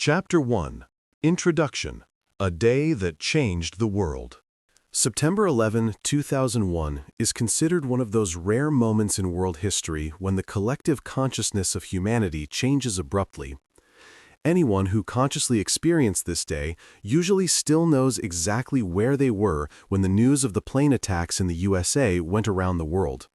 Chapter 1. Introduction. A Day That Changed the World. September 11, 2001 is considered one of those rare moments in world history when the collective consciousness of humanity changes abruptly. Anyone who consciously experienced this day usually still knows exactly where they were when the news of the plane attacks in the USA went around the world.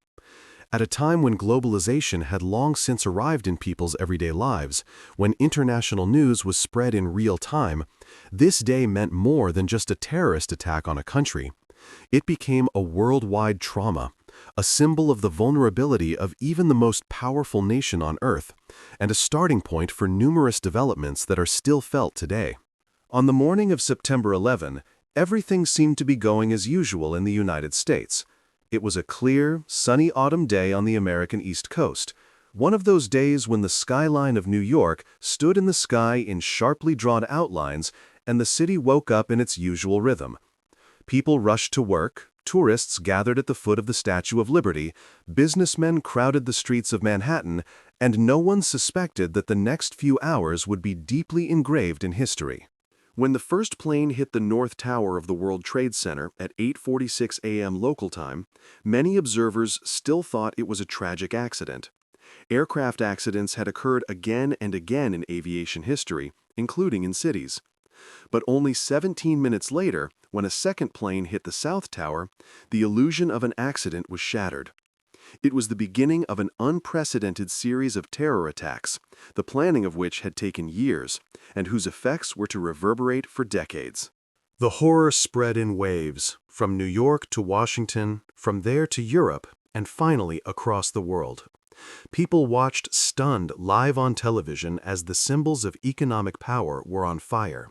At a time when globalization had long since arrived in people's everyday lives, when international news was spread in real time, this day meant more than just a terrorist attack on a country. It became a worldwide trauma, a symbol of the vulnerability of even the most powerful nation on Earth, and a starting point for numerous developments that are still felt today. On the morning of September 11, everything seemed to be going as usual in the United States. It was a clear, sunny autumn day on the American East Coast, one of those days when the skyline of New York stood in the sky in sharply drawn outlines and the city woke up in its usual rhythm. People rushed to work, tourists gathered at the foot of the Statue of Liberty, businessmen crowded the streets of Manhattan, and no one suspected that the next few hours would be deeply engraved in history. When the first plane hit the North Tower of the World Trade Center at 8:46 a.m. local time, many observers still thought it was a tragic accident. Aircraft accidents had occurred again and again in aviation history, including in cities. But only 17 minutes later, when a second plane hit the South Tower, the illusion of an accident was shattered. It was the beginning of an unprecedented series of terror attacks, the planning of which had taken years, and whose effects were to reverberate for decades. The horror spread in waves, from New York to Washington, from there to Europe, and finally across the world. People watched stunned live on television as the symbols of economic power were on fire.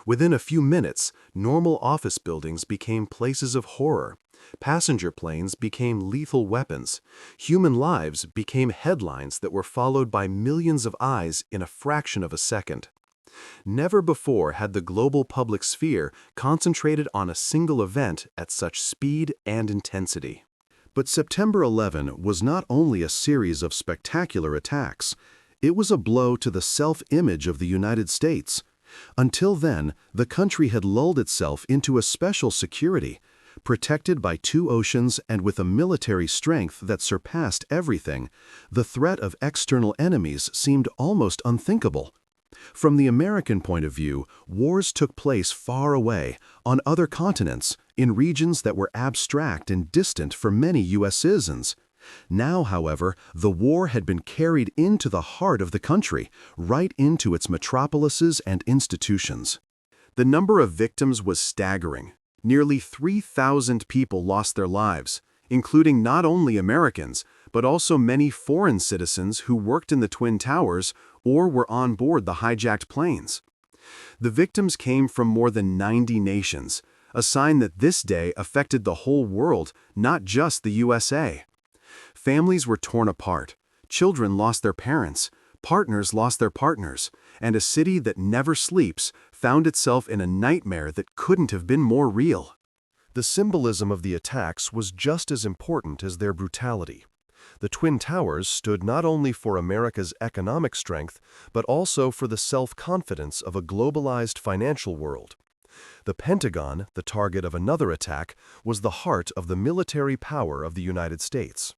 Within a few minutes, normal office buildings became places of horror. Passenger planes became lethal weapons. Human lives became headlines that were followed by millions of eyes in a fraction of a second. Never before had the global public sphere concentrated on a single event at such speed and intensity. But September 11 was not only a series of spectacular attacks, it was a blow to the self-image of the United States. Until then, the country had lulled itself into a special security, protected by two oceans and with a military strength that surpassed everything. The threat of external enemies seemed almost unthinkable. From the American point of view, wars took place far away, on other continents, in regions that were abstract and distant for many U.S. citizens. Now, however, the war had been carried into the heart of the country, right into its metropolises and institutions. The number of victims was staggering. Nearly 3,000 people lost their lives, including not only Americans, but also many foreign citizens who worked in the Twin Towers or were on board the hijacked planes. The victims came from more than 90 nations, a sign that this day affected the whole world, not just the USA. Families were torn apart, children lost their parents, partners lost their partners, and a city that never sleeps found itself in a nightmare that couldn't have been more real. The symbolism of the attacks was just as important as their brutality. The Twin Towers stood not only for America's economic strength, but also for the self-confidence of a globalized financial world. The Pentagon, the target of another attack, was the heart of the military power of the United States.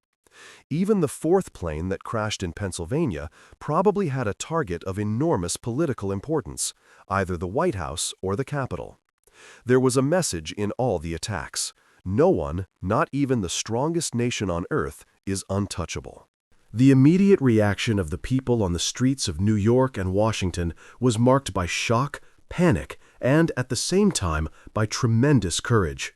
Even the fourth plane that crashed in Pennsylvania probably had a target of enormous political importance, either the White House or the Capitol. There was a message in all the attacks. No one, not even the strongest nation on Earth, is untouchable. The immediate reaction of the people on the streets of New York and Washington was marked by shock, panic, and, at the same time, by tremendous courage.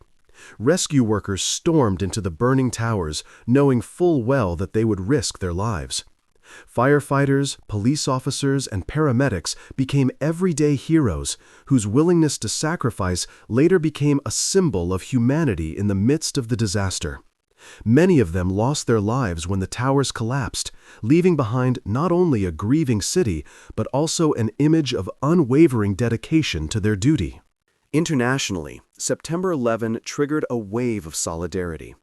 Rescue workers stormed into the burning towers, knowing full well that they would risk their lives. Firefighters, police officers, and paramedics became everyday heroes whose willingness to sacrifice later became a symbol of humanity in the midst of the disaster. Many of them lost their lives when the towers collapsed, leaving behind not only a grieving city, but also an image of unwavering dedication to their duty. Internationally, September 11 triggered a wave of solidarity.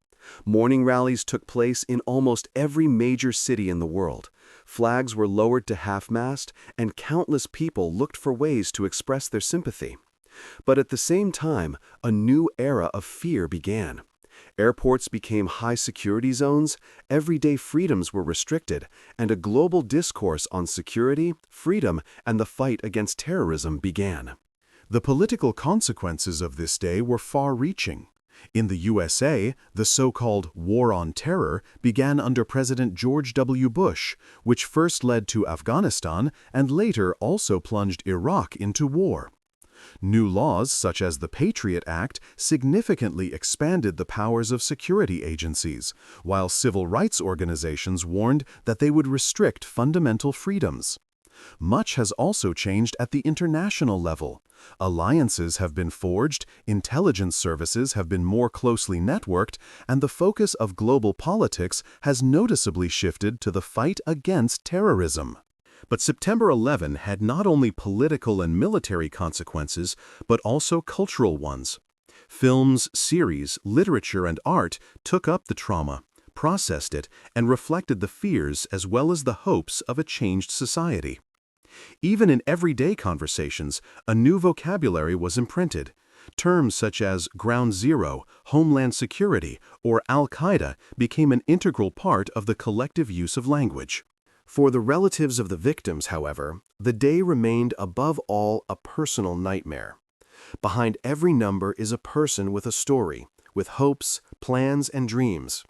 Morning rallies took place in almost every major city in the world. Flags were lowered to half-mast, and countless people looked for ways to express their sympathy. But at the same time, a new era of fear began. Airports became high-security zones, everyday freedoms were restricted, and a global discourse on security, freedom, and the fight against terrorism began. The political consequences of this day were far-reaching. In the USA, the so-called War on Terror began under President George W. Bush, which first led to Afghanistan and later also plunged Iraq into war. New laws, such as the Patriot Act, significantly expanded the powers of security agencies, while civil rights organizations warned that they would restrict fundamental freedoms. Much has also changed at the international level. Alliances have been forged, intelligence services have been more closely networked, and the focus of global politics has noticeably shifted to the fight against terrorism. But September 11 had not only political and military consequences, but also cultural ones. Films, series, literature, and art took up the trauma, processed it, and reflected the fears as well as the hopes of a changed society. Even in everyday conversations, a new vocabulary was imprinted. Terms such as Ground Zero, Homeland Security, or Al-Qaeda became an integral part of the collective use of language. For the relatives of the victims, however, the day remained above all a personal nightmare. Behind every number is a person with a story, with hopes, plans, and dreams.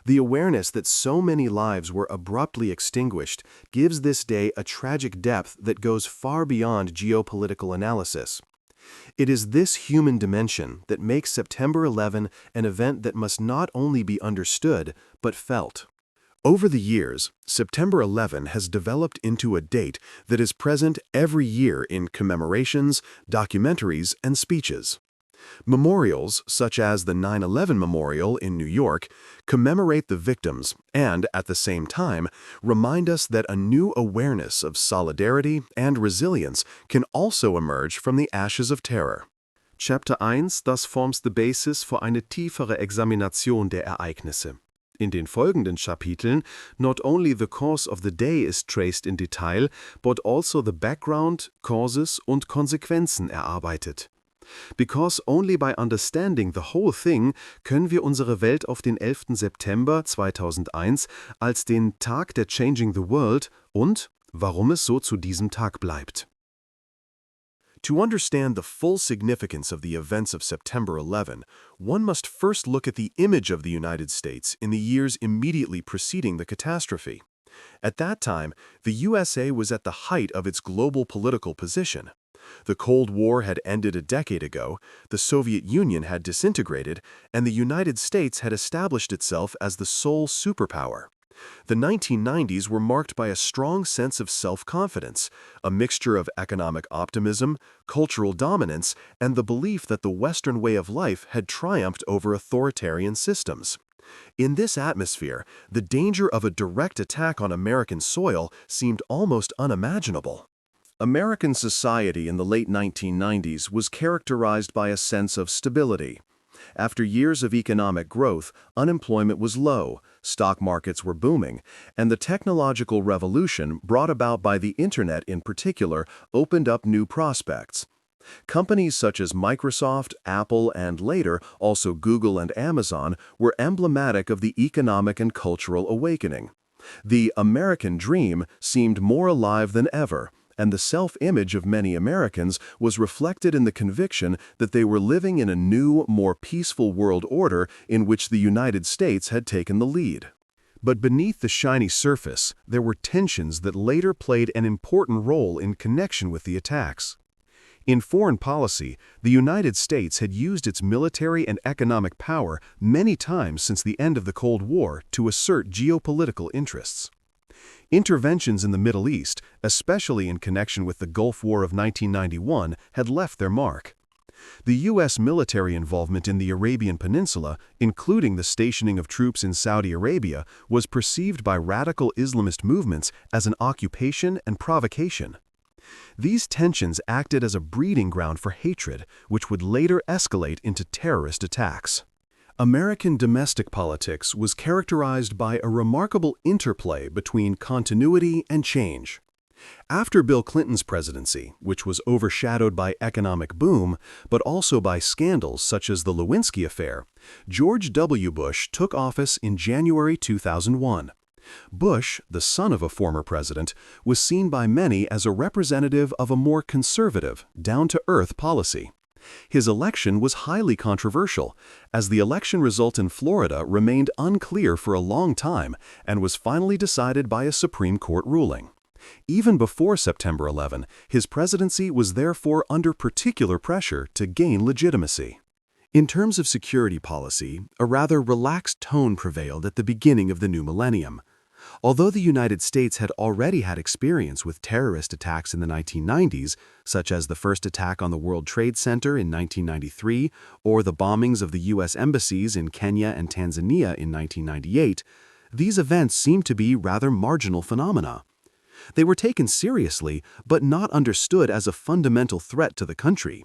The awareness that so many lives were abruptly extinguished gives this day a tragic depth that goes far beyond geopolitical analysis. It is this human dimension that makes September 11 an event that must not only be understood, but felt. Over the years, September 11 has developed into a date that is present every year in commemorations, documentaries, and speeches. Memorials, such as the 9/11 Memorial in New York, commemorate the victims and, at the same time, remind us that a new awareness of solidarity and resilience can also emerge from the ashes of terror. Chapter 1, das forms the basis for eine tiefere Examination der Ereignisse. In den folgenden Kapiteln, not only the course of the day is traced in detail, but also the background, causes und Konsequenzen erarbeitet. Because only by understanding the whole thing können wir unsere Welt auf den 11. September 2001 als den Tag der Changing the World und warum es so zu diesem Tag bleibt. To understand the full significance of the events of September 11, one must first look at the image of the United States in the years immediately preceding the catastrophe. At that time, the USA was at the height of its global political position. The Cold War had ended a decade ago, the Soviet Union had disintegrated, and the United States had established itself as the sole superpower. The 1990s were marked by a strong sense of self-confidence, a mixture of economic optimism, cultural dominance, and the belief that the Western way of life had triumphed over authoritarian systems. In this atmosphere, the danger of a direct attack on American soil seemed almost unimaginable. American society in the late 1990s was characterized by a sense of stability. After years of economic growth, unemployment was low, stock markets were booming, and the technological revolution brought about by the Internet in particular opened up new prospects. Companies such as Microsoft, Apple, and later also Google and Amazon were emblematic of the economic and cultural awakening. The American dream seemed more alive than ever, and the self-image of many Americans was reflected in the conviction that they were living in a new, more peaceful world order in which the United States had taken the lead. But beneath the shiny surface, there were tensions that later played an important role in connection with the attacks. In foreign policy, the United States had used its military and economic power many times since the end of the Cold War to assert geopolitical interests. Interventions in the Middle East, especially in connection with the Gulf War of 1991, had left their mark. The U.S. military involvement in the Arabian Peninsula, including the stationing of troops in Saudi Arabia, was perceived by radical Islamist movements as an occupation and provocation. These tensions acted as a breeding ground for hatred, which would later escalate into terrorist attacks. American domestic politics was characterized by a remarkable interplay between continuity and change. After Bill Clinton's presidency, which was overshadowed by economic boom, but also by scandals such as the Lewinsky affair, George W. Bush took office in January 2001. Bush, the son of a former president, was seen by many as a representative of a more conservative, down-to-earth policy. His election was highly controversial, as the election result in Florida remained unclear for a long time and was finally decided by a Supreme Court ruling. Even before September 11, his presidency was therefore under particular pressure to gain legitimacy. In terms of security policy, a rather relaxed tone prevailed at the beginning of the new millennium. Although the United States had already had experience with terrorist attacks in the 1990s, such as the first attack on the World Trade Center in 1993 or the bombings of the U.S. embassies in Kenya and Tanzania in 1998, these events seemed to be rather marginal phenomena. They were taken seriously, but not understood as a fundamental threat to the country.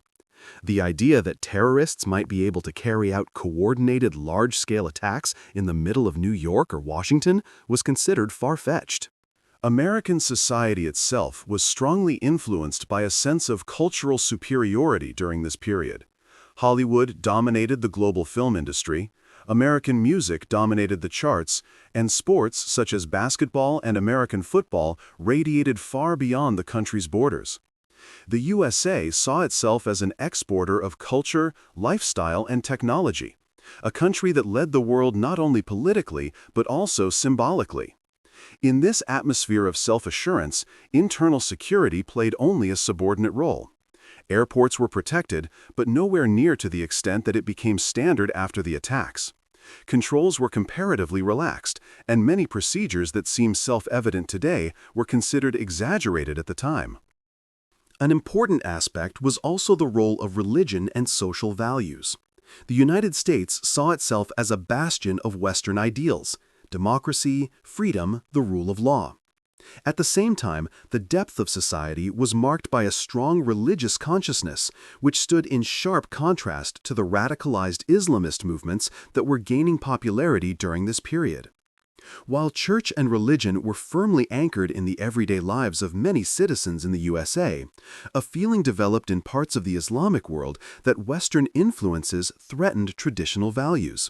The idea that terrorists might be able to carry out coordinated large-scale attacks in the middle of New York or Washington was considered far-fetched. American society itself was strongly influenced by a sense of cultural superiority during this period. Hollywood dominated the global film industry, American music dominated the charts, and sports such as basketball and American football radiated far beyond the country's borders. The USA saw itself as an exporter of culture, lifestyle, and technology, a country that led the world not only politically but also symbolically. In this atmosphere of self-assurance, internal security played only a subordinate role. Airports were protected, but nowhere near to the extent that it became standard after the attacks. Controls were comparatively relaxed, and many procedures that seem self-evident today were considered exaggerated at the time. An important aspect was also the role of religion and social values. The United States saw itself as a bastion of Western ideals: democracy, freedom, the rule of law. At the same time, the depth of society was marked by a strong religious consciousness, which stood in sharp contrast to the radicalized Islamist movements that were gaining popularity during this period. While church and religion were firmly anchored in the everyday lives of many citizens in the USA, a feeling developed in parts of the Islamic world that Western influences threatened traditional values.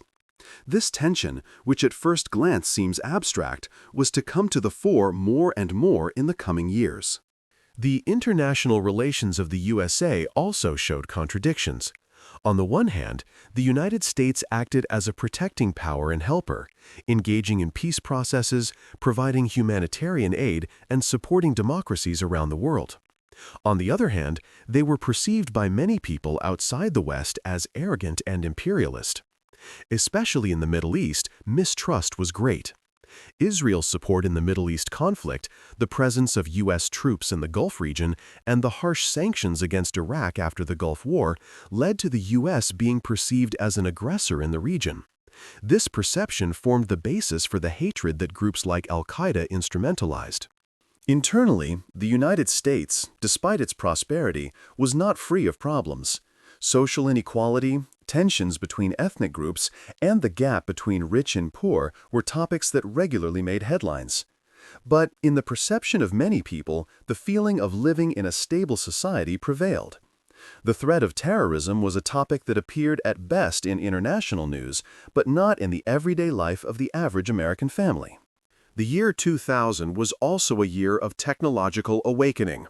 This tension, which at first glance seems abstract, was to come to the fore more and more in the coming years. The international relations of the USA also showed contradictions. On the one hand, the United States acted as a protecting power and helper, engaging in peace processes, providing humanitarian aid, and supporting democracies around the world. On the other hand, they were perceived by many people outside the West as arrogant and imperialist. Especially in the Middle East, mistrust was great. Israel's support in the Middle East conflict, the presence of U.S. troops in the Gulf region, and the harsh sanctions against Iraq after the Gulf War led to the U.S. being perceived as an aggressor in the region. This perception formed the basis for the hatred that groups like Al-Qaeda instrumentalized. Internally, the United States, despite its prosperity, was not free of problems. Social inequality, tensions between ethnic groups, and the gap between rich and poor were topics that regularly made headlines. But in the perception of many people, the feeling of living in a stable society prevailed. The threat of terrorism was a topic that appeared at best in international news, but not in the everyday life of the average American family. The year 2000 was also a year of technological awakening.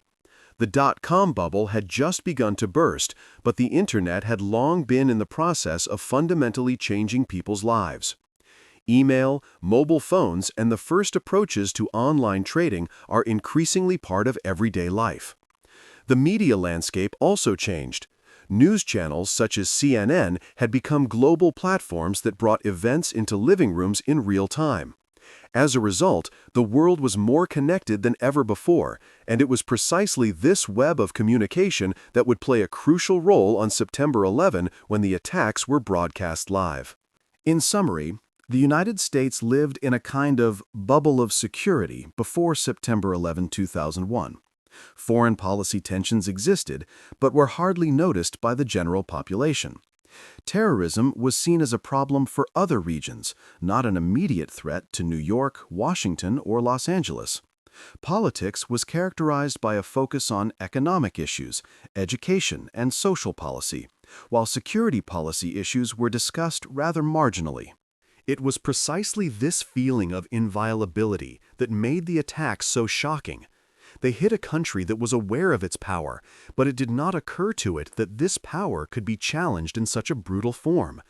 The dot-com bubble had just begun to burst, but the Internet had long been in the process of fundamentally changing people's lives. Email, mobile phones, and the first approaches to online trading are increasingly part of everyday life. The media landscape also changed. News channels such as CNN had become global platforms that brought events into living rooms in real time. As a result, the world was more connected than ever before, and it was precisely this web of communication that would play a crucial role on September 11 when the attacks were broadcast live. In summary, the United States lived in a kind of bubble of security before September 11, 2001. Foreign policy tensions existed, but were hardly noticed by the general population. Terrorism was seen as a problem for other regions, not an immediate threat to New York, Washington, or Los Angeles. Politics was characterized by a focus on economic issues, education, and social policy, while security policy issues were discussed rather marginally. It was precisely this feeling of inviolability that made the attacks so shocking. They hit a country that was aware of its power, but it did not occur to it that this power could be challenged in such a brutal form.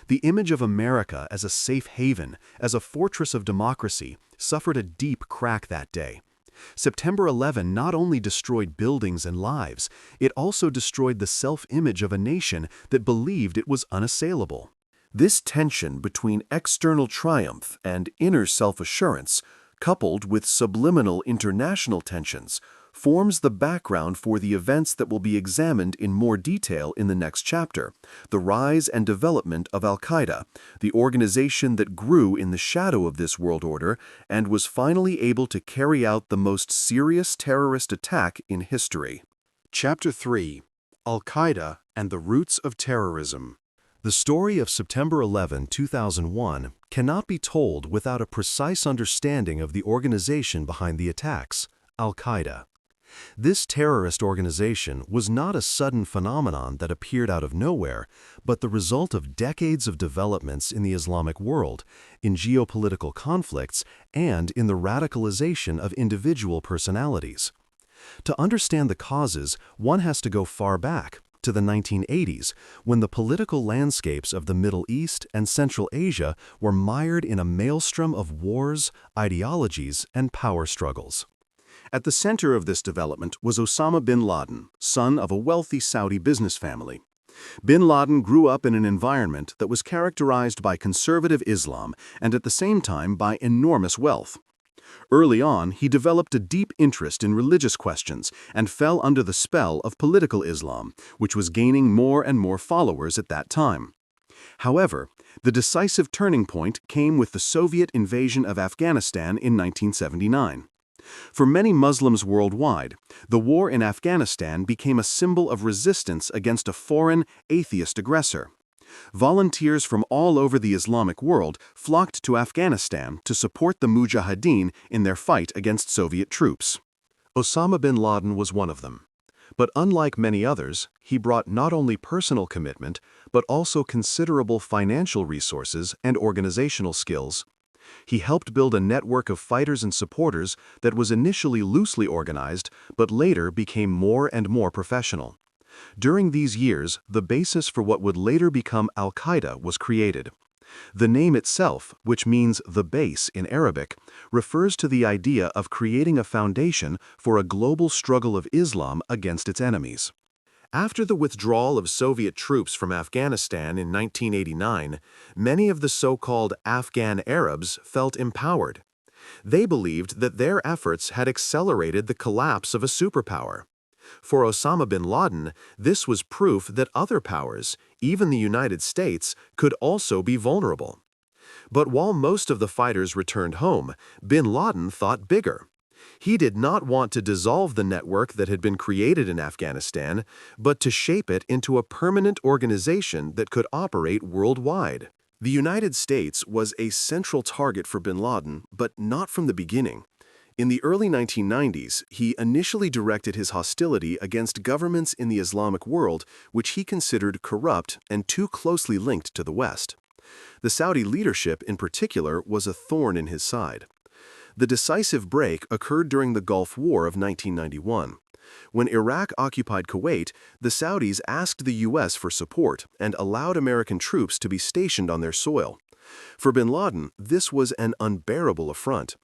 The image of America as a safe haven, as a fortress of democracy, suffered a deep crack that day. September 11 not only destroyed buildings and lives, it also destroyed the self-image of a nation that believed it was unassailable. This tension between external triumph and inner self-assurance, coupled with subliminal international tensions, forms the background for the events that will be examined in more detail in the next chapter, the rise and development of Al-Qaeda, the organization that grew in the shadow of this world order and was finally able to carry out the most serious terrorist attack in history. Chapter 3: Al-Qaeda and the Roots of Terrorism. The story of September 11, 2001 cannot be told without a precise understanding of the organization behind the attacks, Al-Qaeda. This terrorist organization was not a sudden phenomenon that appeared out of nowhere, but the result of decades of developments in the Islamic world, in geopolitical conflicts, and in the radicalization of individual personalities. To understand the causes, one has to go far back, to the 1980s, when the political landscapes of the Middle East and Central Asia were mired in a maelstrom of wars, ideologies, and power struggles. At the center of this development was Osama bin Laden, son of a wealthy Saudi business family. Bin Laden grew up in an environment that was characterized by conservative Islam and at the same time by enormous wealth. Early on, he developed a deep interest in religious questions and fell under the spell of political Islam, which was gaining more and more followers at that time. However, the decisive turning point came with the Soviet invasion of Afghanistan in 1979. For many Muslims worldwide, the war in Afghanistan became a symbol of resistance against a foreign, atheist aggressor. Volunteers from all over the Islamic world flocked to Afghanistan to support the Mujahideen in their fight against Soviet troops. Osama bin Laden was one of them. But unlike many others, he brought not only personal commitment, but also considerable financial resources and organizational skills. He helped build a network of fighters and supporters that was initially loosely organized, but later became more and more professional. During these years, the basis for what would later become Al-Qaeda was created. The name itself, which means the base in Arabic, refers to the idea of creating a foundation for a global struggle of Islam against its enemies. After the withdrawal of Soviet troops from Afghanistan in 1989, many of the so-called Afghan Arabs felt empowered. They believed that their efforts had accelerated the collapse of a superpower. For Osama bin Laden, this was proof that other powers, even the United States, could also be vulnerable. But while most of the fighters returned home, bin Laden thought bigger. He did not want to dissolve the network that had been created in Afghanistan, but to shape it into a permanent organization that could operate worldwide. The United States was a central target for bin Laden, but not from the beginning. In the early 1990s, he initially directed his hostility against governments in the Islamic world which he considered corrupt and too closely linked to the West. The Saudi leadership, in particular, was a thorn in his side. The decisive break occurred during the Gulf War of 1991. When Iraq occupied Kuwait, the Saudis asked the U.S. for support and allowed American troops to be stationed on their soil. For bin Laden, this was an unbearable affront.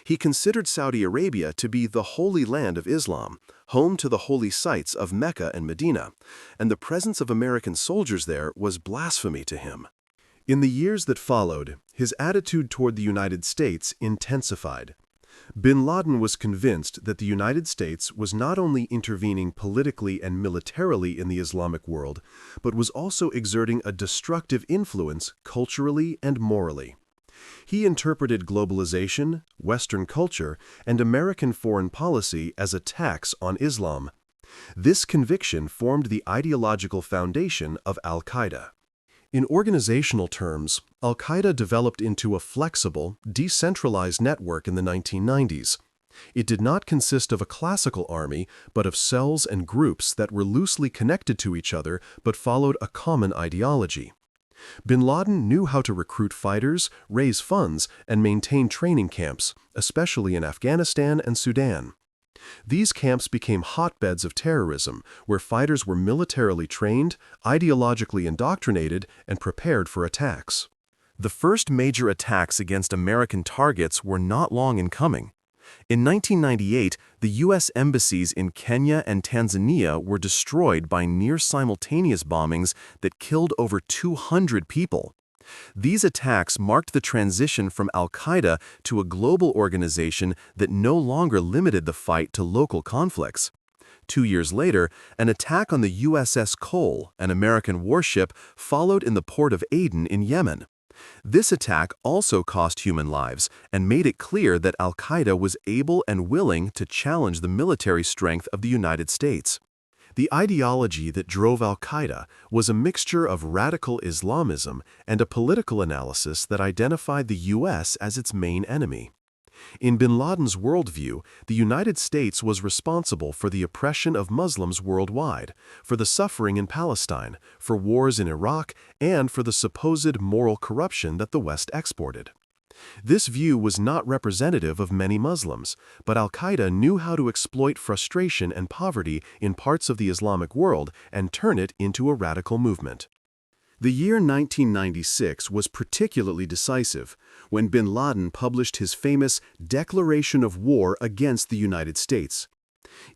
He considered Saudi Arabia to be the holy land of Islam, home to the holy sites of Mecca and Medina, and the presence of American soldiers there was blasphemy to him. In the years that followed, his attitude toward the United States intensified. Bin Laden was convinced that the United States was not only intervening politically and militarily in the Islamic world, but was also exerting a destructive influence culturally and morally. He interpreted globalization, Western culture, and American foreign policy as attacks on Islam. This conviction formed the ideological foundation of Al-Qaeda. In organizational terms, Al-Qaeda developed into a flexible, decentralized network in the 1990s. It did not consist of a classical army, but of cells and groups that were loosely connected to each other but followed a common ideology. Bin Laden knew how to recruit fighters, raise funds, and maintain training camps, especially in Afghanistan and Sudan. These camps became hotbeds of terrorism, where fighters were militarily trained, ideologically indoctrinated, and prepared for attacks. The first major attacks against American targets were not long in coming. In 1998, the U.S. embassies in Kenya and Tanzania were destroyed by near-simultaneous bombings that killed over 200 people. These attacks marked the transition from Al-Qaeda to a global organization that no longer limited the fight to local conflicts. 2 years later, an attack on the USS Cole, an American warship, followed in the port of Aden in Yemen. This attack also cost human lives and made it clear that Al-Qaeda was able and willing to challenge the military strength of the United States. The ideology that drove Al-Qaeda was a mixture of radical Islamism and a political analysis that identified the U.S. as its main enemy. In bin Laden's worldview, the United States was responsible for the oppression of Muslims worldwide, for the suffering in Palestine, for wars in Iraq, and for the supposed moral corruption that the West exported. This view was not representative of many Muslims, but Al-Qaeda knew how to exploit frustration and poverty in parts of the Islamic world and turn it into a radical movement. The year 1996 was particularly decisive when bin Laden published his famous Declaration of War against the United States.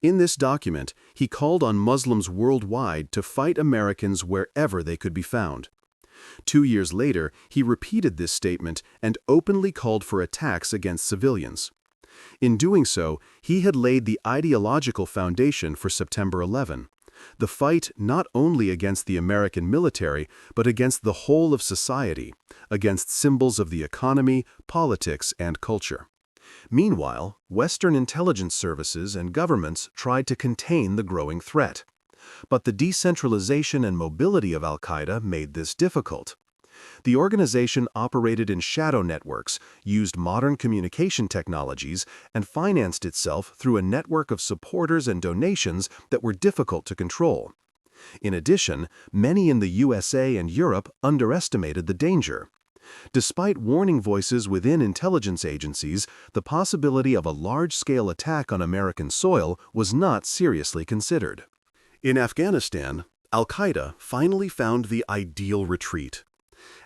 In this document, he called on Muslims worldwide to fight Americans wherever they could be found. 2 years later, he repeated this statement and openly called for attacks against civilians. In doing so, he had laid the ideological foundation for September 11, the fight not only against the American military, but against the whole of society, against symbols of the economy, politics, and culture. Meanwhile, Western intelligence services and governments tried to contain the growing threat. But the decentralization and mobility of Al-Qaeda made this difficult. The organization operated in shadow networks, used modern communication technologies, and financed itself through a network of supporters and donations that were difficult to control. In addition, many in the USA and Europe underestimated the danger. Despite warning voices within intelligence agencies, the possibility of a large-scale attack on American soil was not seriously considered. In Afghanistan, Al-Qaeda finally found the ideal retreat.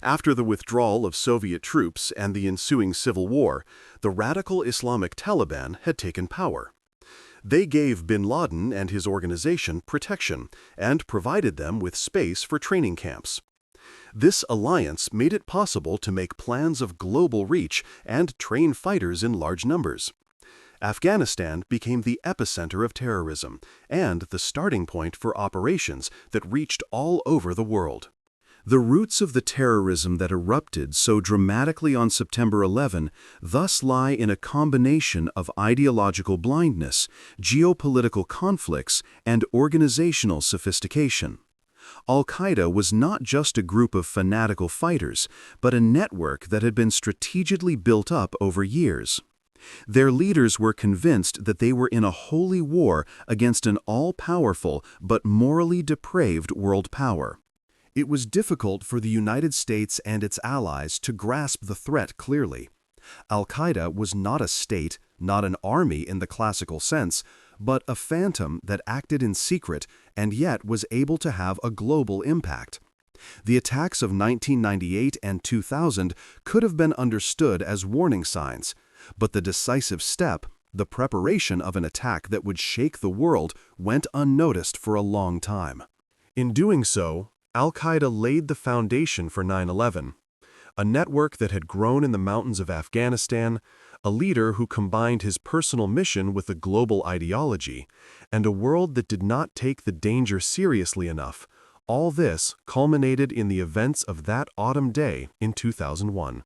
After the withdrawal of Soviet troops and the ensuing civil war, the radical Islamic Taliban had taken power. They gave bin Laden and his organization protection and provided them with space for training camps. This alliance made it possible to make plans of global reach and train fighters in large numbers. Afghanistan became the epicenter of terrorism and the starting point for operations that reached all over the world. The roots of the terrorism that erupted so dramatically on September 11 thus lie in a combination of ideological blindness, geopolitical conflicts, and organizational sophistication. Al-Qaeda was not just a group of fanatical fighters, but a network that had been strategically built up over years. Their leaders were convinced that they were in a holy war against an all-powerful but morally depraved world power. It was difficult for the United States and its allies to grasp the threat clearly. Al-Qaeda was not a state, not an army in the classical sense, but a phantom that acted in secret and yet was able to have a global impact. The attacks of 1998 and 2000 could have been understood as warning signs, but the decisive step, the preparation of an attack that would shake the world, went unnoticed for a long time. In doing so, Al-Qaeda laid the foundation for 9/11, a network that had grown in the mountains of Afghanistan, a leader who combined his personal mission with a global ideology, and a world that did not take the danger seriously enough. All this culminated in the events of that autumn day in 2001.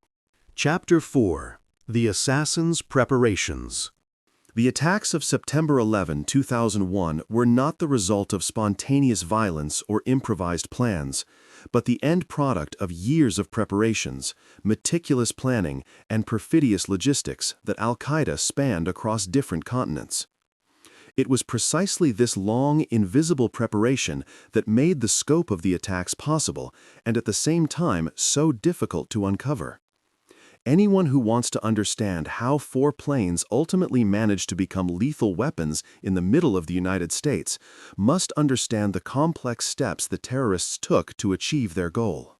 Chapter 4. The Assassin's Preparations. The attacks of September 11, 2001 were not the result of spontaneous violence or improvised plans, but the end product of years of preparations, meticulous planning, and perfidious logistics that Al-Qaeda spanned across different continents. It was precisely this long, invisible preparation that made the scope of the attacks possible and at the same time so difficult to uncover. Anyone who wants to understand how 4 planes ultimately managed to become lethal weapons in the middle of the United States must understand the complex steps the terrorists took to achieve their goal.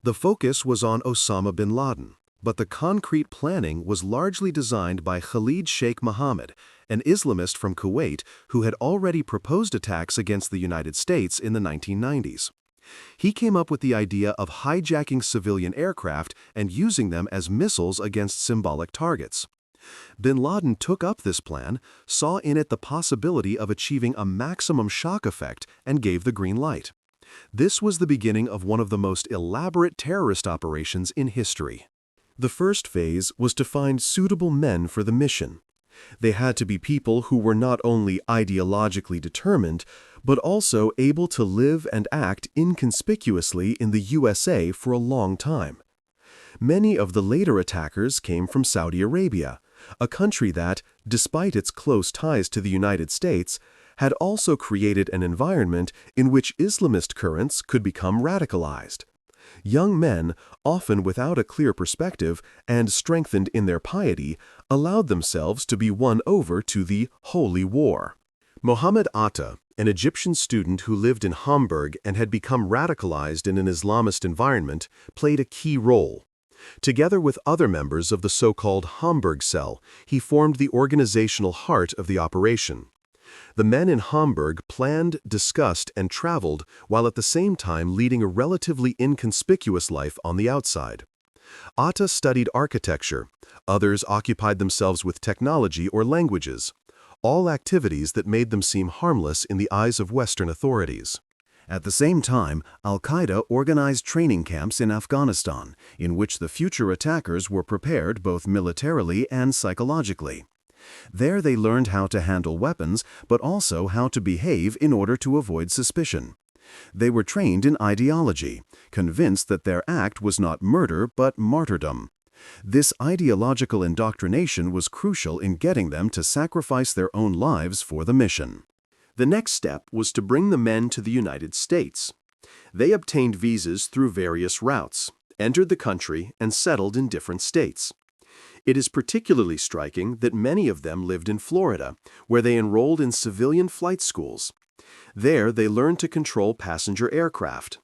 The focus was on Osama bin Laden, but the concrete planning was largely designed by Khalid Sheikh Mohammed, an Islamist from Kuwait who had already proposed attacks against the United States in the 1990s. He came up with the idea of hijacking civilian aircraft and using them as missiles against symbolic targets. Bin Laden took up this plan, saw in it the possibility of achieving a maximum shock effect, and gave the green light. This was the beginning of one of the most elaborate terrorist operations in history. The first phase was to find suitable men for the mission. They had to be people who were not only ideologically determined, but also able to live and act inconspicuously in the USA for a long time. Many of the later attackers came from Saudi Arabia, a country that, despite its close ties to the United States, had also created an environment in which Islamist currents could become radicalized. Young men, often without a clear perspective and strengthened in their piety, allowed themselves to be won over to the Holy War. Mohammed Atta, an Egyptian student who lived in Hamburg and had become radicalized in an Islamist environment, played a key role. Together with other members of the so-called Hamburg Cell, he formed the organizational heart of the operation. The men in Hamburg planned, discussed, and traveled while at the same time leading a relatively inconspicuous life on the outside. Atta studied architecture, others occupied themselves with technology or languages, all activities that made them seem harmless in the eyes of Western authorities. At the same time, Al-Qaeda organized training camps in Afghanistan, in which the future attackers were prepared both militarily and psychologically. There they learned how to handle weapons, but also how to behave in order to avoid suspicion. They were trained in ideology, convinced that their act was not murder but martyrdom. This ideological indoctrination was crucial in getting them to sacrifice their own lives for the mission. The next step was to bring the men to the United States. They obtained visas through various routes, entered the country, and settled in different states. It is particularly striking that many of them lived in Florida, where they enrolled in civilian flight schools. There, they learned to control passenger aircraft.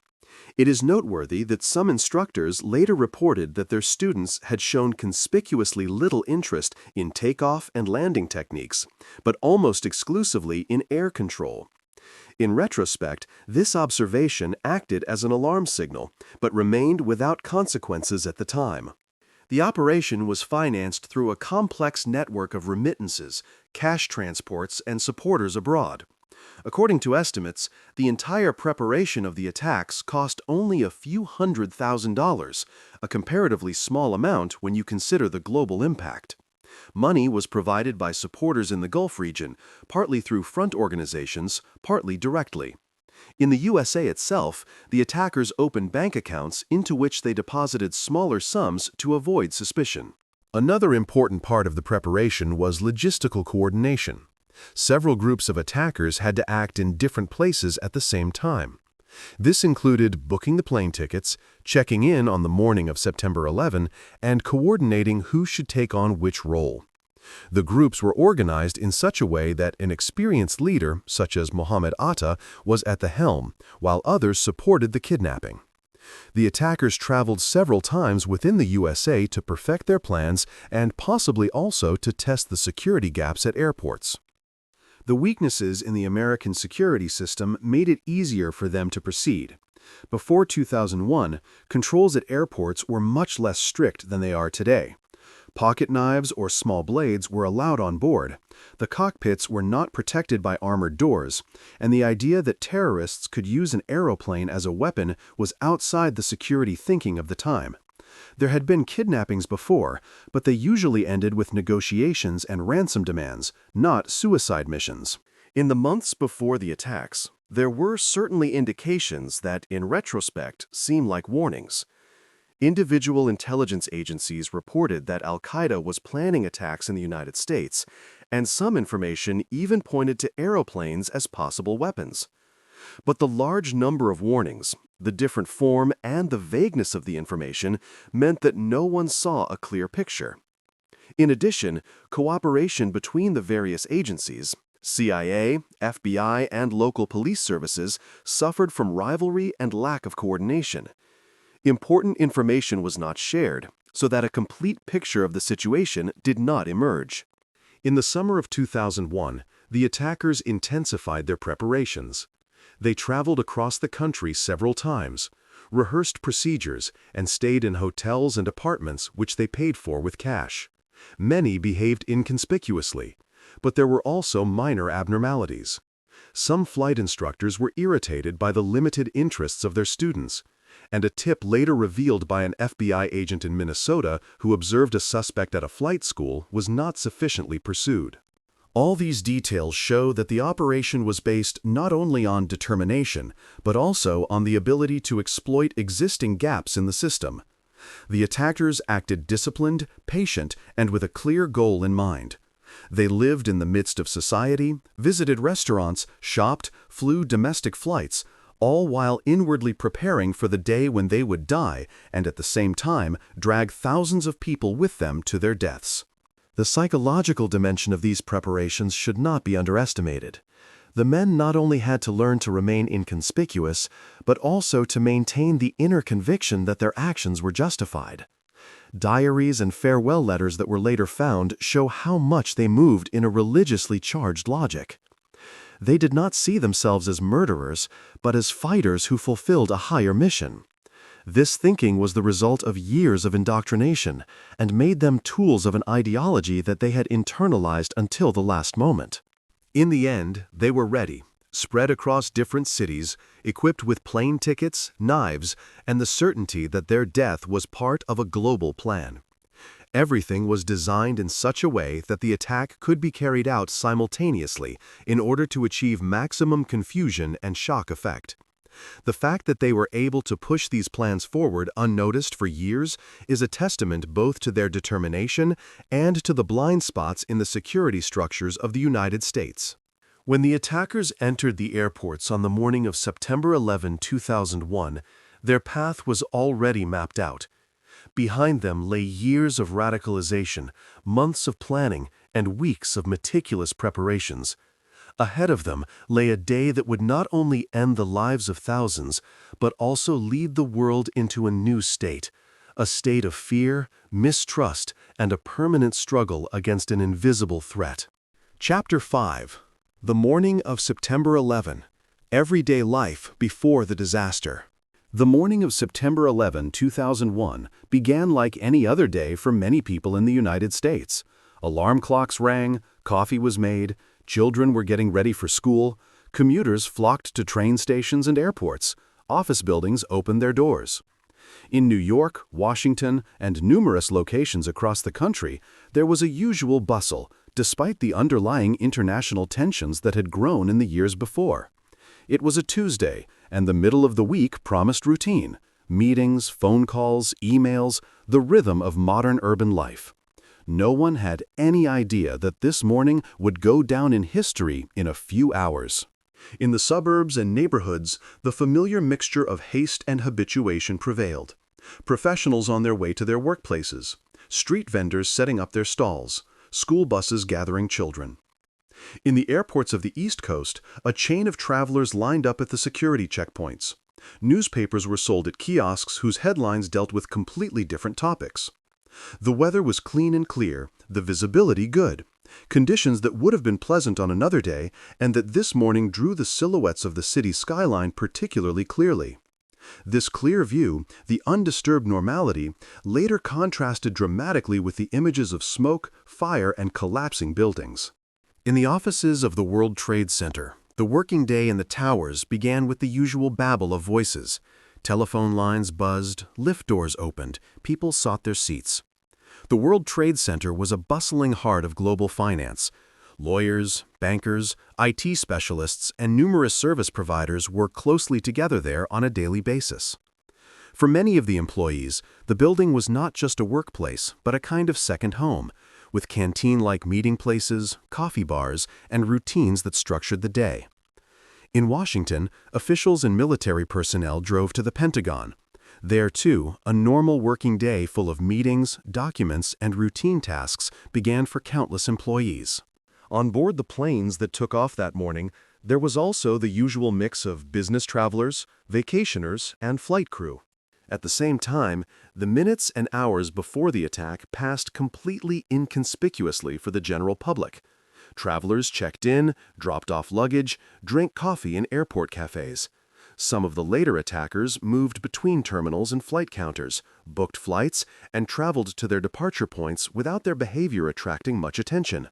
It is noteworthy that some instructors later reported that their students had shown conspicuously little interest in takeoff and landing techniques, but almost exclusively in air control. In retrospect, this observation acted as an alarm signal, but remained without consequences at the time. The operation was financed through a complex network of remittances, cash transports, and supporters abroad. According to estimates, the entire preparation of the attacks cost only a few $100,000, a comparatively small amount when you consider the global impact. Money was provided by supporters in the Gulf region, partly through front organizations, partly directly. In the USA itself, the attackers opened bank accounts into which they deposited smaller sums to avoid suspicion. Another important part of the preparation was logistical coordination. Several groups of attackers had to act in different places at the same time. This included booking the plane tickets, checking in on the morning of September 11, and coordinating who should take on which role. The groups were organized in such a way that an experienced leader, such as Mohammed Atta, was at the helm, while others supported the kidnapping. The attackers traveled several times within the USA to perfect their plans and possibly also to test the security gaps at airports. The weaknesses in the American security system made it easier for them to proceed. Before 2001, controls at airports were much less strict than they are today. Pocket knives or small blades were allowed on board. The cockpits were not protected by armored doors, and the idea that terrorists could use an aeroplane as a weapon was outside the security thinking of the time. There had been kidnappings before, but they usually ended with negotiations and ransom demands, not suicide missions. In the months before the attacks, there were certainly indications that, in retrospect, seem like warnings. Individual intelligence agencies reported that Al-Qaeda was planning attacks in the United States, and some information even pointed to aeroplanes as possible weapons. But the large number of warnings, the different form, and the vagueness of the information meant that no one saw a clear picture. In addition, cooperation between the various agencies, CIA, FBI, and local police services, suffered from rivalry and lack of coordination. Important information was not shared, so that a complete picture of the situation did not emerge. In the summer of 2001, the attackers intensified their preparations. They traveled across the country several times, rehearsed procedures, and stayed in hotels and apartments which they paid for with cash. Many behaved inconspicuously, but there were also minor abnormalities. Some flight instructors were irritated by the limited interests of their students, and a tip later revealed by an FBI agent in Minnesota who observed a suspect at a flight school was not sufficiently pursued. All these details show that the operation was based not only on determination, but also on the ability to exploit existing gaps in the system. The attackers acted disciplined, patient, and with a clear goal in mind. They lived in the midst of society, visited restaurants, shopped, flew domestic flights, all while inwardly preparing for the day when they would die and at the same time drag thousands of people with them to their deaths. The psychological dimension of these preparations should not be underestimated. The men not only had to learn to remain inconspicuous, but also to maintain the inner conviction that their actions were justified. Diaries and farewell letters that were later found show how much they moved in a religiously charged logic. They did not see themselves as murderers, but as fighters who fulfilled a higher mission. This thinking was the result of years of indoctrination and made them tools of an ideology that they had internalized until the last moment. In the end, they were ready, spread across different cities, equipped with plane tickets, knives, and the certainty that their death was part of a global plan. Everything was designed in such a way that the attack could be carried out simultaneously in order to achieve maximum confusion and shock effect. The fact that they were able to push these plans forward unnoticed for years is a testament both to their determination and to the blind spots in the security structures of the United States. When the attackers entered the airports on the morning of September 11, 2001, their path was already mapped out. Behind them lay years of radicalization, months of planning, and weeks of meticulous preparations. Ahead of them lay a day that would not only end the lives of thousands, but also lead the world into a new state, a state of fear, mistrust, and a permanent struggle against an invisible threat. Chapter 5. The Morning of September 11. Everyday Life Before the Disaster. The morning of September 11, 2001 began like any other day for many people in the United States. Alarm clocks rang, coffee was made, children were getting ready for school, commuters flocked to train stations and airports, office buildings opened their doors. In New York, Washington, and numerous locations across the country, there was a usual bustle, despite the underlying international tensions that had grown in the years before. It was a Tuesday, and the middle of the week promised routine: meetings, phone calls, emails, the rhythm of modern urban life. No one had any idea that this morning would go down in history in a few hours. In the suburbs and neighborhoods, the familiar mixture of haste and habituation prevailed. Professionals on their way to their workplaces, street vendors setting up their stalls, school buses gathering children. In the airports of the East Coast, a chain of travelers lined up at the security checkpoints. Newspapers were sold at kiosks whose headlines dealt with completely different topics. The weather was clean and clear, the visibility good, conditions that would have been pleasant on another day, and that this morning drew the silhouettes of the city skyline particularly clearly. This clear view, the undisturbed normality, later contrasted dramatically with the images of smoke, fire, and collapsing buildings. In the offices of the World Trade Center, the working day in the towers began with the usual babble of voices. Telephone lines buzzed, lift doors opened, people sought their seats. The World Trade Center was a bustling heart of global finance. Lawyers, bankers, IT specialists, and numerous service providers worked closely together there on a daily basis. For many of the employees, the building was not just a workplace, but a kind of second home, with canteen-like meeting places, coffee bars, and routines that structured the day. In Washington, officials and military personnel drove to the Pentagon. There, too, a normal working day full of meetings, documents, and routine tasks began for countless employees. On board the planes that took off that morning, there was also the usual mix of business travelers, vacationers, and flight crew. At the same time, the minutes and hours before the attack passed completely inconspicuously for the general public. Travelers checked in, dropped off luggage, drank coffee in airport cafes. Some of the later attackers moved between terminals and flight counters, booked flights, and traveled to their departure points without their behavior attracting much attention.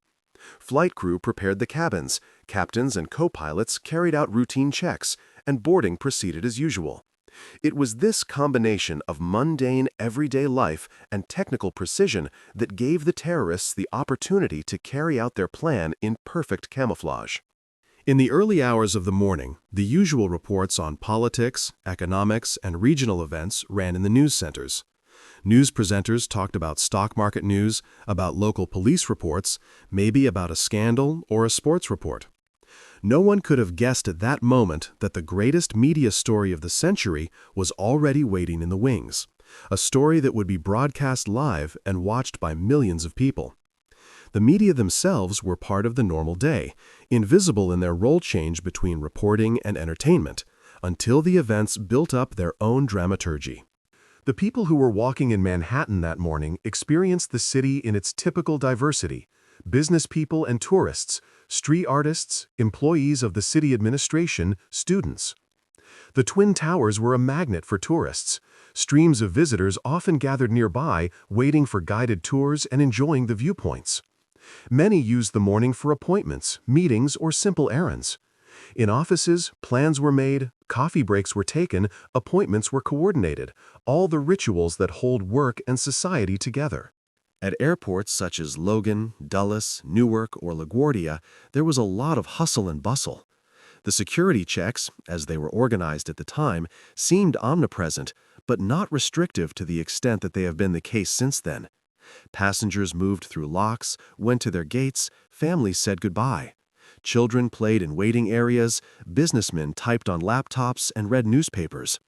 Flight crew prepared the cabins, captains and co-pilots carried out routine checks, and boarding proceeded as usual. It was this combination of mundane, everyday life and technical precision that gave the terrorists the opportunity to carry out their plan in perfect camouflage. In the early hours of the morning, the usual reports on politics, economics, and regional events ran in the news centers. News presenters talked about stock market news, about local police reports, maybe about a scandal or a sports report. No one could have guessed at that moment that the greatest media story of the century was already waiting in the wings, a story that would be broadcast live and watched by millions of people. The media themselves were part of the normal day, invisible in their role change between reporting and entertainment, until the events built up their own dramaturgy. The people who were walking in Manhattan that morning experienced the city in its typical diversity: business people and tourists, street artists, employees of the city administration, students. The Twin Towers were a magnet for tourists. Streams of visitors often gathered nearby, waiting for guided tours and enjoying the viewpoints. Many used the morning for appointments, meetings, or simple errands. In offices, plans were made, coffee breaks were taken, appointments were coordinated, all the rituals that hold work and society together. At airports such as Logan, Dulles, Newark, or LaGuardia, there was a lot of hustle and bustle. The security checks, as they were organized at the time, seemed omnipresent, but not restrictive to the extent that they have been the case since then. Passengers moved through locks, went to their gates, families said goodbye. Children played in waiting areas, businessmen typed on laptops and read newspapers.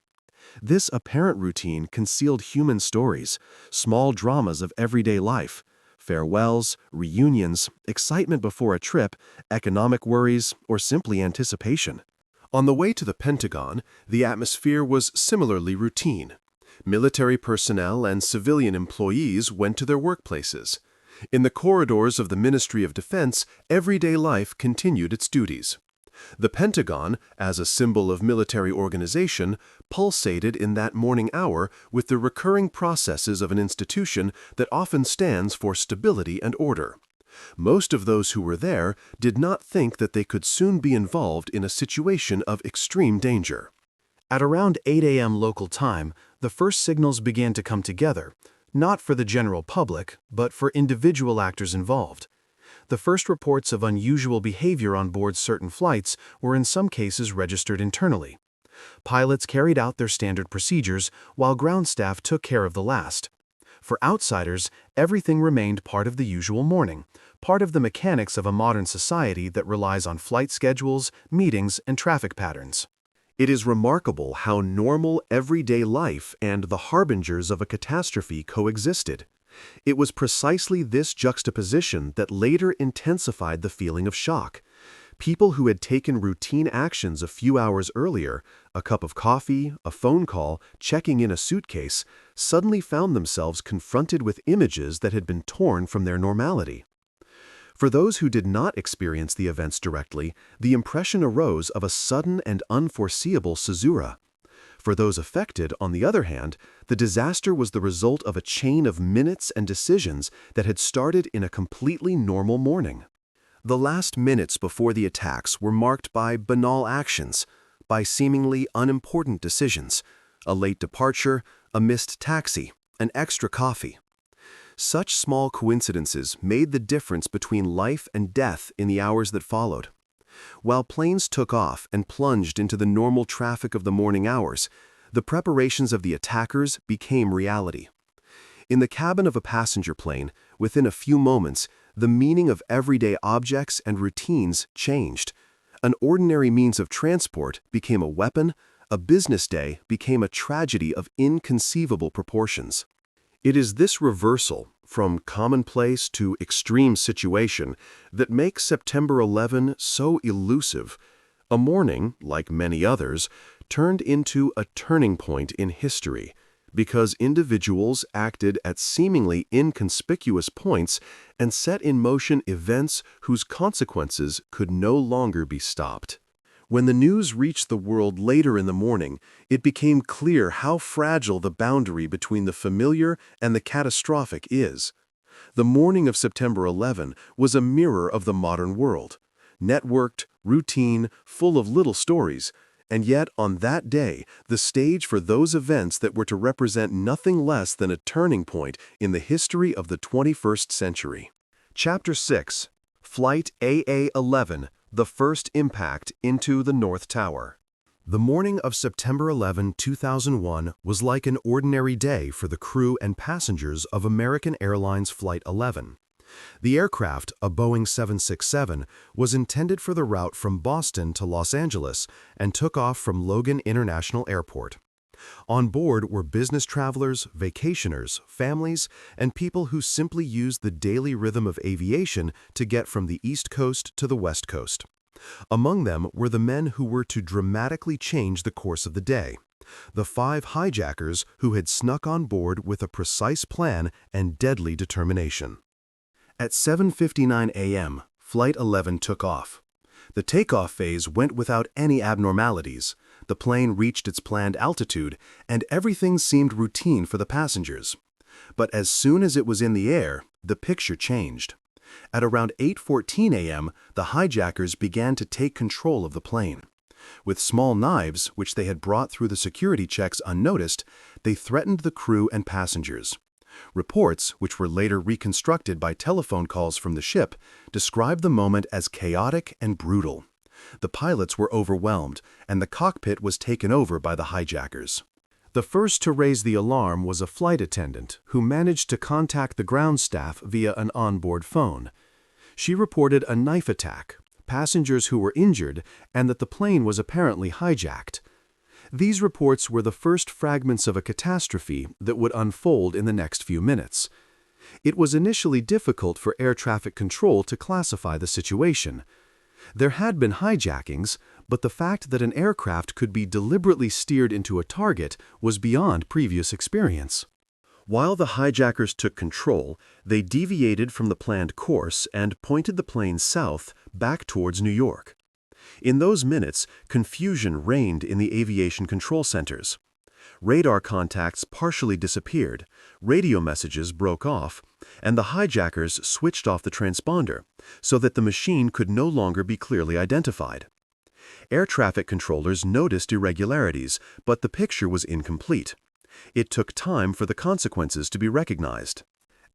This apparent routine concealed human stories, small dramas of everyday life, farewells, reunions, excitement before a trip, economic worries, or simply anticipation. On the way to the Pentagon, the atmosphere was similarly routine. Military personnel and civilian employees went to their workplaces. In the corridors of the Ministry of Defense, everyday life continued its duties. The Pentagon, as a symbol of military organization, pulsated in that morning hour with the recurring processes of an institution that often stands for stability and order. Most of those who were there did not think that they could soon be involved in a situation of extreme danger. At around 8 a.m. local time, the first signals began to come together, not for the general public, but for individual actors involved. The first reports of unusual behavior on board certain flights were in some cases registered internally. Pilots carried out their standard procedures, while ground staff took care of the last. For outsiders, everything remained part of the usual morning, part of the mechanics of a modern society that relies on flight schedules, meetings, and traffic patterns. It is remarkable how normal everyday life and the harbingers of a catastrophe coexisted. It was precisely this juxtaposition that later intensified the feeling of shock. People who had taken routine actions a few hours earlier, a cup of coffee, a phone call, checking in a suitcase, suddenly found themselves confronted with images that had been torn from their normality. For those who did not experience the events directly, the impression arose of a sudden and unforeseeable caesura. For those affected, on the other hand, the disaster was the result of a chain of minutes and decisions that had started in a completely normal morning. The last minutes before the attacks were marked by banal actions, by seemingly unimportant decisions. a late departure, a missed taxi, an extra coffee. Such small coincidences made the difference between life and death in the hours that followed. While planes took off and plunged into the normal traffic of the morning hours, the preparations of the attackers became reality. In the cabin of a passenger plane, within a few moments, the meaning of everyday objects and routines changed. An ordinary means of transport became a weapon, a business day became a tragedy of inconceivable proportions. It is this reversal, from commonplace to extreme situation, that makes September 11 so elusive. A morning, like many others, turned into a turning point in history, because individuals acted at seemingly inconspicuous points and set in motion events whose consequences could no longer be stopped. When the news reached the world later in the morning, it became clear how fragile the boundary between the familiar and the catastrophic is. The morning of September 11 was a mirror of the modern world, networked, routine, full of little stories, and yet on that day, the stage for those events that were to represent nothing less than a turning point in the history of the 21st century. Chapter 6: Flight AA-11, the first impact into the North Tower. The morning of September 11, 2001 was like an ordinary day for the crew and passengers of American Airlines Flight 11. The aircraft, a Boeing 767, was intended for the route from Boston to Los Angeles and took off from Logan International Airport. On board were business travelers, vacationers, families, and people who simply used the daily rhythm of aviation to get from the East Coast to the West Coast. Among them were the men who were to dramatically change the course of the day, the 5 hijackers who had snuck on board with a precise plan and deadly determination. At 7:59 a.m., Flight 11 took off. The takeoff phase went without any abnormalities. The plane reached its planned altitude, and everything seemed routine for the passengers. But as soon as it was in the air, the picture changed. At around 8:14 a.m., the hijackers began to take control of the plane. With small knives, which they had brought through the security checks unnoticed, they threatened the crew and passengers. Reports, which were later reconstructed by telephone calls from the ship, described the moment as chaotic and brutal. The pilots were overwhelmed, and the cockpit was taken over by the hijackers. The first to raise the alarm was a flight attendant who managed to contact the ground staff via an onboard phone. She reported a knife attack, passengers who were injured, and that the plane was apparently hijacked. These reports were the first fragments of a catastrophe that would unfold in the next few minutes. It was initially difficult for air traffic control to classify the situation. There had been hijackings, but the fact that an aircraft could be deliberately steered into a target was beyond previous experience. While the hijackers took control, they deviated from the planned course and pointed the plane south, back towards New York. In those minutes, confusion reigned in the aviation control centers. Radar contacts partially disappeared, radio messages broke off, and the hijackers switched off the transponder so that the machine could no longer be clearly identified. Air traffic controllers noticed irregularities, but the picture was incomplete. It took time for the consequences to be recognized.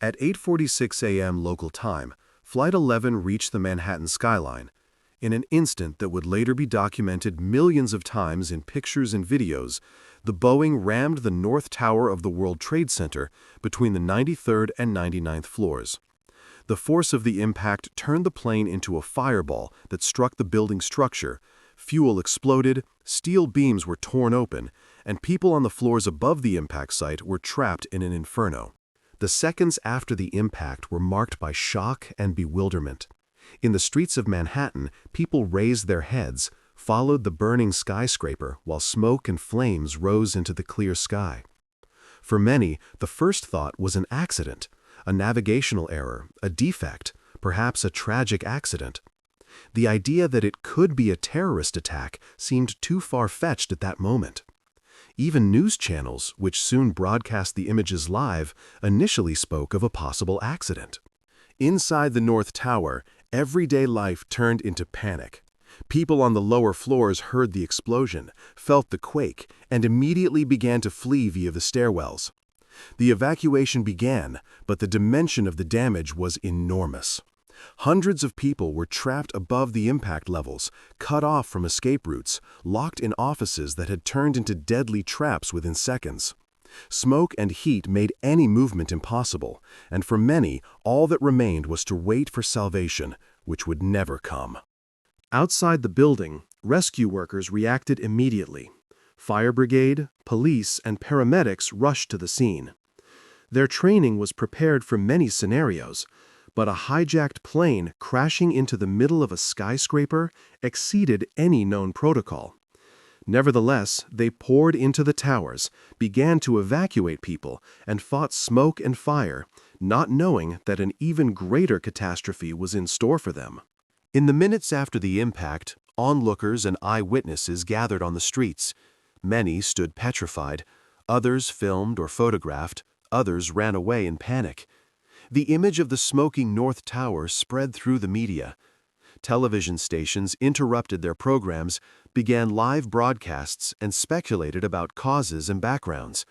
At 8:46 a.m. local time, Flight 11 reached the Manhattan skyline. In an instant that would later be documented millions of times in pictures and videos, the Boeing rammed the North Tower of the World Trade Center between the 93rd and 99th floors. The force of the impact turned the plane into a fireball that struck the building structure. Fuel exploded, steel beams were torn open, and people on the floors above the impact site were trapped in an inferno. The seconds after the impact were marked by shock and bewilderment. In the streets of Manhattan, people raised their heads, followed the burning skyscraper while smoke and flames rose into the clear sky. For many, the first thought was an accident, a navigational error, a defect, perhaps a tragic accident. The idea that it could be a terrorist attack seemed too far-fetched at that moment. Even news channels, which soon broadcast the images live, initially spoke of a possible accident. Inside the North Tower, everyday life turned into panic. People on the lower floors heard the explosion, felt the quake, and immediately began to flee via the stairwells. The evacuation began, but the dimension of the damage was enormous. Hundreds of people were trapped above the impact levels, cut off from escape routes, locked in offices that had turned into deadly traps within seconds. Smoke and heat made any movement impossible, and for many, all that remained was to wait for salvation, which would never come. Outside the building, rescue workers reacted immediately. Fire brigade, police, and paramedics rushed to the scene. Their training was prepared for many scenarios, but a hijacked plane crashing into the middle of a skyscraper exceeded any known protocol. Nevertheless, they poured into the towers, began to evacuate people, and fought smoke and fire, not knowing that an even greater catastrophe was in store for them. In the minutes after the impact, onlookers and eyewitnesses gathered on the streets. Many stood petrified, others filmed or photographed, others ran away in panic. The image of the smoking North Tower spread through the media. Television stations interrupted their programs, began live broadcasts, and speculated about causes and backgrounds.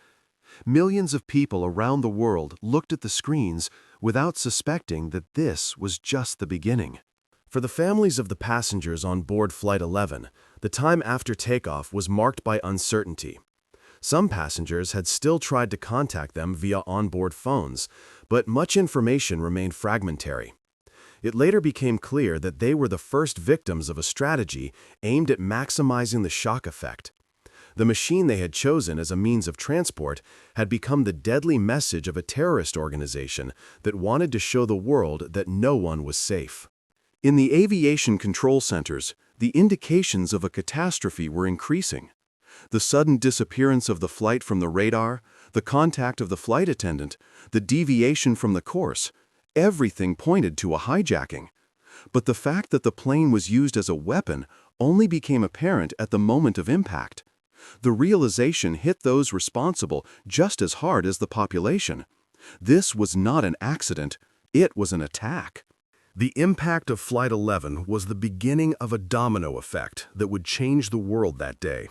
Millions of people around the world looked at the screens without suspecting that this was just the beginning. For the families of the passengers on board Flight 11, the time after takeoff was marked by uncertainty. Some passengers had still tried to contact them via onboard phones, but much information remained fragmentary. It later became clear that they were the first victims of a strategy aimed at maximizing the shock effect. The machine they had chosen as a means of transport had become the deadly message of a terrorist organization that wanted to show the world that no one was safe. In the aviation control centers, the indications of a catastrophe were increasing. The sudden disappearance of the flight from the radar, the contact of the flight attendant, the deviation from the course, everything pointed to a hijacking. But the fact that the plane was used as a weapon only became apparent at the moment of impact. The realization hit those responsible just as hard as the population. This was not an accident, it was an attack. The impact of Flight 11 was the beginning of a domino effect that would change the world that day.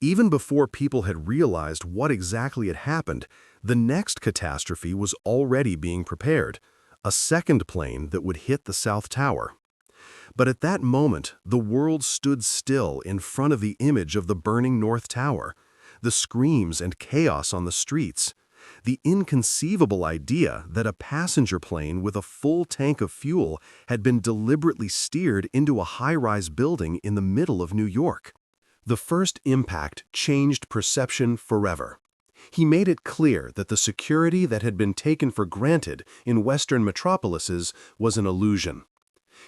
Even before people had realized what exactly had happened, the next catastrophe was already being prepared, a second plane that would hit the South Tower. But at that moment, the world stood still in front of the image of the burning North Tower, the screams and chaos on the streets, the inconceivable idea that a passenger plane with a full tank of fuel had been deliberately steered into a high-rise building in the middle of New York. The first impact changed perception forever. He made it clear that the security that had been taken for granted in Western metropolises was an illusion.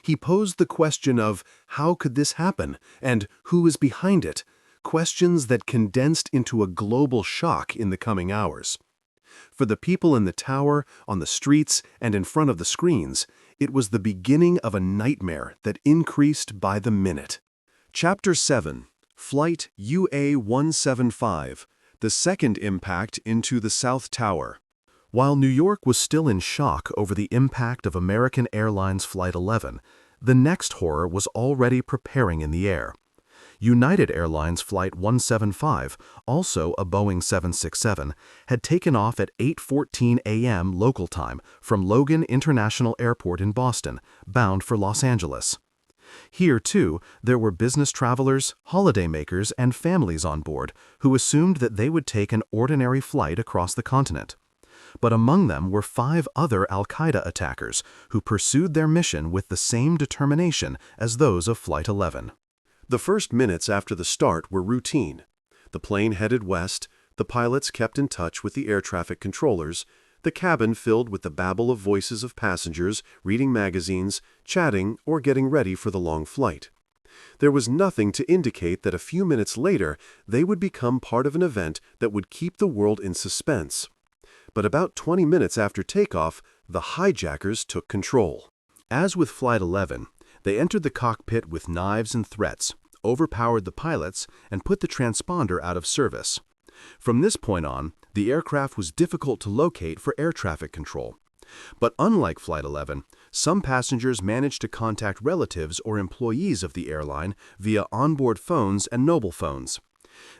He posed the question of how could this happen and who is behind it, questions that condensed into a global shock in the coming hours. For the people in the tower, on the streets, and in front of the screens, it was the beginning of a nightmare that increased by the minute. Chapter 7. Flight UA-175, the second impact into the South Tower. While New York was still in shock over the impact of American Airlines Flight 11, the next horror was already preparing in the air. United Airlines Flight 175, also a Boeing 767, had taken off at 8:14 a.m. local time from Logan International Airport in Boston, bound for Los Angeles. Here, too, there were business travelers, holidaymakers, and families on board who assumed that they would take an ordinary flight across the continent. But among them were 5 other Al-Qaeda attackers who pursued their mission with the same determination as those of Flight 11. The first minutes after the start were routine. The plane headed west, the pilots kept in touch with the air traffic controllers, the cabin filled with the babble of voices of passengers reading magazines, chatting, or getting ready for the long flight. There was nothing to indicate that a few minutes later they would become part of an event that would keep the world in suspense. But about 20 minutes after takeoff, the hijackers took control. As with Flight 11, they entered the cockpit with knives and threats, overpowered the pilots, and put the transponder out of service. From this point on, the aircraft was difficult to locate for air traffic control. But unlike Flight 11, Some passengers managed to contact relatives or employees of the airline via onboard phones and mobile phones.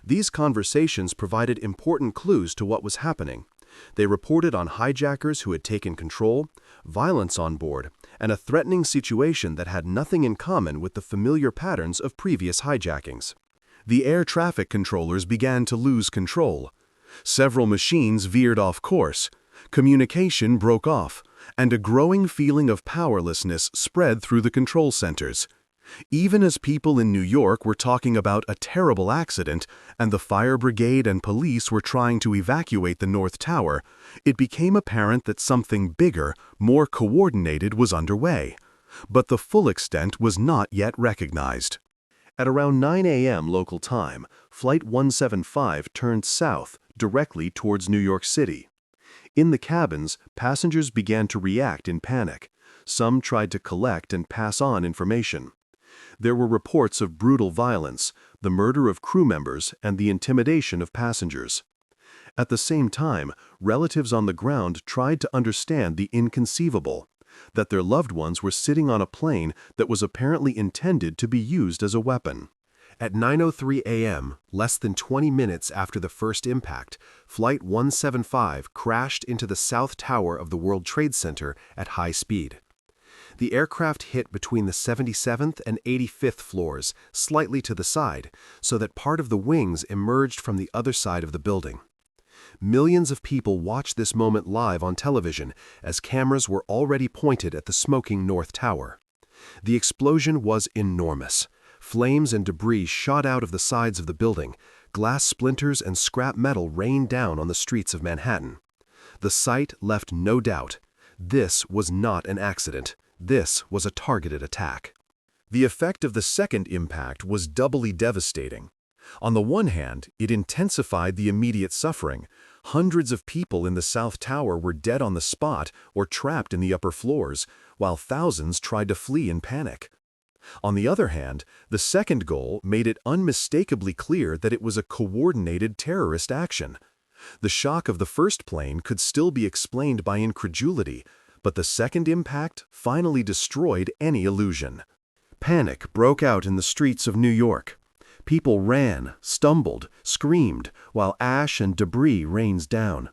These conversations provided important clues to what was happening. They reported on hijackers who had taken control, violence on board, and a threatening situation that had nothing in common with the familiar patterns of previous hijackings. The air traffic controllers began to lose control. Several machines veered off course, communication broke off, and a growing feeling of powerlessness spread through the control centers. Even as people in New York were talking about a terrible accident and the fire brigade and police were trying to evacuate the North Tower, it became apparent that something bigger, more coordinated was underway. But the full extent was not yet recognized. At around 9 a.m. local time, Flight 175 turned south, directly towards New York City. In the cabins, passengers began to react in panic. Some tried to collect and pass on information. There were reports of brutal violence, the murder of crew members, and the intimidation of passengers. At the same time, relatives on the ground tried to understand the inconceivable, that their loved ones were sitting on a plane that was apparently intended to be used as a weapon. At 9:03 a.m., less than 20 minutes after the first impact, Flight 175 crashed into the South Tower of the World Trade Center at high speed. The aircraft hit between the 77th and 85th floors, slightly to the side, so that part of the wings emerged from the other side of the building. Millions of people watched this moment live on television, as cameras were already pointed at the smoking North Tower. The explosion was enormous. Flames and debris shot out of the sides of the building. Glass splinters and scrap metal rained down on the streets of Manhattan. The sight left no doubt. This was not an accident. This was a targeted attack. The effect of the second impact was doubly devastating. On the one hand, it intensified the immediate suffering. Hundreds of people in the South Tower were dead on the spot or trapped in the upper floors, while thousands tried to flee in panic. On the other hand, the second goal made it unmistakably clear that it was a coordinated terrorist action. The shock of the first plane could still be explained by incredulity, but the second impact finally destroyed any illusion. Panic broke out in the streets of New York. People ran, stumbled, screamed, while ash and debris rains down.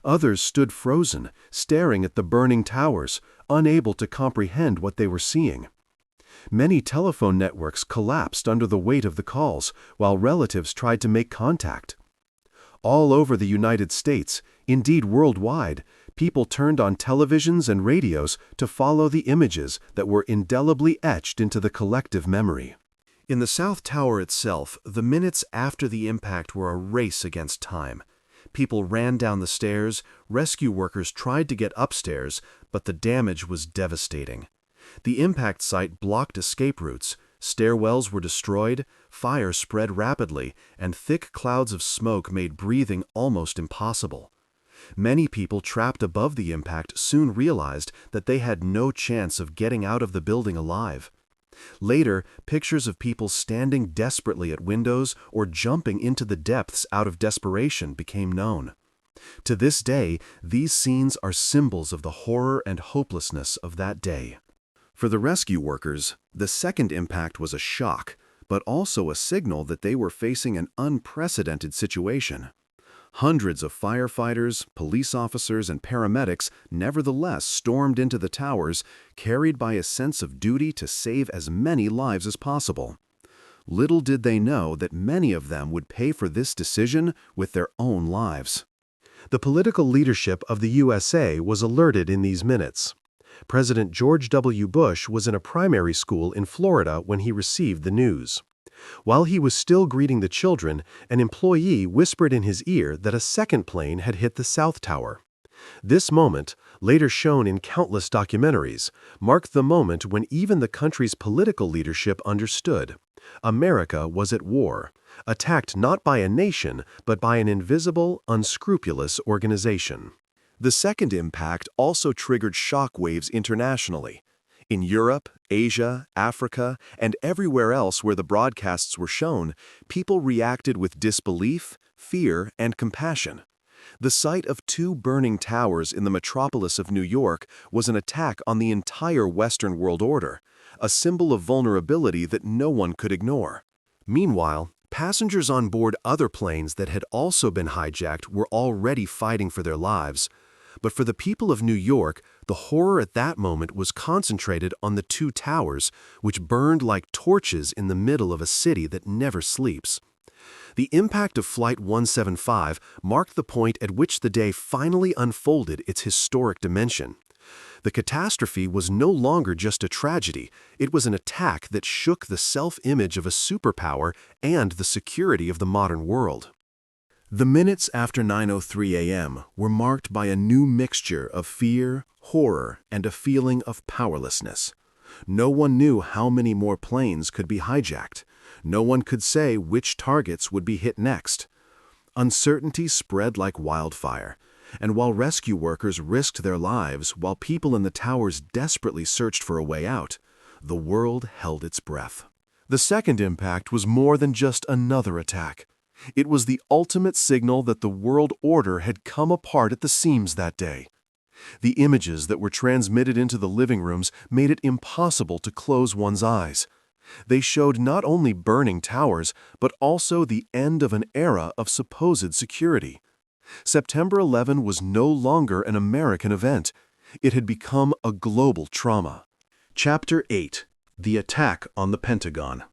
Others stood frozen, staring at the burning towers, unable to comprehend what they were seeing. Many telephone networks collapsed under the weight of the calls, while relatives tried to make contact. All over the United States, indeed worldwide, people turned on televisions and radios to follow the images that were indelibly etched into the collective memory. In the South Tower itself, the minutes after the impact were a race against time. People ran down the stairs, rescue workers tried to get upstairs, but the damage was devastating. The impact site blocked escape routes, stairwells were destroyed, fire spread rapidly, and thick clouds of smoke made breathing almost impossible. Many people trapped above the impact soon realized that they had no chance of getting out of the building alive. Later, pictures of people standing desperately at windows or jumping into the depths out of desperation became known. To this day, these scenes are symbols of the horror and hopelessness of that day. For the rescue workers, the second impact was a shock, but also a signal that they were facing an unprecedented situation. Hundreds of firefighters, police officers, and paramedics nevertheless stormed into the towers, carried by a sense of duty to save as many lives as possible. Little did they know that many of them would pay for this decision with their own lives. The political leadership of the USA was alerted in these minutes. President George W. Bush was in a primary school in Florida when he received the news. While he was still greeting the children, an employee whispered in his ear that a second plane had hit the South Tower. This moment, later shown in countless documentaries, marked the moment when even the country's political leadership understood. America was at war, attacked not by a nation, but by an invisible, unscrupulous organization. The second impact also triggered shock waves internationally. In Europe, Asia, Africa, and everywhere else where the broadcasts were shown, people reacted with disbelief, fear, and compassion. The sight of two burning towers in the metropolis of New York was an attack on the entire Western world order, a symbol of vulnerability that no one could ignore. Meanwhile, passengers on board other planes that had also been hijacked were already fighting for their lives. But for the people of New York, the horror at that moment was concentrated on the two towers, which burned like torches in the middle of a city that never sleeps. The impact of Flight 175 marked the point at which the day finally unfolded its historic dimension. The catastrophe was no longer just a tragedy, it was an attack that shook the self-image of a superpower and the security of the modern world. The minutes after 9:03 a.m. were marked by a new mixture of fear, horror, and a feeling of powerlessness. No one knew how many more planes could be hijacked. No one could say which targets would be hit next. Uncertainty spread like wildfire, and while rescue workers risked their lives while people in the towers desperately searched for a way out, the world held its breath. The second impact was more than just another attack. It was the ultimate signal that the world order had come apart at the seams that day. The images that were transmitted into the living rooms made it impossible to close one's eyes. They showed not only burning towers, but also the end of an era of supposed security. September 11 was no longer an American event. It had become a global trauma. Chapter 8: The Attack on the Pentagon.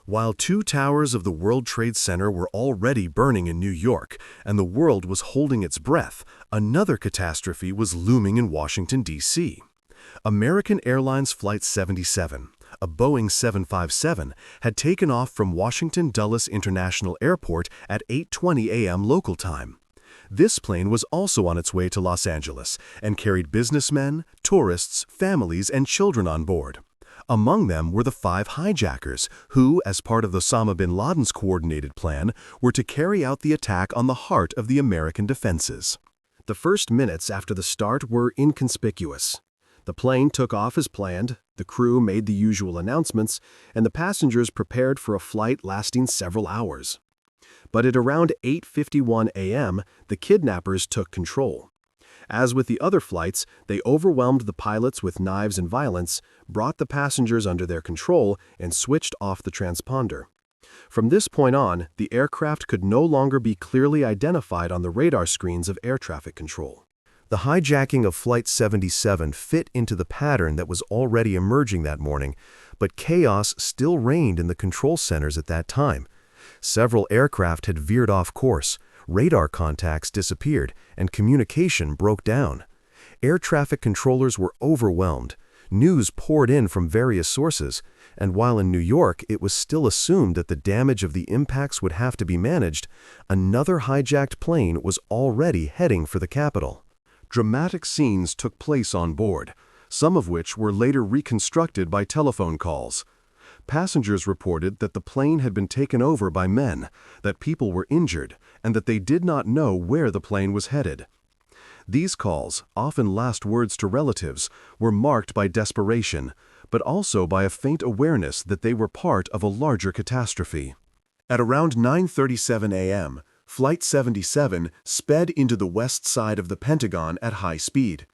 While two towers of the World Trade Center were already burning in New York, and the world was holding its breath, another catastrophe was looming in Washington, D.C. American Airlines Flight 77, a Boeing 757, had taken off from Washington Dulles International Airport at 8:20 a.m. local time. This plane was also on its way to Los Angeles and carried businessmen, tourists, families, and children on board. Among them were the 5 hijackers who, as part of Osama bin Laden's coordinated plan, were to carry out the attack on the heart of the American defenses. The first minutes after the start were inconspicuous. The plane took off as planned, the crew made the usual announcements, and the passengers prepared for a flight lasting several hours. But at around 8:51 a.m., the kidnappers took control. As with the other flights, they overwhelmed the pilots with knives and violence, brought the passengers under their control, and switched off the transponder. From this point on, the aircraft could no longer be clearly identified on the radar screens of air traffic control. The hijacking of Flight 77 fit into the pattern that was already emerging that morning, but chaos still reigned in the control centers at that time. Several aircraft had veered off course, radar contacts disappeared, and communication broke down. Air traffic controllers were overwhelmed. News poured in from various sources, and while in New York it was still assumed that the damage of the impacts would have to be managed, another hijacked plane was already heading for the capital. Dramatic scenes took place on board, some of which were later reconstructed by telephone calls. Passengers reported that the plane had been taken over by men, that people were injured, and that they did not know where the plane was headed. These calls, often last words to relatives, were marked by desperation, but also by a faint awareness that they were part of a larger catastrophe. At around 9:37 a.m., Flight 77 sped into the west side of the Pentagon at high speed.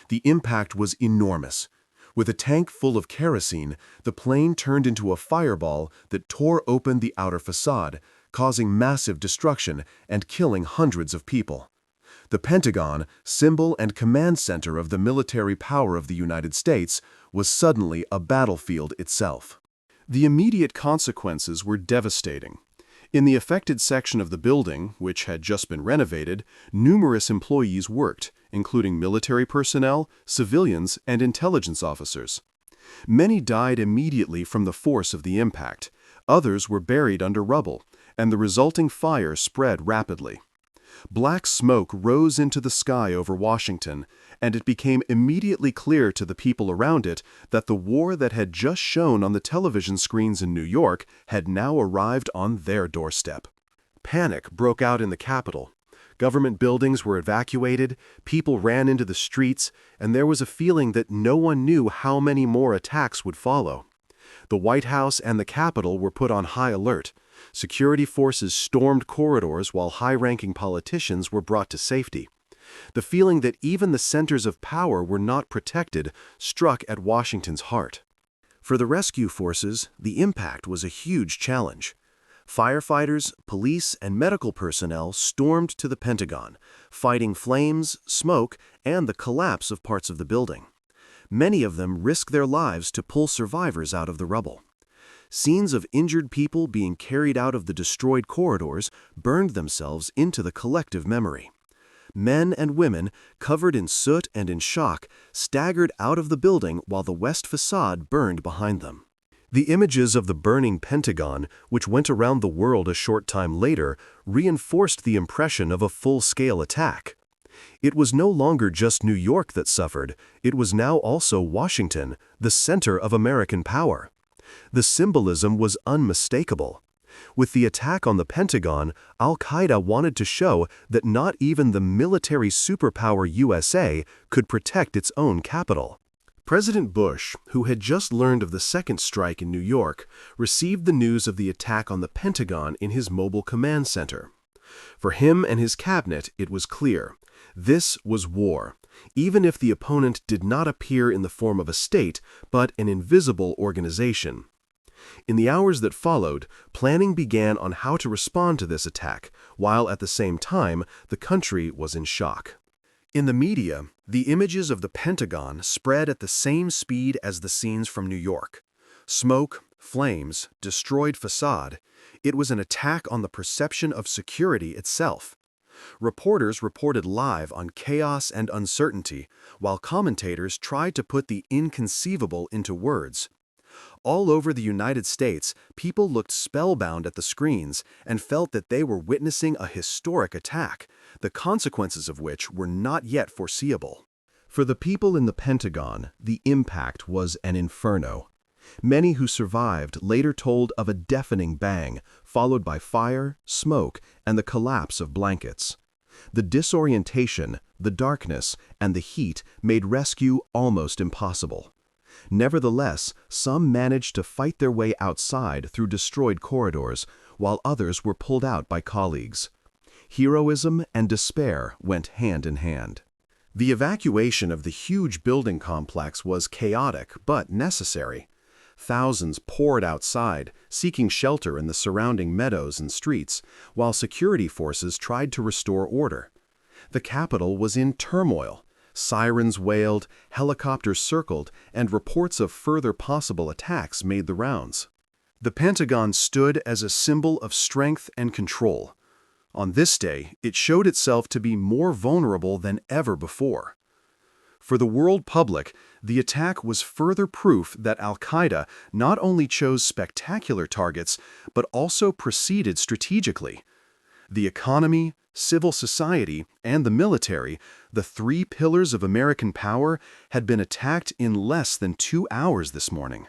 The impact was enormous. With a tank full of kerosene, the plane turned into a fireball that tore open the outer facade, causing massive destruction and killing hundreds of people. The Pentagon, symbol and command center of the military power of the United States, was suddenly a battlefield itself. The immediate consequences were devastating. In the affected section of the building, which had just been renovated, numerous employees worked, including military personnel, civilians, and intelligence officers. Many died immediately from the force of the impact. Others were buried under rubble, and the resulting fire spread rapidly. Black smoke rose into the sky over Washington, and it became immediately clear to the people around it that the war that had just shown on the television screens in New York had now arrived on their doorstep. Panic broke out in the Capitol. Government buildings were evacuated, people ran into the streets, and there was a feeling that no one knew how many more attacks would follow. The White House and the Capitol were put on high alert. Security forces stormed corridors while high-ranking politicians were brought to safety. The feeling that even the centers of power were not protected struck at Washington's heart. For the rescue forces, the impact was a huge challenge. Firefighters, police, and medical personnel stormed to the Pentagon, fighting flames, smoke, and the collapse of parts of the building. Many of them risked their lives to pull survivors out of the rubble. Scenes of injured people being carried out of the destroyed corridors burned themselves into the collective memory. Men and women, covered in soot and in shock, staggered out of the building while the west facade burned behind them. The images of the burning Pentagon, which went around the world a short time later, reinforced the impression of a full-scale attack. It was no longer just New York that suffered, it was now also Washington, the center of American power. The symbolism was unmistakable. With the attack on the Pentagon, Al-Qaeda wanted to show that not even the military superpower USA could protect its own capital. President Bush, who had just learned of the second strike in New York, received the news of the attack on the Pentagon in his mobile command center. For him and his cabinet, it was clear. This was war, even if the opponent did not appear in the form of a state, but an invisible organization. In the hours that followed, planning began on how to respond to this attack, while at the same time, the country was in shock. In the media, the images of the Pentagon spread at the same speed as the scenes from New York. Smoke, flames, destroyed facade. It was an attack on the perception of security itself. Reporters reported live on chaos and uncertainty, while commentators tried to put the inconceivable into words. All over the United States, people looked spellbound at the screens and felt that they were witnessing a historic attack, the consequences of which were not yet foreseeable. For the people in the Pentagon, the impact was an inferno. Many who survived later told of a deafening bang, followed by fire, smoke, and the collapse of blankets. The disorientation, the darkness, and the heat made rescue almost impossible. Nevertheless, some managed to fight their way outside through destroyed corridors, while others were pulled out by colleagues. Heroism and despair went hand in hand. The evacuation of the huge building complex was chaotic but necessary. Thousands poured outside, seeking shelter in the surrounding meadows and streets, while security forces tried to restore order. The capital was in turmoil. Sirens wailed, helicopters circled, and reports of further possible attacks made the rounds. The Pentagon stood as a symbol of strength and control. On this day, it showed itself to be more vulnerable than ever before. For the world public, the attack was further proof that Al-Qaeda not only chose spectacular targets, but also proceeded strategically. The economy, civil society, and the military, the three pillars of American power, had been attacked in less than 2 hours this morning.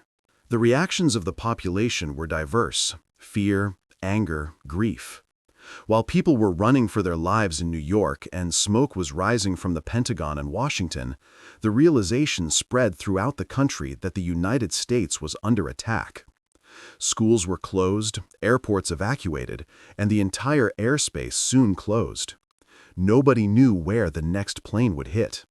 The reactions of the population were diverse: fear, anger, grief. While people were running for their lives in New York and smoke was rising from the Pentagon and Washington, the realization spread throughout the country that the United States was under attack. Schools were closed, airports evacuated, and the entire airspace soon closed. Nobody knew where the next plane would hit.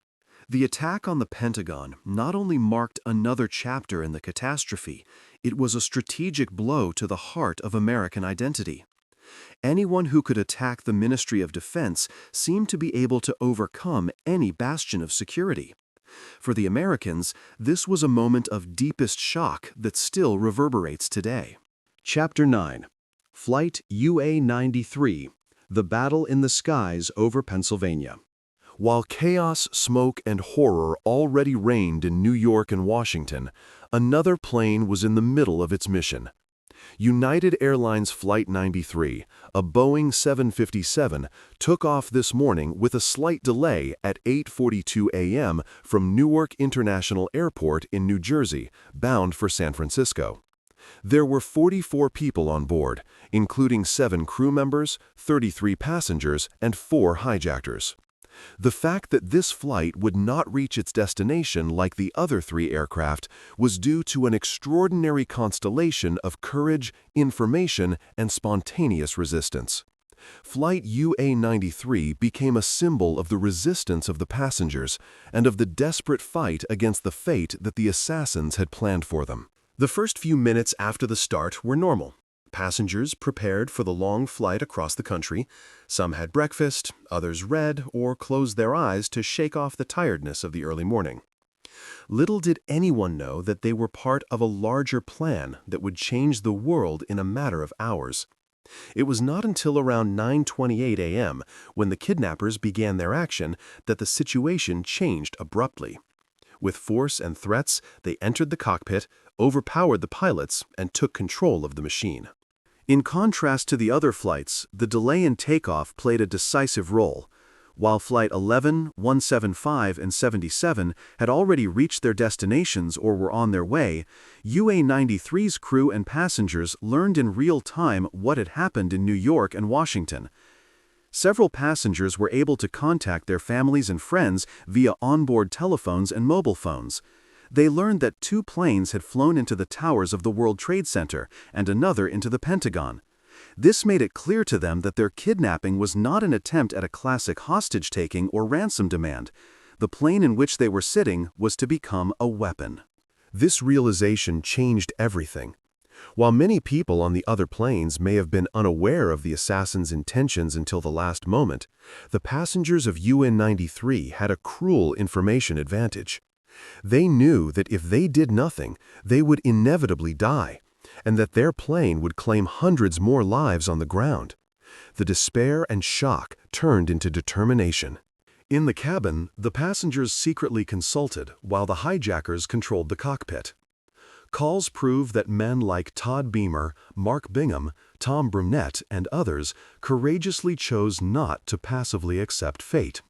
The attack on the Pentagon not only marked another chapter in the catastrophe, it was a strategic blow to the heart of American identity. Anyone who could attack the Ministry of Defense seemed to be able to overcome any bastion of security. For the Americans, this was a moment of deepest shock that still reverberates today. Chapter 9. Flight UA-93, The Battle in the Skies over Pennsylvania. While chaos, smoke, and horror already reigned in New York and Washington, another plane was in the middle of its mission. United Airlines Flight 93, a Boeing 757, took off this morning with a slight delay at 8:42 a.m. from Newark International Airport in New Jersey, bound for San Francisco. There were 44 people on board, including 7 crew members, 33 passengers, and 4 hijackers. The fact that this flight would not reach its destination like the other three aircraft was due to an extraordinary constellation of courage, information, and spontaneous resistance. Flight UA-93 became a symbol of the resistance of the passengers and of the desperate fight against the fate that the assassins had planned for them. The first few minutes after the start were normal. Passengers prepared for the long flight across the country. Some had breakfast, others read or closed their eyes to shake off the tiredness of the early morning. Little did anyone know that they were part of a larger plan that would change the world in a matter of hours. It was not until around 9:28 a.m., when the kidnappers began their action, that the situation changed abruptly. With force and threats, they entered the cockpit, overpowered the pilots, and took control of the machine. In contrast to the other flights, the delay in takeoff played a decisive role. While Flight 11, 175, and 77 had already reached their destinations or were on their way, UA-93's crew and passengers learned in real time what had happened in New York and Washington. Several passengers were able to contact their families and friends via onboard telephones and mobile phones. They learned that 2 planes had flown into the towers of the World Trade Center and another into the Pentagon. This made it clear to them that their kidnapping was not an attempt at a classic hostage-taking or ransom demand. The plane in which they were sitting was to become a weapon. This realization changed everything. While many people on the other planes may have been unaware of the assassins' intentions until the last moment, the passengers of UA-93 had a cruel information advantage. They knew that if they did nothing, they would inevitably die, and that their plane would claim hundreds more lives on the ground. The despair and shock turned into determination. In the cabin, the passengers secretly consulted while the hijackers controlled the cockpit. Calls proved that men like Todd Beamer, Mark Bingham, Tom Brunette, and others courageously chose not to passively accept fate.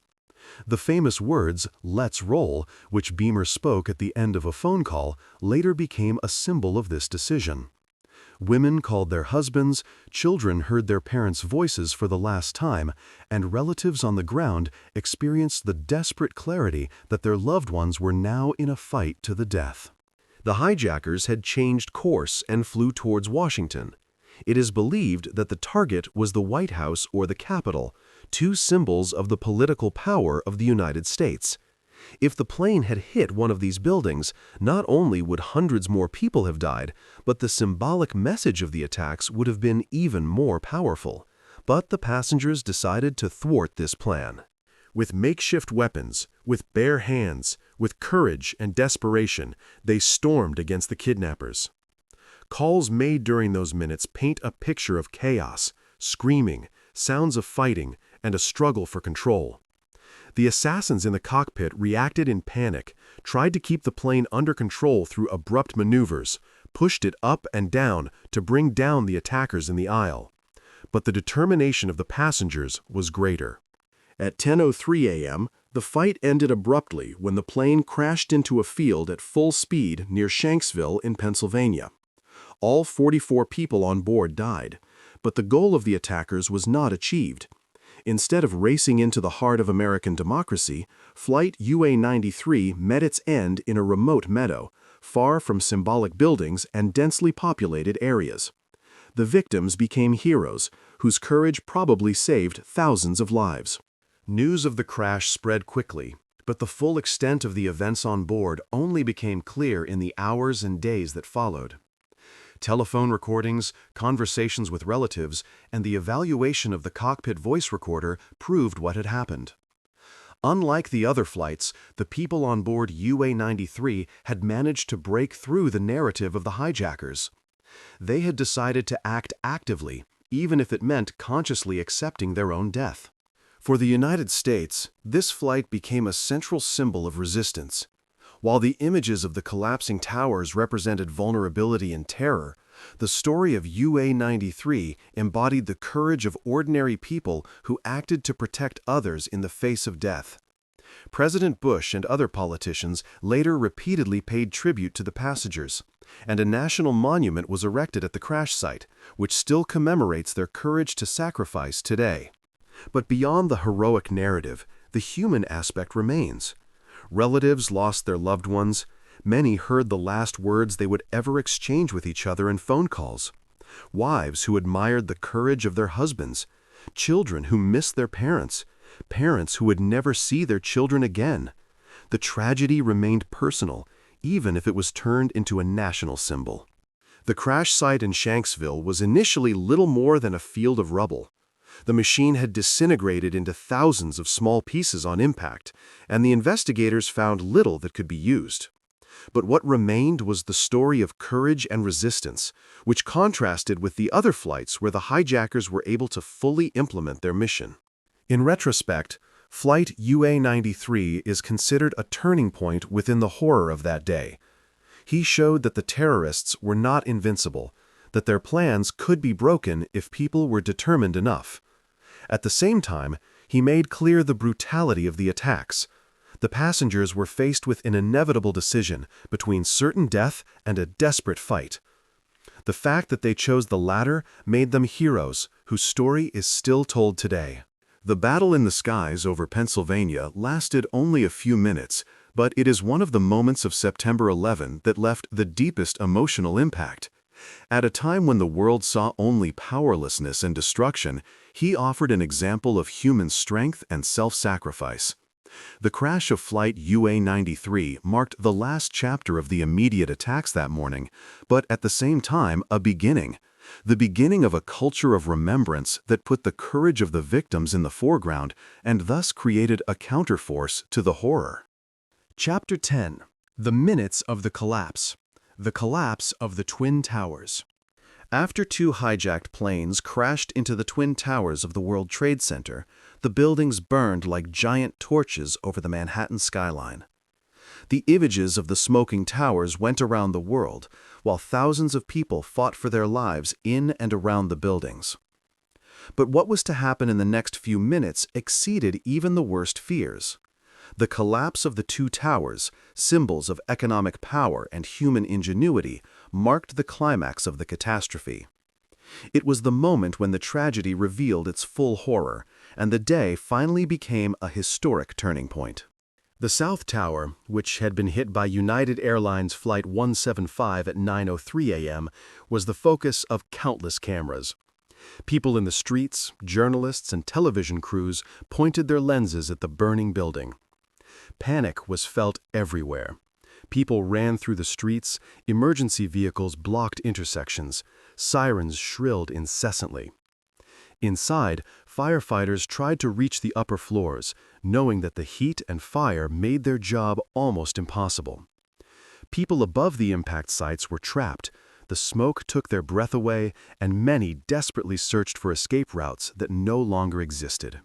The famous words, "Let's roll," which Beamer spoke at the end of a phone call, later became a symbol of this decision. Women called their husbands, children heard their parents' voices for the last time, and relatives on the ground experienced the desperate clarity that their loved ones were now in a fight to the death. The hijackers had changed course and flew towards Washington. It is believed that the target was the White House or the Capitol, 2 symbols of the political power of the United States. If the plane had hit one of these buildings, not only would hundreds more people have died, but the symbolic message of the attacks would have been even more powerful. But the passengers decided to thwart this plan. With makeshift weapons, with bare hands, with courage and desperation, they stormed against the kidnappers. Calls made during those minutes paint a picture of chaos, screaming, sounds of fighting, and a struggle for control. The assassins in the cockpit reacted in panic, tried to keep the plane under control through abrupt maneuvers, pushed it up and down to bring down the attackers in the aisle. But the determination of the passengers was greater. At 10:03 a.m., the fight ended abruptly when the plane crashed into a field at full speed near Shanksville in Pennsylvania. All 44 people on board died, but the goal of the attackers was not achieved. Instead of racing into the heart of American democracy, Flight UA-93 met its end in a remote meadow, far from symbolic buildings and densely populated areas. The victims became heroes, whose courage probably saved thousands of lives. News of the crash spread quickly, but the full extent of the events on board only became clear in the hours and days that followed. Telephone recordings, conversations with relatives, and the evaluation of the cockpit voice recorder proved what had happened. Unlike the other flights, the people on board UA-93 had managed to break through the narrative of the hijackers. They had decided to act actively, even if it meant consciously accepting their own death. For the United States, this flight became a central symbol of resistance. While the images of the collapsing towers represented vulnerability and terror, the story of UA-93 embodied the courage of ordinary people who acted to protect others in the face of death. President Bush and other politicians later repeatedly paid tribute to the passengers, and a national monument was erected at the crash site, which still commemorates their courage to sacrifice today. But beyond the heroic narrative, the human aspect remains. Relatives lost their loved ones. Many heard the last words they would ever exchange with each other in phone calls. Wives who admired the courage of their husbands. Children who missed their parents. Parents who would never see their children again. The tragedy remained personal, even if it was turned into a national symbol. The crash site in Shanksville was initially little more than a field of rubble. The machine had disintegrated into thousands of small pieces on impact, and the investigators found little that could be used. But what remained was the story of courage and resistance, which contrasted with the other flights where the hijackers were able to fully implement their mission. In retrospect, Flight UA-93 is considered a turning point within the horror of that day. He showed that the terrorists were not invincible, that their plans could be broken if people were determined enough. At the same time, he made clear the brutality of the attacks. The passengers were faced with an inevitable decision between certain death and a desperate fight. The fact that they chose the latter made them heroes whose story is still told today. The battle in the skies over Pennsylvania lasted only a few minutes, but it is one of the moments of September 11 that left the deepest emotional impact. At a time when the world saw only powerlessness and destruction, he offered an example of human strength and self-sacrifice. The crash of Flight UA-93 marked the last chapter of the immediate attacks that morning, but at the same time the beginning of a culture of remembrance that put the courage of the victims in the foreground and thus created a counterforce to the horror. Chapter 10. The Minutes of the Collapse. The Collapse of the Twin Towers. After two hijacked planes crashed into the Twin Towers of the World Trade Center, the buildings burned like giant torches over the Manhattan skyline. The images of the smoking towers went around the world, while thousands of people fought for their lives in and around the buildings. But what was to happen in the next few minutes exceeded even the worst fears. The collapse of the two towers, symbols of economic power and human ingenuity, marked the climax of the catastrophe. It was the moment when the tragedy revealed its full horror, and the day finally became a historic turning point. The South Tower, which had been hit by United Airlines Flight 175 at 9:03 a.m., was the focus of countless cameras. People in the streets, journalists, and television crews pointed their lenses at the burning building. Panic was felt everywhere. People ran through the streets, emergency vehicles blocked intersections, sirens shrilled incessantly. Inside, firefighters tried to reach the upper floors, knowing that the heat and fire made their job almost impossible. People above the impact sites were trapped. The smoke took their breath away, and many desperately searched for escape routes that no longer existed.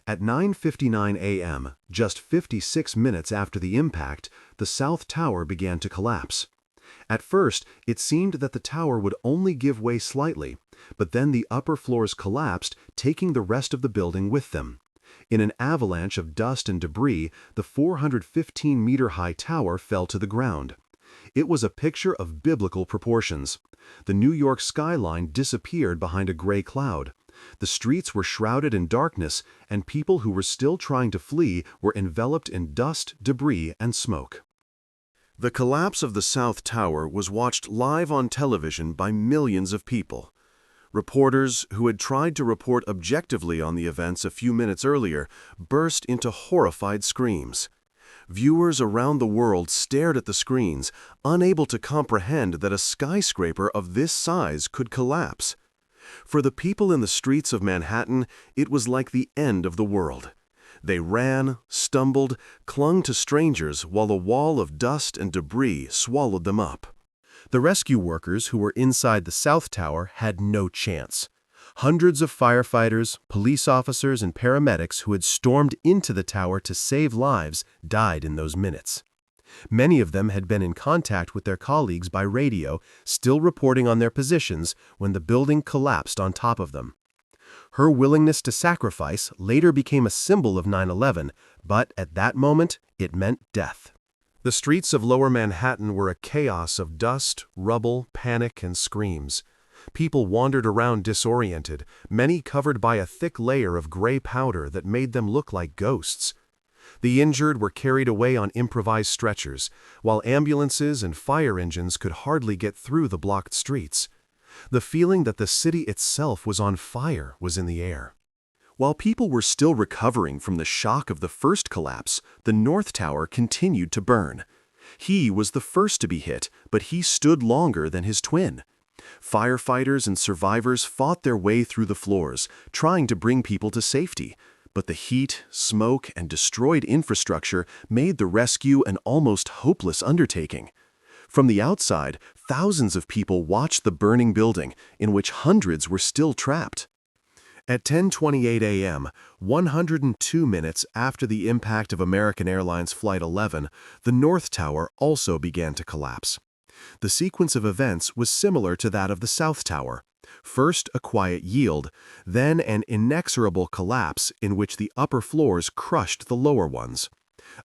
At 9:59 a.m., just 56 minutes after the impact, the South Tower began to collapse. At first, it seemed that the tower would only give way slightly, but then the upper floors collapsed, taking the rest of the building with them. In an avalanche of dust and debris, the 415-meter-high tower fell to the ground. It was a picture of biblical proportions. The New York skyline disappeared behind a gray cloud. The streets were shrouded in darkness, and people who were still trying to flee were enveloped in dust, debris, and smoke. The collapse of the South Tower was watched live on television by millions of people. Reporters, who had tried to report objectively on the events a few minutes earlier, burst into horrified screams. Viewers around the world stared at the screens, unable to comprehend that a skyscraper of this size could collapse. For the people in the streets of Manhattan, it was like the end of the world. They ran, stumbled, clung to strangers while a wall of dust and debris swallowed them up. The rescue workers who were inside the South Tower had no chance. Hundreds of firefighters, police officers, and paramedics who had stormed into the tower to save lives died in those minutes. Many of them had been in contact with their colleagues by radio, still reporting on their positions when the building collapsed on top of them. Her willingness to sacrifice later became a symbol of 9/11, but at that moment, it meant death. The streets of Lower Manhattan were a chaos of dust, rubble, panic, and screams. People wandered around disoriented, many covered by a thick layer of gray powder that made them look like ghosts. The injured were carried away on improvised stretchers, while ambulances and fire engines could hardly get through the blocked streets. The feeling that the city itself was on fire was in the air. While people were still recovering from the shock of the first collapse, the North Tower continued to burn. He was the first to be hit, but he stood longer than his twin. Firefighters and survivors fought their way through the floors, trying to bring people to safety. But the heat, smoke, and destroyed infrastructure made the rescue an almost hopeless undertaking. From the outside, thousands of people watched the burning building, in which hundreds were still trapped. At 10:28 a.m., 102 minutes after the impact of American Airlines Flight 11, the North Tower also began to collapse. The sequence of events was similar to that of the South Tower. First, a quiet yield, then an inexorable collapse in which the upper floors crushed the lower ones.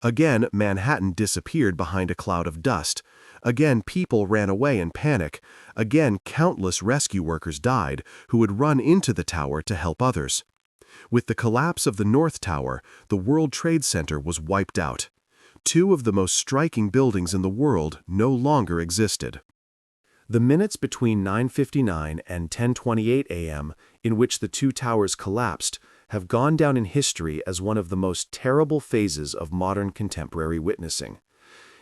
Again, Manhattan disappeared behind a cloud of dust. Again, people ran away in panic. Again, countless rescue workers died who would run into the tower to help others. With the collapse of the North Tower, the World Trade Center was wiped out. Two of the most striking buildings in the world no longer existed. The minutes between 9:59 and 10:28 a.m., in which the two towers collapsed, have gone down in history as one of the most terrible phases of modern contemporary witnessing.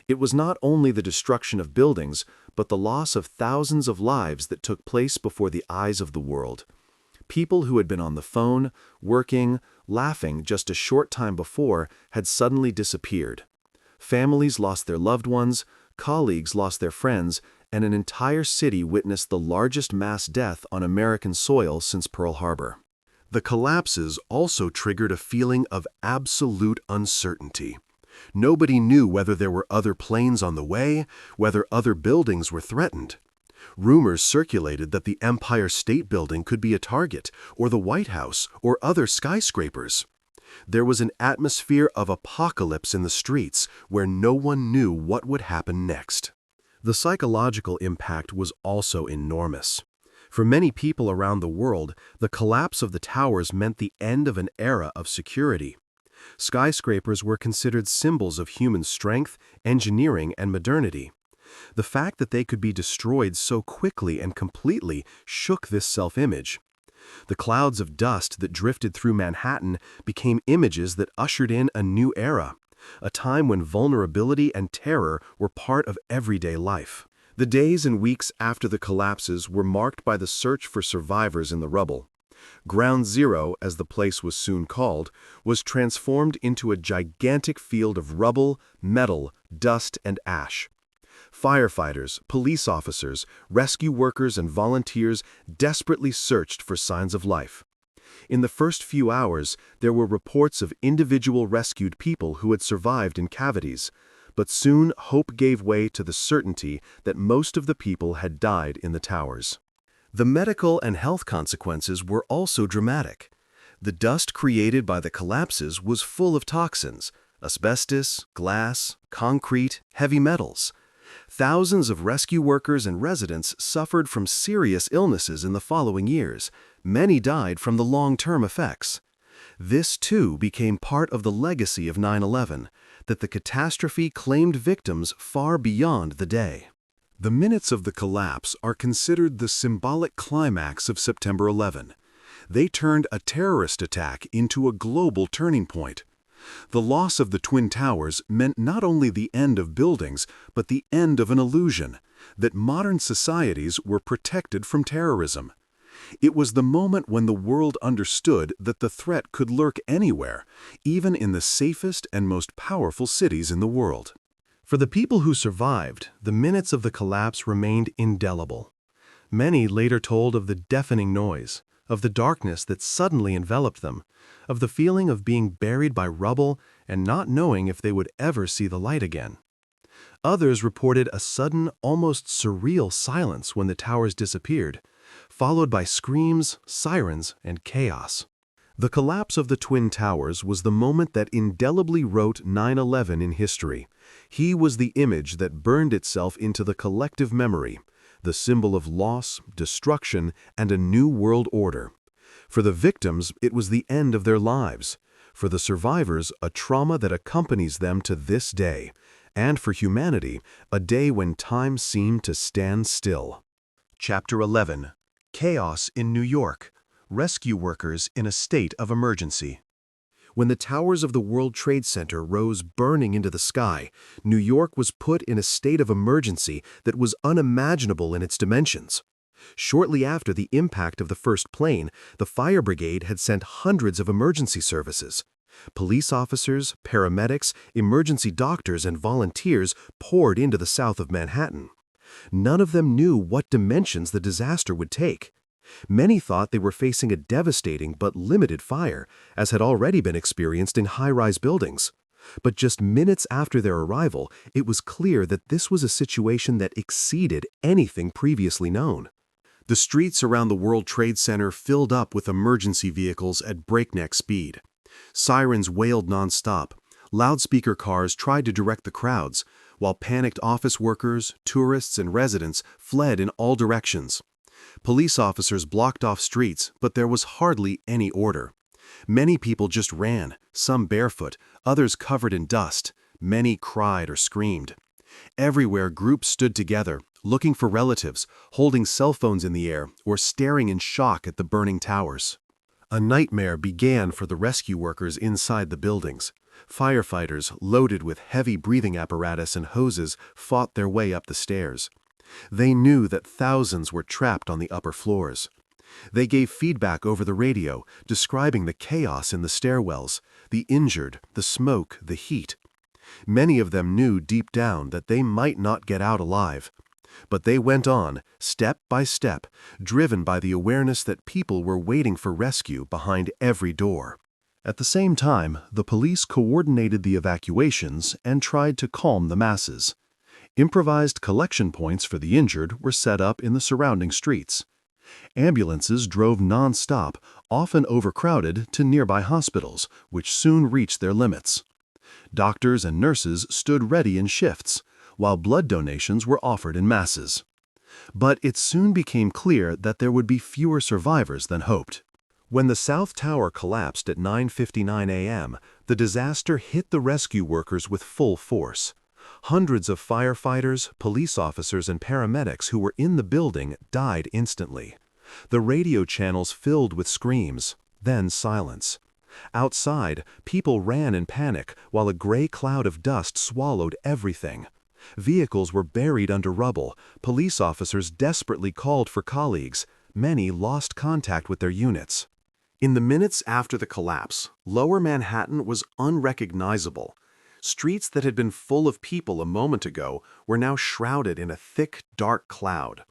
It was not only the destruction of buildings, but the loss of thousands of lives that took place before the eyes of the world. People who had been on the phone, working, laughing just a short time before had suddenly disappeared. Families lost their loved ones, colleagues lost their friends, and an entire city witnessed the largest mass death on American soil since Pearl Harbor. The collapses also triggered a feeling of absolute uncertainty. Nobody knew whether there were other planes on the way, whether other buildings were threatened. Rumors circulated that the Empire State Building could be a target, or the White House, or other skyscrapers. There was an atmosphere of apocalypse in the streets where no one knew what would happen next. The psychological impact was also enormous. For many people around the world, the collapse of the towers meant the end of an era of security. Skyscrapers were considered symbols of human strength, engineering, and modernity. The fact that they could be destroyed so quickly and completely shook this self-image. The clouds of dust that drifted through Manhattan became images that ushered in a new era, a time when vulnerability and terror were part of everyday life. The days and weeks after the collapses were marked by the search for survivors in the rubble. Ground Zero, as the place was soon called, was transformed into a gigantic field of rubble, metal, dust, and ash. Firefighters, police officers, rescue workers, and volunteers desperately searched for signs of life. In the first few hours, there were reports of individual rescued people who had survived in cavities, but soon hope gave way to the certainty that most of the people had died in the towers. The medical and health consequences were also dramatic. The dust created by the collapses was full of toxins: asbestos, glass, concrete, heavy metals. Thousands of rescue workers and residents suffered from serious illnesses in the following years. Many died from the long-term effects. This, too, became part of the legacy of 9/11, that the catastrophe claimed victims far beyond the day. The minutes of the collapse are considered the symbolic climax of September 11. They turned a terrorist attack into a global turning point. The loss of the Twin Towers meant not only the end of buildings, but the end of an illusion, that modern societies were protected from terrorism. It was the moment when the world understood that the threat could lurk anywhere, even in the safest and most powerful cities in the world. For the people who survived, the minutes of the collapse remained indelible. Many later told of the deafening noise, of the darkness that suddenly enveloped them, of the feeling of being buried by rubble and not knowing if they would ever see the light again. Others reported a sudden, almost surreal silence when the towers disappeared, followed by screams, sirens, and chaos. The collapse of the Twin Towers was the moment that indelibly wrote 9/11 in history. He was the image that burned itself into the collective memory, the symbol of loss, destruction, and a new world order. For the victims, it was the end of their lives. For the survivors, a trauma that accompanies them to this day, and for humanity, a day when time seemed to stand still. Chapter 11. Chaos in New York. Rescue workers in a state of emergency. When the towers of the World Trade Center rose burning into the sky, New York was put in a state of emergency that was unimaginable in its dimensions. Shortly after the impact of the first plane, the fire brigade had sent hundreds of emergency services. Police officers, paramedics, emergency doctors, and volunteers poured into the south of Manhattan. None of them knew what dimensions the disaster would take. Many thought they were facing a devastating but limited fire, as had already been experienced in high-rise buildings. But just minutes after their arrival, it was clear that this was a situation that exceeded anything previously known. The streets around the World Trade Center filled up with emergency vehicles at breakneck speed. Sirens wailed nonstop. Loudspeaker cars tried to direct the crowds, while panicked office workers, tourists, and residents fled in all directions. Police officers blocked off streets, but there was hardly any order. Many people just ran, some barefoot, others covered in dust. Many cried or screamed. Everywhere groups stood together, looking for relatives, holding cell phones in the air, or staring in shock at the burning towers. A nightmare began for the rescue workers inside the buildings. Firefighters, loaded with heavy breathing apparatus and hoses, fought their way up the stairs. They knew that thousands were trapped on the upper floors. They gave feedback over the radio, describing the chaos in the stairwells, the injured, the smoke, the heat. Many of them knew deep down that they might not get out alive. But they went on, step by step, driven by the awareness that people were waiting for rescue behind every door. At the same time, the police coordinated the evacuations and tried to calm the masses. Improvised collection points for the injured were set up in the surrounding streets. Ambulances drove non-stop, often overcrowded, to nearby hospitals, which soon reached their limits. Doctors and nurses stood ready in shifts, while blood donations were offered in masses. But it soon became clear that there would be fewer survivors than hoped. When the South Tower collapsed at 9:59 a.m., the disaster hit the rescue workers with full force. Hundreds of firefighters, police officers, and paramedics who were in the building died instantly. The radio channels filled with screams, then silence. Outside, people ran in panic while a gray cloud of dust swallowed everything. Vehicles were buried under rubble. Police officers desperately called for colleagues. Many lost contact with their units. In the minutes after the collapse, Lower Manhattan was unrecognizable. Streets that had been full of people a moment ago were now shrouded in a thick, dark cloud.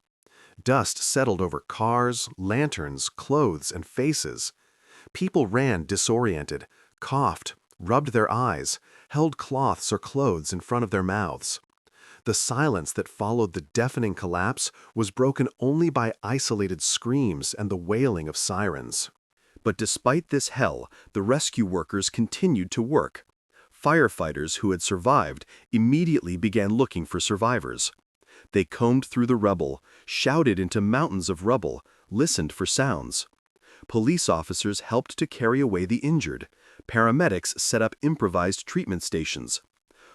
Dust settled over cars, lanterns, clothes, and faces. People ran disoriented, coughed, rubbed their eyes, held cloths or clothes in front of their mouths. The silence that followed the deafening collapse was broken only by isolated screams and the wailing of sirens. But despite this hell, the rescue workers continued to work. Firefighters who had survived immediately began looking for survivors. They combed through the rubble, shouted into mountains of rubble, listened for sounds. Police officers helped to carry away the injured. Paramedics set up improvised treatment stations.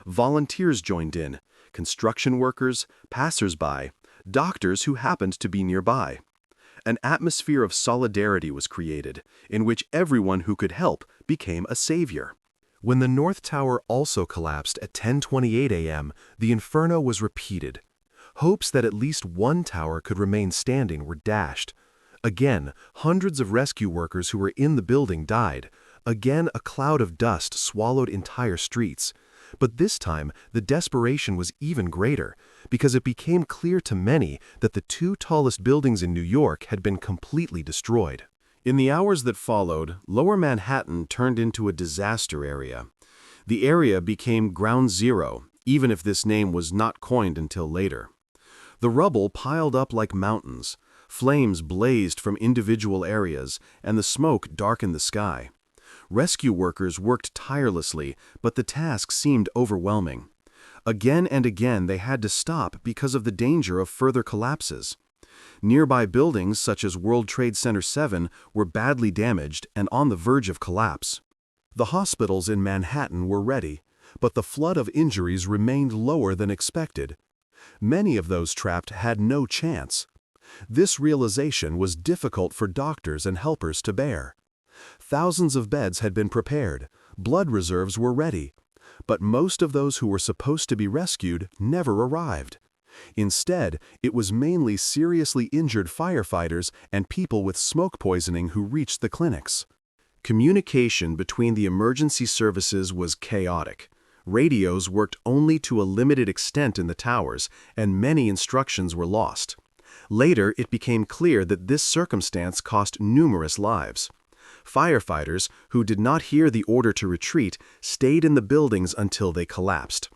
Volunteers joined in, construction workers, passers-by, doctors who happened to be nearby. An atmosphere of solidarity was created, in which everyone who could help became a savior. When the North Tower also collapsed at 10:28 a.m., the inferno was repeated. Hopes that at least one tower could remain standing were dashed. Again, hundreds of rescue workers who were in the building died. Again, a cloud of dust swallowed entire streets. But this time, the desperation was even greater, because it became clear to many that the two tallest buildings in New York had been completely destroyed. In the hours that followed, Lower Manhattan turned into a disaster area. The area became Ground Zero, even if this name was not coined until later. The rubble piled up like mountains. Flames blazed from individual areas, and the smoke darkened the sky. Rescue workers worked tirelessly, but the task seemed overwhelming. Again and again they had to stop because of the danger of further collapses. Nearby buildings such as World Trade Center 7 were badly damaged and on the verge of collapse. The hospitals in Manhattan were ready, but the flood of injuries remained lower than expected. Many of those trapped had no chance. This realization was difficult for doctors and helpers to bear. Thousands of beds had been prepared, blood reserves were ready, but most of those who were supposed to be rescued never arrived. Instead, it was mainly seriously injured firefighters and people with smoke poisoning who reached the clinics. Communication between the emergency services was chaotic. Radios worked only to a limited extent in the towers, and many instructions were lost. Later, it became clear that this circumstance cost numerous lives. Firefighters, who did not hear the order to retreat, stayed in the buildings until they collapsed.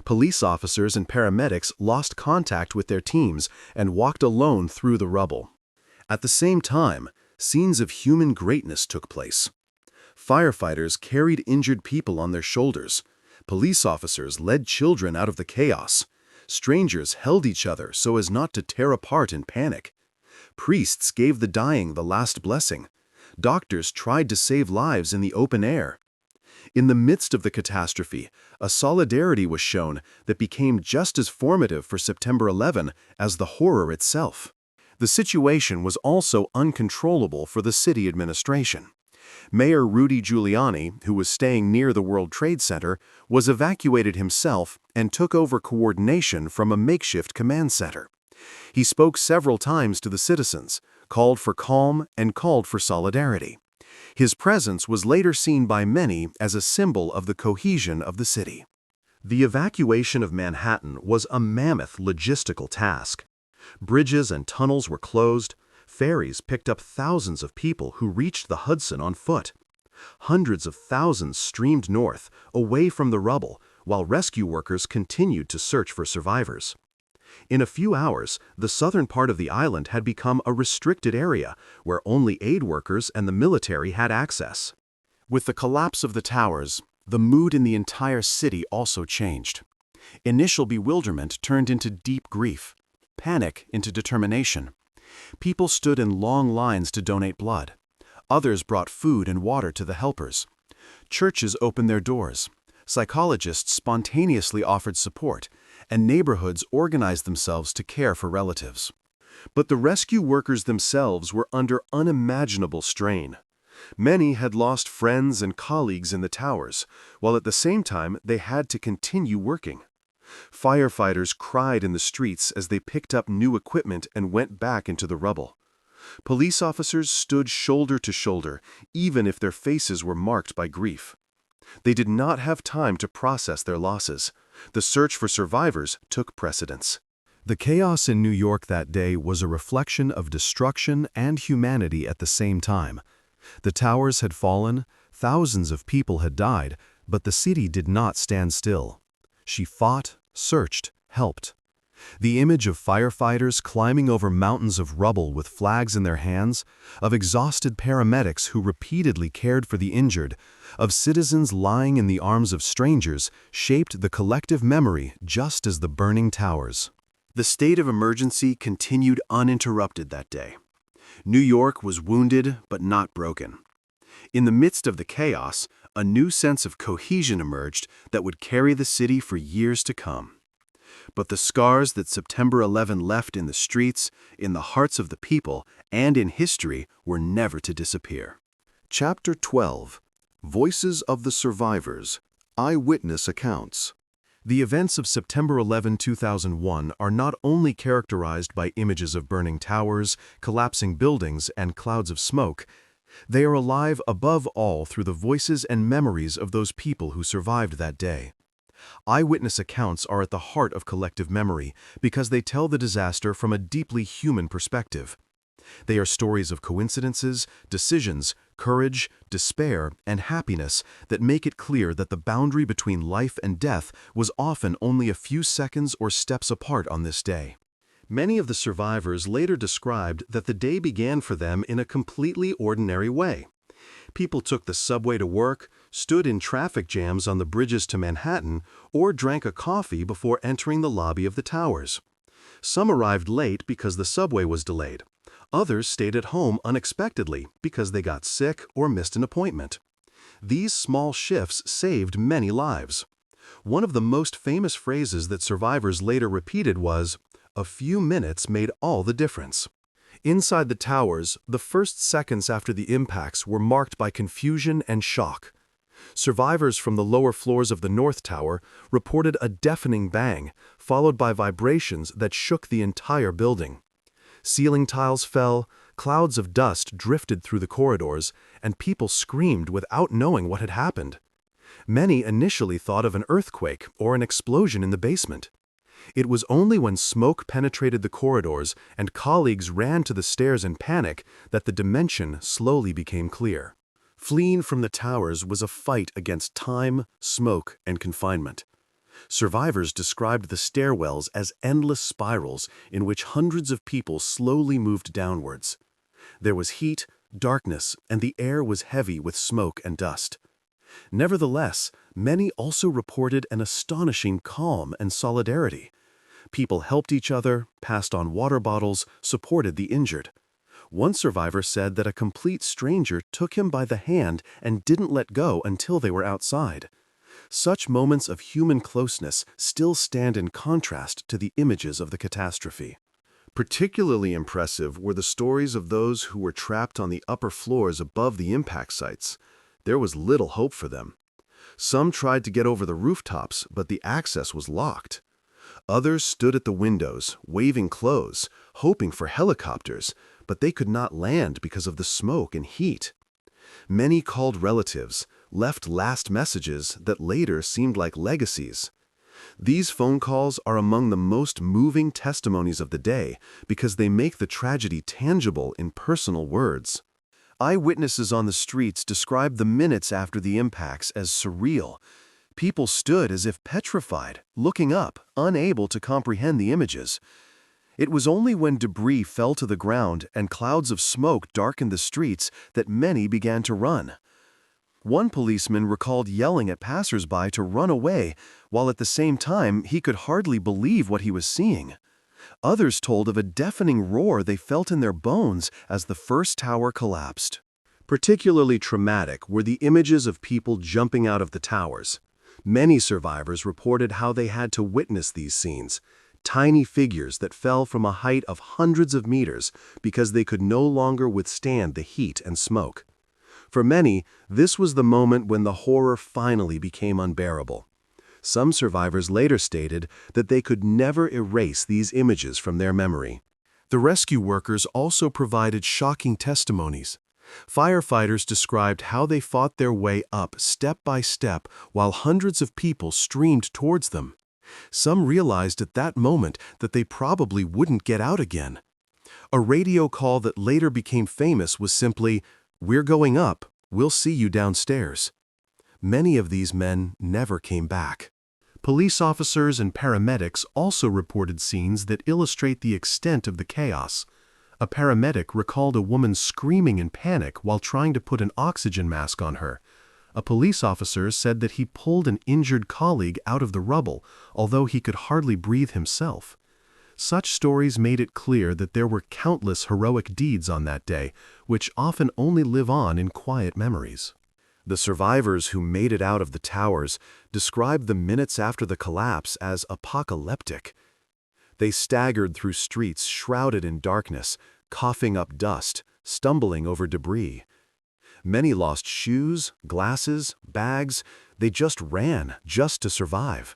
Police officers and paramedics lost contact with their teams and walked alone through the rubble. At the same time, scenes of human greatness took place. Firefighters carried injured people on their shoulders. Police officers led children out of the chaos. Strangers held each other so as not to tear apart in panic. Priests gave the dying the last blessing. Doctors tried to save lives in the open air. In the midst of the catastrophe, a solidarity was shown that became just as formative for September 11 as the horror itself. The situation was also uncontrollable for the city administration. Mayor Rudy Giuliani, who was staying near the World Trade Center, was evacuated himself and took over coordination from a makeshift command center. He spoke several times to the citizens, called for calm and called for solidarity. His presence was later seen by many as a symbol of the cohesion of the city. The evacuation of Manhattan was a mammoth logistical task. Bridges and tunnels were closed. Ferries picked up thousands of people who reached the Hudson on foot. Hundreds of thousands streamed north, away from the rubble, while rescue workers continued to search for survivors. In a few hours, the southern part of the island had become a restricted area where only aid workers and the military had access. With the collapse of the towers, the mood in the entire city also changed. Initial bewilderment turned into deep grief, panic into determination. People stood in long lines to donate blood. Others brought food and water to the helpers. Churches opened their doors. Psychologists spontaneously offered support, and neighborhoods organized themselves to care for relatives. But the rescue workers themselves were under unimaginable strain. Many had lost friends and colleagues in the towers, while at the same time they had to continue working. Firefighters cried in the streets as they picked up new equipment and went back into the rubble. Police officers stood shoulder to shoulder, even if their faces were marked by grief. They did not have time to process their losses. The search for survivors took precedence. The chaos in New York that day was a reflection of destruction and humanity at the same time. The towers had fallen, thousands of people had died, but the city did not stand still. She fought, searched, helped. The image of firefighters climbing over mountains of rubble with flags in their hands, of exhausted paramedics who repeatedly cared for the injured, of citizens lying in the arms of strangers, shaped the collective memory just as the burning towers. The state of emergency continued uninterrupted that day. New York was wounded but not broken. In the midst of the chaos, a new sense of cohesion emerged that would carry the city for years to come. But the scars that September 11 left in the streets, in the hearts of the people, and in history were never to disappear. Chapter 12. Voices of the Survivors. Eyewitness Accounts. The events of September 11, 2001 are not only characterized by images of burning towers, collapsing buildings, and clouds of smoke. They are alive above all through the voices and memories of those people who survived that day. Eyewitness accounts are at the heart of collective memory because they tell the disaster from a deeply human perspective. They are stories of coincidences, decisions, courage, despair, and happiness that make it clear that the boundary between life and death was often only a few seconds or steps apart on this day. Many of the survivors later described that the day began for them in a completely ordinary way. People took the subway to work, stood in traffic jams on the bridges to Manhattan, or drank a coffee before entering the lobby of the towers. Some arrived late because the subway was delayed. Others stayed at home unexpectedly because they got sick or missed an appointment. These small shifts saved many lives. One of the most famous phrases that survivors later repeated was, "A few minutes made all the difference." Inside the towers, the first seconds after the impacts were marked by confusion and shock. Survivors from the lower floors of the North Tower reported a deafening bang, followed by vibrations that shook the entire building. Ceiling tiles fell, clouds of dust drifted through the corridors, and people screamed without knowing what had happened. Many initially thought of an earthquake or an explosion in the basement. It was only when smoke penetrated the corridors and colleagues ran to the stairs in panic that the dimension slowly became clear. Fleeing from the towers was a fight against time, smoke, and confinement. Survivors described the stairwells as endless spirals in which hundreds of people slowly moved downwards. There was heat, darkness, and the air was heavy with smoke and dust. Nevertheless, many also reported an astonishing calm and solidarity. People helped each other, passed on water bottles, supported the injured. One survivor said that a complete stranger took him by the hand and didn't let go until they were outside. Such moments of human closeness still stand in contrast to the images of the catastrophe. Particularly impressive were the stories of those who were trapped on the upper floors above the impact sites. There was little hope for them. Some tried to get over the rooftops, but the access was locked. Others stood at the windows, waving clothes, hoping for helicopters, but they could not land because of the smoke and heat. Many called relatives, left last messages that later seemed like legacies. These phone calls are among the most moving testimonies of the day because they make the tragedy tangible in personal words. Eyewitnesses on the streets described the minutes after the impacts as surreal. People stood as if petrified, looking up, unable to comprehend the images. It was only when debris fell to the ground and clouds of smoke darkened the streets that many began to run. One policeman recalled yelling at passers-by to run away, while at the same time he could hardly believe what he was seeing. Others told of a deafening roar they felt in their bones as the first tower collapsed. Particularly traumatic were the images of people jumping out of the towers. Many survivors reported how they had to witness these scenes, tiny figures that fell from a height of hundreds of meters because they could no longer withstand the heat and smoke. For many, this was the moment when the horror finally became unbearable. Some survivors later stated that they could never erase these images from their memory. The rescue workers also provided shocking testimonies. Firefighters described how they fought their way up step by step while hundreds of people streamed towards them. Some realized at that moment that they probably wouldn't get out again. A radio call that later became famous was simply, "We're going up, we'll see you downstairs." Many of these men never came back. Police officers and paramedics also reported scenes that illustrate the extent of the chaos. A paramedic recalled a woman screaming in panic while trying to put an oxygen mask on her. A police officer said that he pulled an injured colleague out of the rubble, although he could hardly breathe himself. Such stories made it clear that there were countless heroic deeds on that day, which often only live on in quiet memories. The survivors who made it out of the towers described the minutes after the collapse as apocalyptic. They staggered through streets shrouded in darkness, coughing up dust, stumbling over debris. Many lost shoes, glasses, bags. They just ran, just to survive.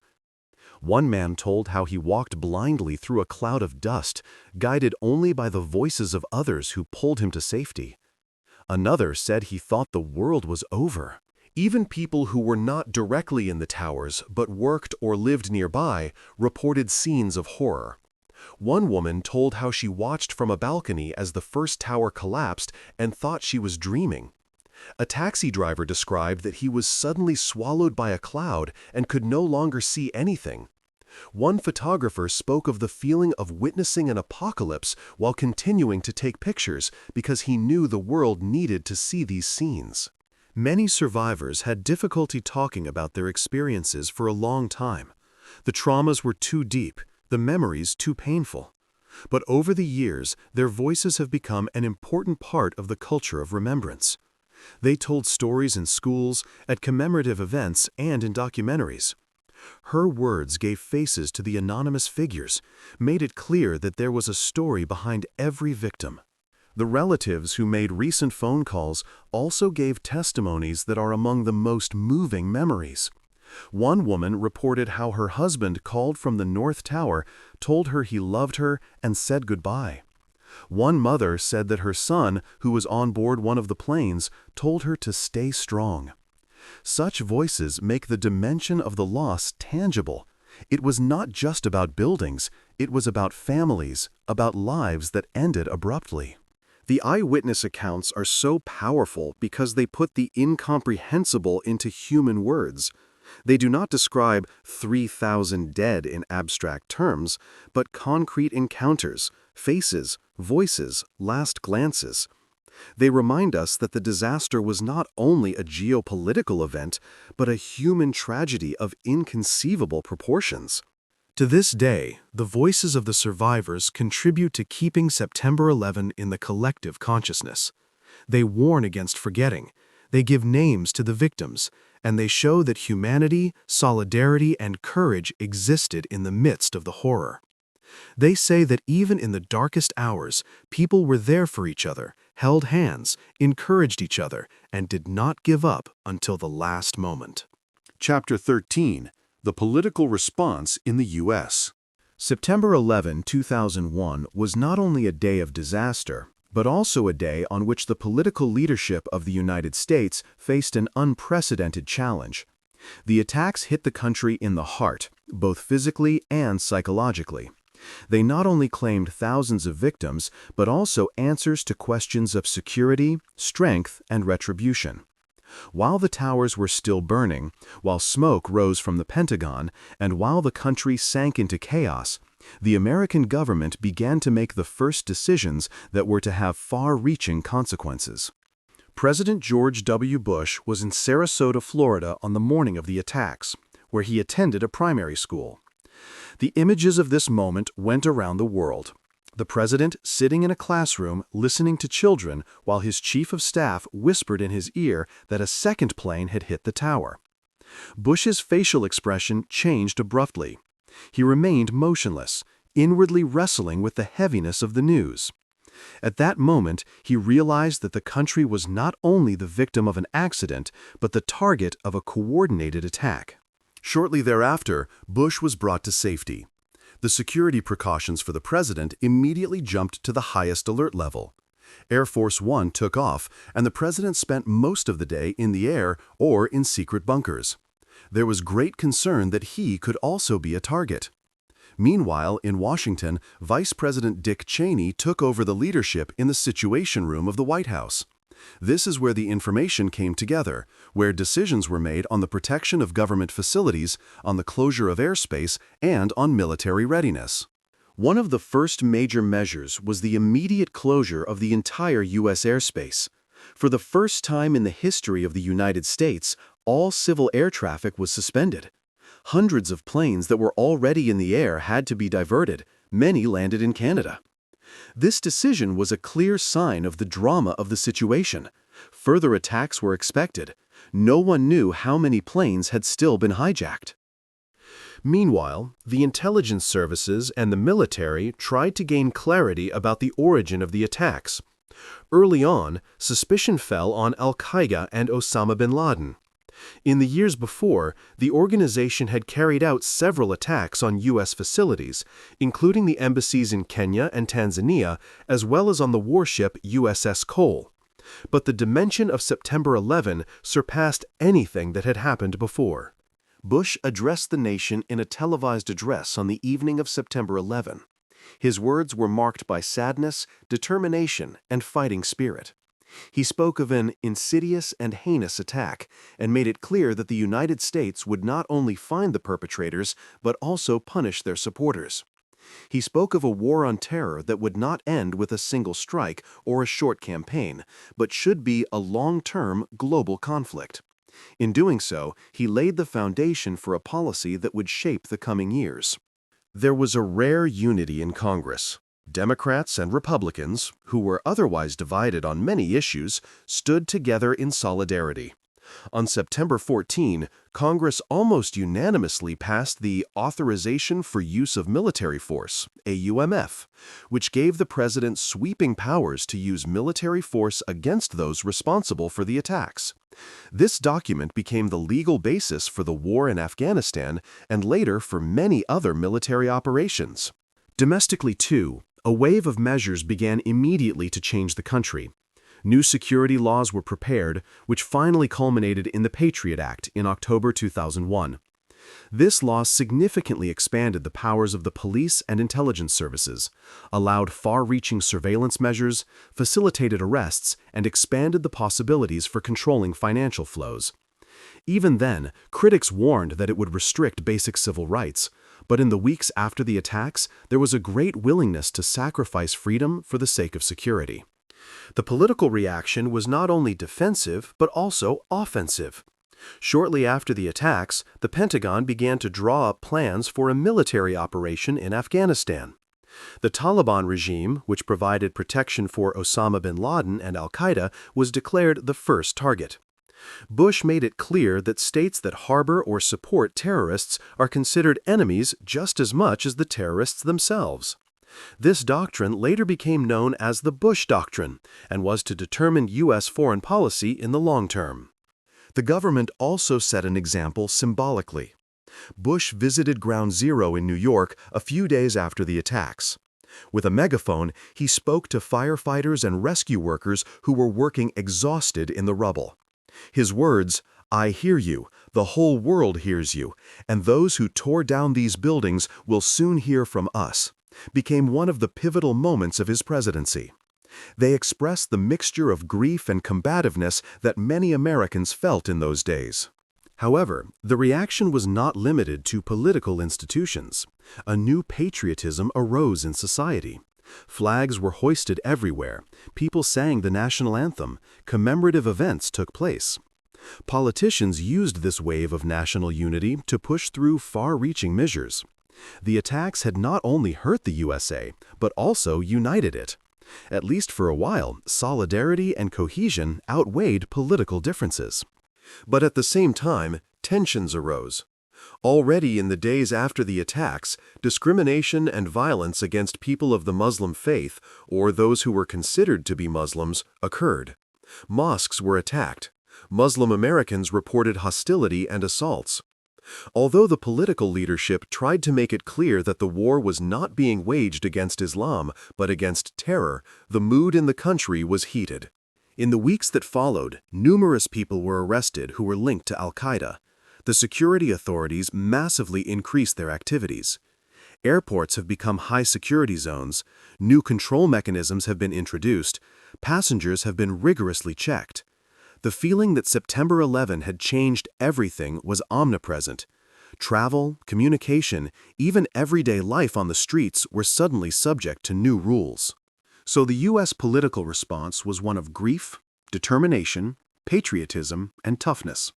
One man told how he walked blindly through a cloud of dust, guided only by the voices of others who pulled him to safety. Another said he thought the world was over. Even people who were not directly in the towers but worked or lived nearby reported scenes of horror. One woman told how she watched from a balcony as the first tower collapsed and thought she was dreaming. A taxi driver described that he was suddenly swallowed by a cloud and could no longer see anything. One photographer spoke of the feeling of witnessing an apocalypse while continuing to take pictures because he knew the world needed to see these scenes. Many survivors had difficulty talking about their experiences for a long time. The traumas were too deep, the memories too painful. But over the years, their voices have become an important part of the culture of remembrance. They told stories in schools, at commemorative events, and in documentaries. Her words gave faces to the anonymous figures, made it clear that there was a story behind every victim. The relatives who made recent phone calls also gave testimonies that are among the most moving memories. One woman reported how her husband called from the North Tower, told her he loved her, and said goodbye. One mother said that her son, who was on board one of the planes, told her to stay strong. Such voices make the dimension of the loss tangible. It was not just about buildings, it was about families, about lives that ended abruptly. The eyewitness accounts are so powerful because they put the incomprehensible into human words. They do not describe 3,000 dead in abstract terms, but concrete encounters, faces, voices, last glances. They remind us that the disaster was not only a geopolitical event, but a human tragedy of inconceivable proportions. To this day, the voices of the survivors contribute to keeping September 11 in the collective consciousness. They warn against forgetting, they give names to the victims, and they show that humanity, solidarity, and courage existed in the midst of the horror. They say that even in the darkest hours, people were there for each other, held hands, encouraged each other, and did not give up until the last moment. Chapter 13. The Political Response in the U.S. September 11, 2001 was not only a day of disaster, but also a day on which the political leadership of the United States faced an unprecedented challenge. The attacks hit the country in the heart, both physically and psychologically. They not only claimed thousands of victims, but also answers to questions of security, strength, and retribution. While the towers were still burning, while smoke rose from the Pentagon, and while the country sank into chaos, the American government began to make the first decisions that were to have far-reaching consequences. President George W. Bush was in Sarasota, Florida on the morning of the attacks, where he attended a primary school. The images of this moment went around the world. The president sitting in a classroom listening to children while his chief of staff whispered in his ear that a second plane had hit the tower. Bush's facial expression changed abruptly. He remained motionless, inwardly wrestling with the heaviness of the news. At that moment, he realized that the country was not only the victim of an accident, but the target of a coordinated attack. Shortly thereafter, Bush was brought to safety. The security precautions for the president immediately jumped to the highest alert level. Air Force One took off, and the president spent most of the day in the air or in secret bunkers. There was great concern that he could also be a target. Meanwhile, in Washington, Vice President Dick Cheney took over the leadership in the Situation Room of the White House. This is where the information came together, where decisions were made on the protection of government facilities, on the closure of airspace, and on military readiness. One of the first major measures was the immediate closure of the entire U.S. airspace. For the first time in the history of the United States, all civil air traffic was suspended. Hundreds of planes that were already in the air had to be diverted. Many landed in Canada. This decision was a clear sign of the drama of the situation. Further attacks were expected. No one knew how many planes had still been hijacked. Meanwhile, the intelligence services and the military tried to gain clarity about the origin of the attacks. Early on, suspicion fell on Al-Qaeda and Osama bin Laden. In the years before, the organization had carried out several attacks on U.S. facilities, including the embassies in Kenya and Tanzania, as well as on the warship USS Cole. But the dimension of September 11 surpassed anything that had happened before. Bush addressed the nation in a televised address on the evening of September 11. His words were marked by sadness, determination, and fighting spirit. He spoke of an insidious and heinous attack and made it clear that the United States would not only find the perpetrators, but also punish their supporters. He spoke of a war on terror that would not end with a single strike or a short campaign, but should be a long-term global conflict. In doing so, he laid the foundation for a policy that would shape the coming years. There was a rare unity in Congress. Democrats and Republicans, who were otherwise divided on many issues, stood together in solidarity. On September 14, Congress almost unanimously passed the Authorization for Use of Military Force, AUMF, which gave the president sweeping powers to use military force against those responsible for the attacks. This document became the legal basis for the war in Afghanistan and later for many other military operations. Domestically, too, a wave of measures began immediately to change the country. New security laws were prepared, which finally culminated in the Patriot Act in October 2001. This law significantly expanded the powers of the police and intelligence services, allowed far-reaching surveillance measures, facilitated arrests, and expanded the possibilities for controlling financial flows. Even then, critics warned that it would restrict basic civil rights, but in the weeks after the attacks, there was a great willingness to sacrifice freedom for the sake of security. The political reaction was not only defensive, but also offensive. Shortly after the attacks, the Pentagon began to draw up plans for a military operation in Afghanistan. The Taliban regime, which provided protection for Osama bin Laden and Al-Qaeda, was declared the first target. Bush made it clear that states that harbor or support terrorists are considered enemies just as much as the terrorists themselves. This doctrine later became known as the Bush Doctrine and was to determine U.S. foreign policy in the long term. The government also set an example symbolically. Bush visited Ground Zero in New York a few days after the attacks. With a megaphone, he spoke to firefighters and rescue workers who were working exhausted in the rubble. His words, "I hear you, the whole world hears you, and those who tore down these buildings will soon hear from us," became one of the pivotal moments of his presidency. They expressed the mixture of grief and combativeness that many Americans felt in those days. However, the reaction was not limited to political institutions. A new patriotism arose in society. Flags were hoisted everywhere, people sang the national anthem, commemorative events took place. Politicians used this wave of national unity to push through far-reaching measures. The attacks had not only hurt the USA, but also united it. At least for a while, solidarity and cohesion outweighed political differences. But at the same time, tensions arose. Already in the days after the attacks, discrimination and violence against people of the Muslim faith, or those who were considered to be Muslims, occurred. Mosques were attacked. Muslim Americans reported hostility and assaults. Although the political leadership tried to make it clear that the war was not being waged against Islam, but against terror, the mood in the country was heated. In the weeks that followed, numerous people were arrested who were linked to Al-Qaeda. The security authorities massively increased their activities. Airports have become high-security zones, new control mechanisms have been introduced, passengers have been rigorously checked. The feeling that September 11 had changed everything was omnipresent. Travel, communication, even everyday life on the streets were suddenly subject to new rules. So the U.S. political response was one of grief, determination, patriotism, and toughness.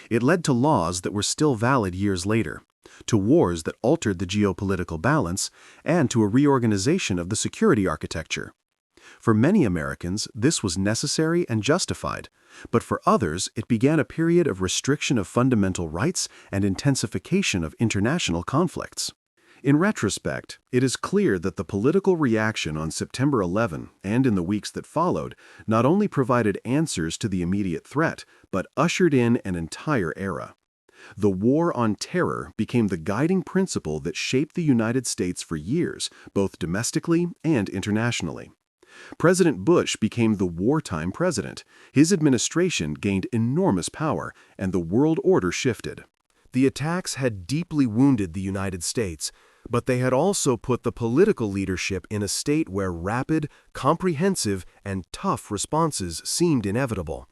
It led to laws that were still valid years later, to wars that altered the geopolitical balance, and to a reorganization of the security architecture. For many Americans, this was necessary and justified, but for others, it began a period of restriction of fundamental rights and intensification of international conflicts. In retrospect, it is clear that the political reaction on September 11 and in the weeks that followed not only provided answers to the immediate threat, but ushered in an entire era. The war on terror became the guiding principle that shaped the United States for years, both domestically and internationally. President Bush became the wartime president. His administration gained enormous power, and the world order shifted. The attacks had deeply wounded the United States, but they had also put the political leadership in a state where rapid, comprehensive, and tough responses seemed inevitable.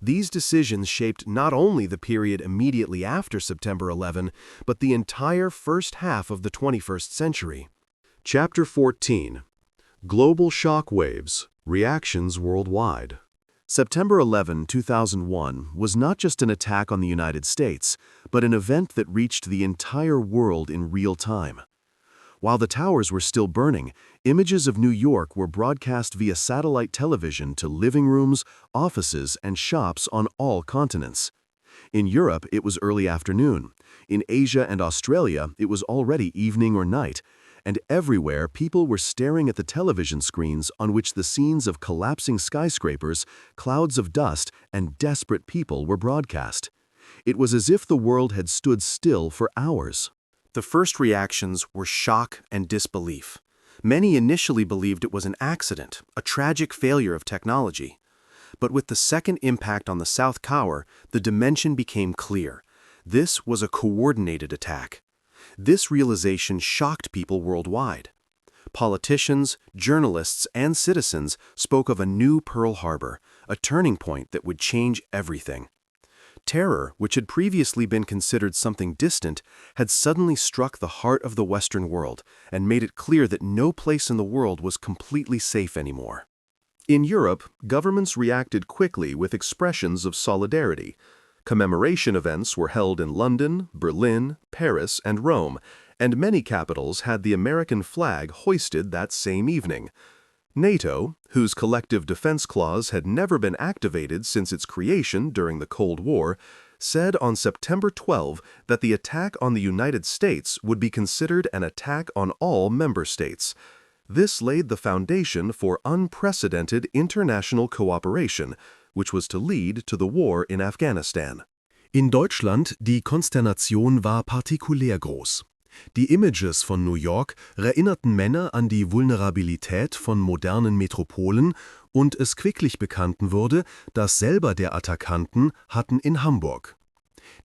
These decisions shaped not only the period immediately after September 11, but the entire first half of the 21st century. Chapter 14. Global Shock Waves, Reactions Worldwide. September 11, 2001 was not just an attack on the United States, but an event that reached the entire world in real time. While the towers were still burning, images of New York were broadcast via satellite television to living rooms, offices, and shops on all continents. In Europe, it was early afternoon. In Asia and Australia, it was already evening or night. And everywhere, people were staring at the television screens on which the scenes of collapsing skyscrapers, clouds of dust, and desperate people were broadcast. It was as if the world had stood still for hours. The first reactions were shock and disbelief. Many initially believed it was an accident, a tragic failure of technology. But with the second impact on the South Tower, the dimension became clear. This was a coordinated attack. This realization shocked people worldwide. Politicians, journalists, and citizens spoke of a new Pearl Harbor, a turning point that would change everything. Terror, which had previously been considered something distant, had suddenly struck the heart of the Western world and made it clear that no place in the world was completely safe anymore. In Europe, governments reacted quickly with expressions of solidarity. Commemoration events were held in London, Berlin, Paris, and Rome, and many capitals had the American flag hoisted that same evening. NATO, whose collective defense clause had never been activated since its creation during the Cold War, said on September 12 that the attack on the United States would be considered an attack on all member states. This laid the foundation for unprecedented international cooperation, which was to lead to the war in Afghanistan. In Deutschland, die Konsternation war partikulär groß. Die Images von New York erinnerten Männer an die Vulnerabilität von modernen Metropolen und es quicklich bekannten wurde, dass selber der Attacanten hatten in Hamburg.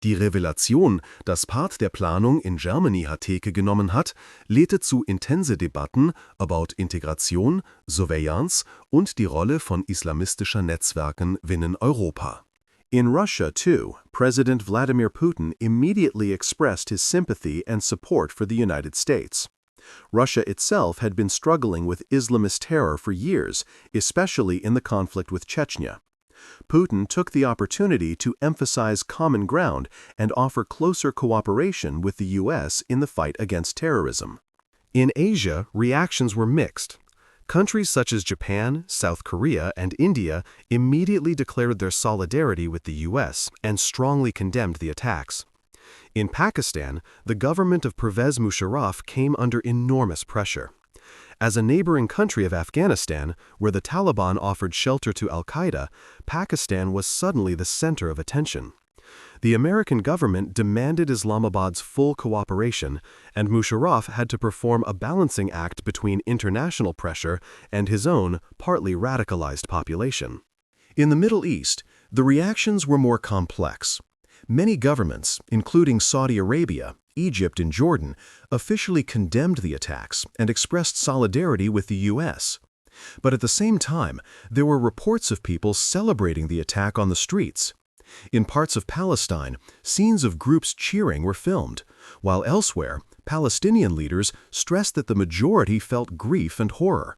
Die Revelation, dass Part der Planung in Germany Theke genommen hat, lehnte zu intense Debatten about Integration, Surveillance und die Rolle von islamistischer Netzwerken in Europa. In Russia, too, President Vladimir Putin immediately expressed his sympathy and support for the United States. Russia itself had been struggling with Islamist terror for years, especially in the conflict with Chechnya. Putin took the opportunity to emphasize common ground and offer closer cooperation with the U.S. in the fight against terrorism. In Asia, reactions were mixed. Countries such as Japan, South Korea, and India immediately declared their solidarity with the U.S. and strongly condemned the attacks. In Pakistan, the government of Pervez Musharraf came under enormous pressure. As a neighboring country of Afghanistan, where the Taliban offered shelter to Al-Qaeda, Pakistan was suddenly the center of attention. The American government demanded Islamabad's full cooperation, and Musharraf had to perform a balancing act between international pressure and his own, partly radicalized population. In the Middle East, the reactions were more complex. Many governments, including Saudi Arabia, Egypt, and Jordan, officially condemned the attacks and expressed solidarity with the U.S. But at the same time, there were reports of people celebrating the attack on the streets. In parts of Palestine, scenes of groups cheering were filmed, while elsewhere, Palestinian leaders stressed that the majority felt grief and horror.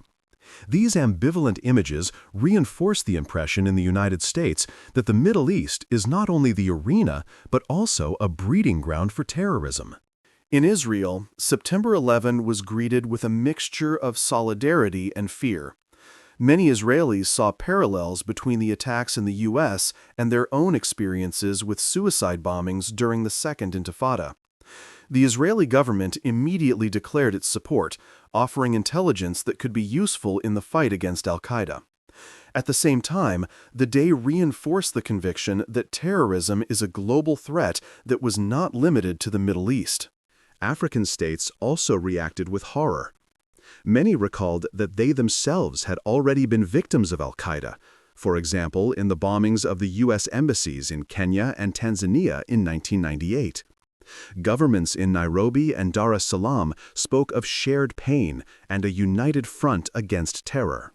These ambivalent images reinforce the impression in the United States that the Middle East is not only the arena, but also a breeding ground for terrorism. In Israel, September 11 was greeted with a mixture of solidarity and fear. Many Israelis saw parallels between the attacks in the U.S. and their own experiences with suicide bombings during the Second Intifada. The Israeli government immediately declared its support, offering intelligence that could be useful in the fight against Al-Qaeda. At the same time, the day reinforced the conviction that terrorism is a global threat that was not limited to the Middle East. African states also reacted with horror. Many recalled that they themselves had already been victims of Al-Qaeda, for example, in the bombings of the U.S. embassies in Kenya and Tanzania in 1998. Governments in Nairobi and Dar es Salaam spoke of shared pain and a united front against terror.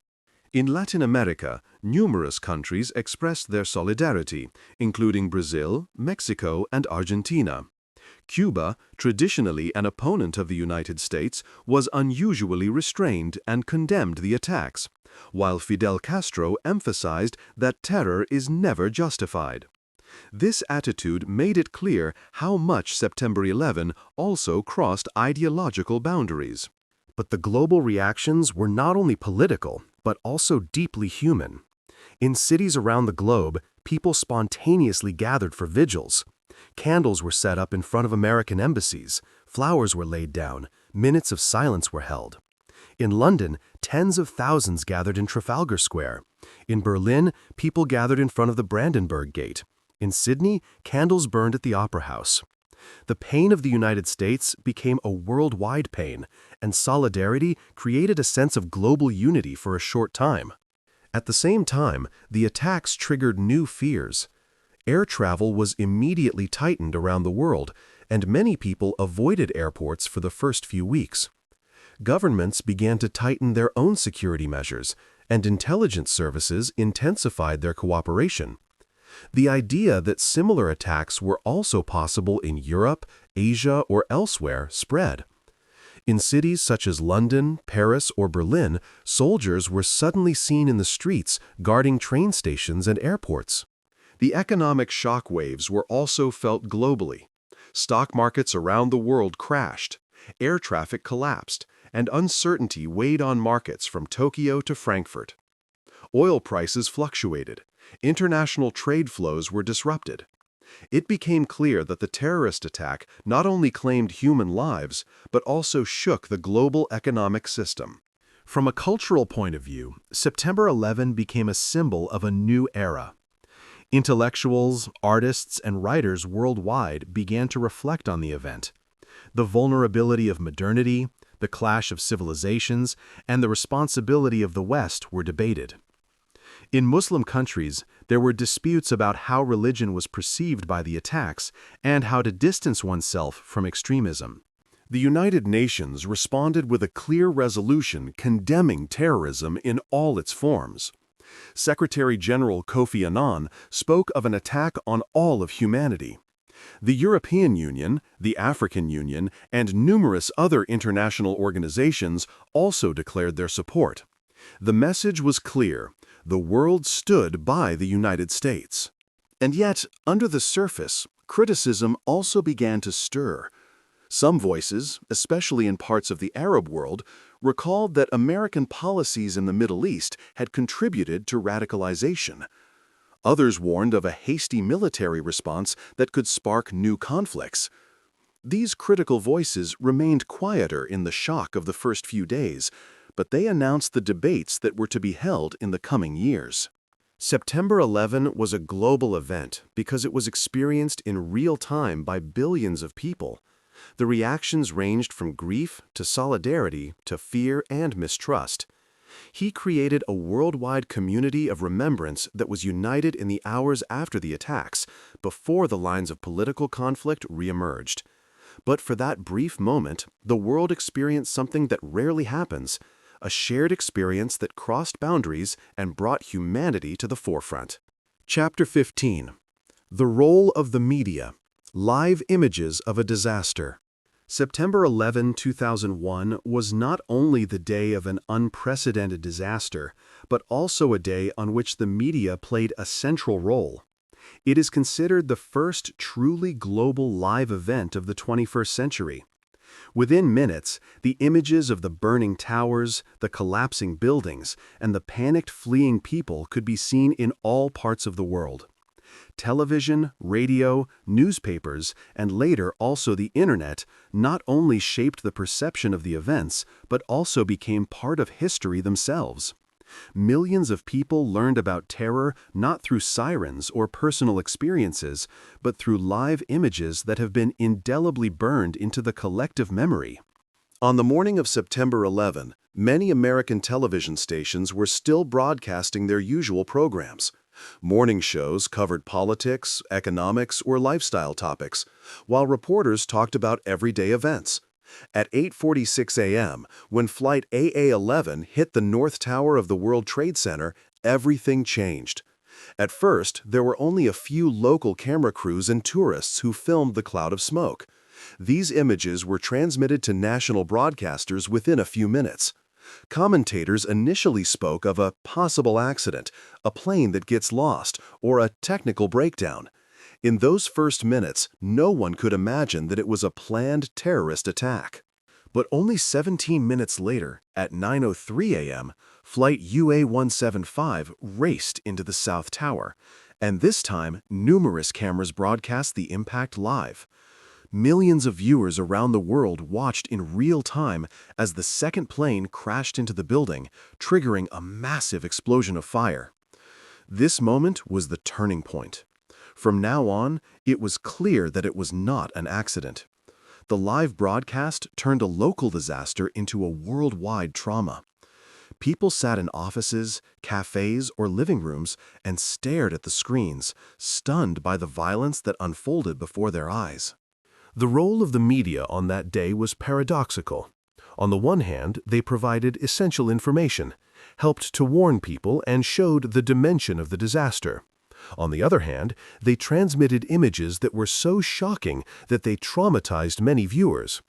In Latin America, numerous countries expressed their solidarity, including Brazil, Mexico, and Argentina. Cuba, traditionally an opponent of the United States, was unusually restrained and condemned the attacks, while Fidel Castro emphasized that terror is never justified. This attitude made it clear how much September 11 also crossed ideological boundaries. But the global reactions were not only political, but also deeply human. In cities around the globe, people spontaneously gathered for vigils. Candles were set up in front of American embassies, flowers were laid down, minutes of silence were held. In London, tens of thousands gathered in Trafalgar Square. In Berlin, people gathered in front of the Brandenburg Gate. In Sydney, candles burned at the Opera House. The pain of the United States became a worldwide pain, and solidarity created a sense of global unity for a short time. At the same time, the attacks triggered new fears. Air travel was immediately tightened around the world, and many people avoided airports for the first few weeks. Governments began to tighten their own security measures, and intelligence services intensified their cooperation. The idea that similar attacks were also possible in Europe, Asia, or elsewhere spread. In cities such as London, Paris, or Berlin, soldiers were suddenly seen in the streets guarding train stations and airports. The economic shock waves were also felt globally. Stock markets around the world crashed, air traffic collapsed, and uncertainty weighed on markets from Tokyo to Frankfurt. Oil prices fluctuated. International trade flows were disrupted. It became clear that the terrorist attack not only claimed human lives, but also shook the global economic system. From a cultural point of view, September 11 became a symbol of a new era. Intellectuals, artists, and writers worldwide began to reflect on the event. The vulnerability of modernity, the clash of civilizations, and the responsibility of the West were debated. In Muslim countries, there were disputes about how religion was perceived by the attacks and how to distance oneself from extremism. The United Nations responded with a clear resolution condemning terrorism in all its forms. Secretary General Kofi Annan spoke of an attack on all of humanity. The European Union, the African Union, and numerous other international organizations also declared their support. The message was clear: the world stood by the United States. And yet, under the surface, criticism also began to stir. Some voices, especially in parts of the Arab world, recalled that American policies in the Middle East had contributed to radicalization. Others warned of a hasty military response that could spark new conflicts. These critical voices remained quieter in the shock of the first few days, but they announced the debates that were to be held in the coming years. September 11 was a global event because it was experienced in real time by billions of people. The reactions ranged from grief to solidarity to fear and mistrust. He created a worldwide community of remembrance that was united in the hours after the attacks, before the lines of political conflict reemerged. But for that brief moment, the world experienced something that rarely happens: a shared experience that crossed boundaries and brought humanity to the forefront. Chapter 15. The Role of the Media. Live Images of a Disaster. September 11, 2001 was not only the day of an unprecedented disaster, but also a day on which the media played a central role. It is considered the first truly global live event of the 21st century. Within minutes, the images of the burning towers, the collapsing buildings, and the panicked fleeing people could be seen in all parts of the world. Television, radio, newspapers, and later also the internet not only shaped the perception of the events, but also became part of history themselves. Millions of people learned about terror not through sirens or personal experiences, but through live images that have been indelibly burned into the collective memory. On the morning of September 11, many American television stations were still broadcasting their usual programs. Morning shows covered politics, economics, or lifestyle topics, while reporters talked about everyday events. At 8:46 a.m., when Flight AA-11 hit the North Tower of the World Trade Center, everything changed. At first, there were only a few local camera crews and tourists who filmed the cloud of smoke. These images were transmitted to national broadcasters within a few minutes. Commentators initially spoke of a possible accident, a plane that gets lost, or a technical breakdown. In those first minutes, no one could imagine that it was a planned terrorist attack. But only 17 minutes later, at 9:03 a.m., Flight UA-175 raced into the South Tower, and this time, numerous cameras broadcast the impact live. Millions of viewers around the world watched in real time as the second plane crashed into the building, triggering a massive explosion of fire. This moment was the turning point. From now on, it was clear that it was not an accident. The live broadcast turned a local disaster into a worldwide trauma. People sat in offices, cafes, or living rooms and stared at the screens, stunned by the violence that unfolded before their eyes. The role of the media on that day was paradoxical. On the one hand, they provided essential information, helped to warn people, and showed the dimension of the disaster. On the other hand, they transmitted images that were so shocking that they traumatized many viewers.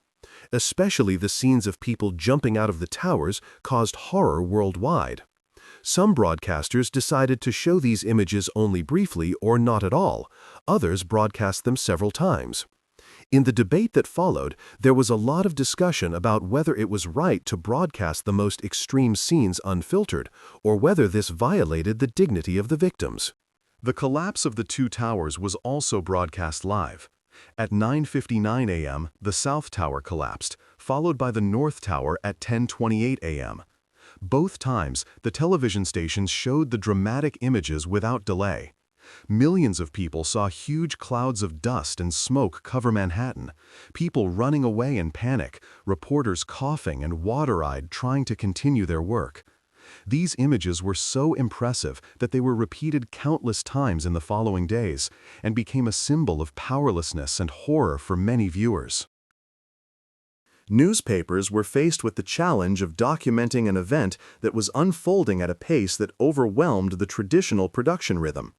Especially the scenes of people jumping out of the towers caused horror worldwide. Some broadcasters decided to show these images only briefly or not at all. Others broadcast them several times. In the debate that followed, there was a lot of discussion about whether it was right to broadcast the most extreme scenes unfiltered, or whether this violated the dignity of the victims. The collapse of the two towers was also broadcast live. At 9:59 a.m., the South Tower collapsed, followed by the North Tower at 10:28 a.m. Both times, the television stations showed the dramatic images without delay. Millions of people saw huge clouds of dust and smoke cover Manhattan, people running away in panic, reporters coughing and water-eyed trying to continue their work. These images were so impressive that they were repeated countless times in the following days and became a symbol of powerlessness and horror for many viewers. Newspapers were faced with the challenge of documenting an event that was unfolding at a pace that overwhelmed the traditional production rhythm.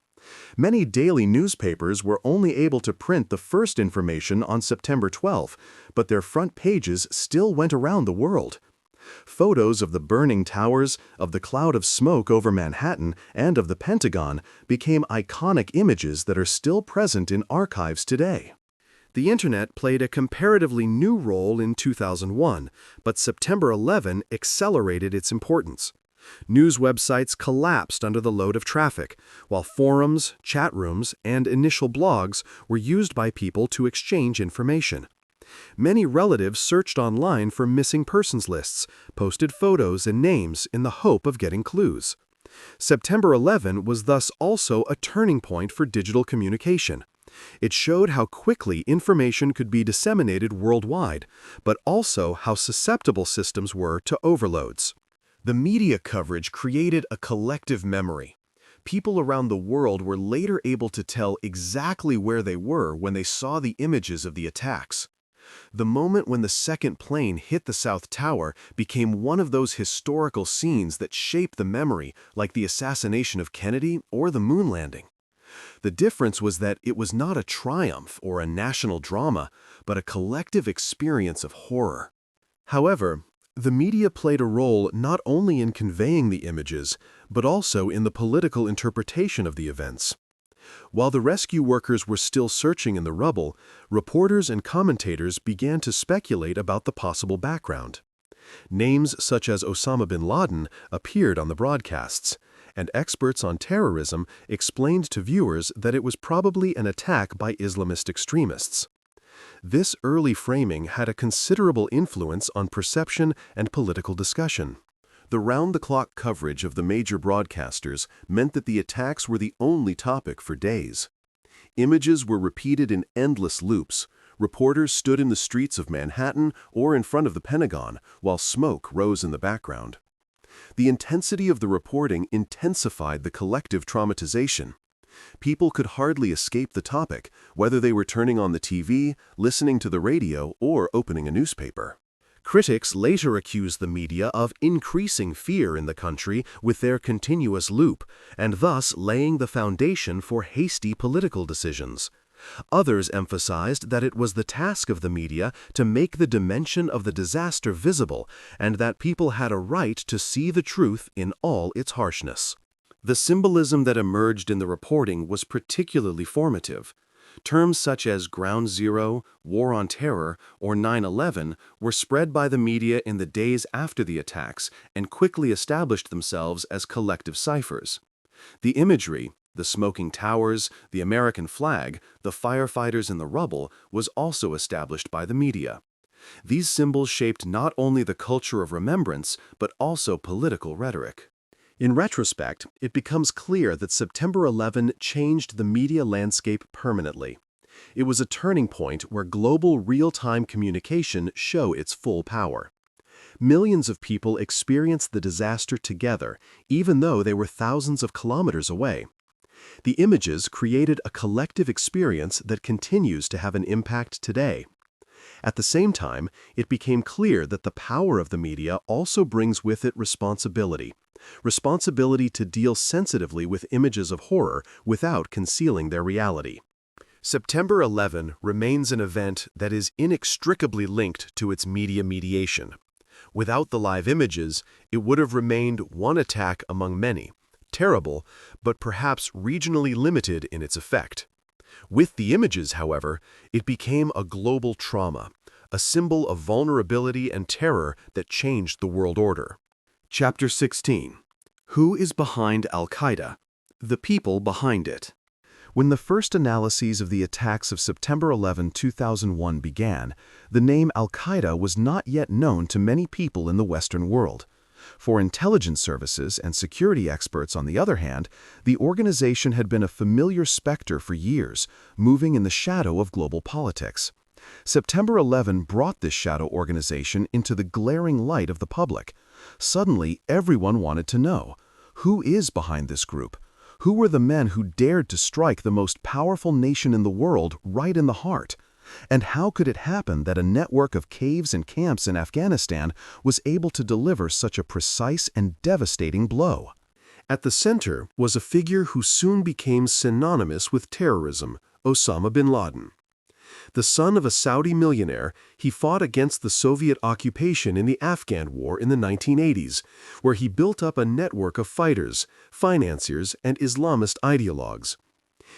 Many daily newspapers were only able to print the first information on September 12, but their front pages still went around the world. Photos of the burning towers, of the cloud of smoke over Manhattan, and of the Pentagon became iconic images that are still present in archives today. The Internet played a comparatively new role in 2001, but September 11 accelerated its importance. News websites collapsed under the load of traffic, while forums, chat rooms, and initial blogs were used by people to exchange information. Many relatives searched online for missing persons lists, posted photos and names in the hope of getting clues. September 11 was thus also a turning point for digital communication. It showed how quickly information could be disseminated worldwide, but also how susceptible systems were to overloads. The media coverage created a collective memory. People around the world were later able to tell exactly where they were when they saw the images of the attacks. The moment when the second plane hit the South Tower became one of those historical scenes that shape the memory, like the assassination of Kennedy or the moon landing. The difference was that it was not a triumph or a national drama, but a collective experience of horror. However, the media played a role not only in conveying the images, but also in the political interpretation of the events. While the rescue workers were still searching in the rubble, reporters and commentators began to speculate about the possible background. Names such as Osama bin Laden appeared on the broadcasts, and experts on terrorism explained to viewers that it was probably an attack by Islamist extremists. This early framing had a considerable influence on perception and political discussion. The round-the-clock coverage of the major broadcasters meant that the attacks were the only topic for days. Images were repeated in endless loops. Reporters stood in the streets of Manhattan or in front of the Pentagon, while smoke rose in the background. The intensity of the reporting intensified the collective traumatization. People could hardly escape the topic, whether they were turning on the TV, listening to the radio, or opening a newspaper. Critics later accused the media of increasing fear in the country with their continuous loop, and thus laying the foundation for hasty political decisions. Others emphasized that it was the task of the media to make the dimension of the disaster visible, and that people had a right to see the truth in all its harshness. The symbolism that emerged in the reporting was particularly formative. Terms such as Ground Zero, War on Terror, or 9/11 were spread by the media in the days after the attacks and quickly established themselves as collective ciphers. The imagery, the smoking towers, the American flag, the firefighters in the rubble, was also established by the media. These symbols shaped not only the culture of remembrance, but also political rhetoric. In retrospect, it becomes clear that September 11 changed the media landscape permanently. It was a turning point where global real-time communication showed its full power. Millions of people experienced the disaster together, even though they were thousands of kilometers away. The images created a collective experience that continues to have an impact today. At the same time, it became clear that the power of the media also brings with it responsibility. Responsibility to deal sensitively with images of horror without concealing their reality. September 11 remains an event that is inextricably linked to its media mediation. Without the live images, it would have remained one attack among many, terrible, but perhaps regionally limited in its effect. With the images, however, it became a global trauma, a symbol of vulnerability and terror that changed the world order. Chapter 16. Who is behind Al-Qaeda? The people behind it. When the first analyses of the attacks of September 11, 2001 began, the name Al-Qaeda was not yet known to many people in the Western world. For intelligence services and security experts, on the other hand, the organization had been a familiar specter for years, moving in the shadow of global politics. September 11 brought this shadow organization into the glaring light of the public. Suddenly, everyone wanted to know, who is behind this group? Who were the men who dared to strike the most powerful nation in the world right in the heart? And how could it happen that a network of caves and camps in Afghanistan was able to deliver such a precise and devastating blow? At the center was a figure who soon became synonymous with terrorism, Osama bin Laden. The son of a Saudi millionaire, he fought against the Soviet occupation in the Afghan War in the 1980s, where he built up a network of fighters, financiers, and Islamist ideologues.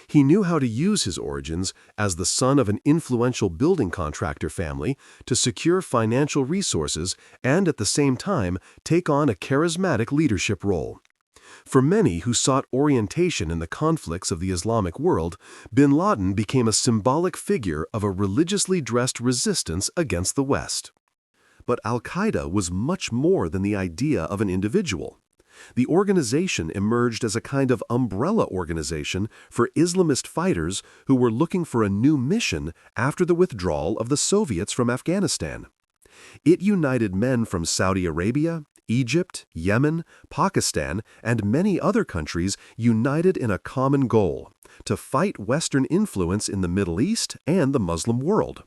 He knew how to use his origins as the son of an influential building contractor family to secure financial resources and at the same time take on a charismatic leadership role. For many who sought orientation in the conflicts of the Islamic world, bin Laden became a symbolic figure of a religiously dressed resistance against the West. But Al-Qaeda was much more than the idea of an individual. The organization emerged as a kind of umbrella organization for Islamist fighters who were looking for a new mission after the withdrawal of the Soviets from Afghanistan. It united men from Saudi Arabia, Egypt, Yemen, Pakistan, and many other countries united in a common goal: to fight Western influence in the Middle East and the Muslim world.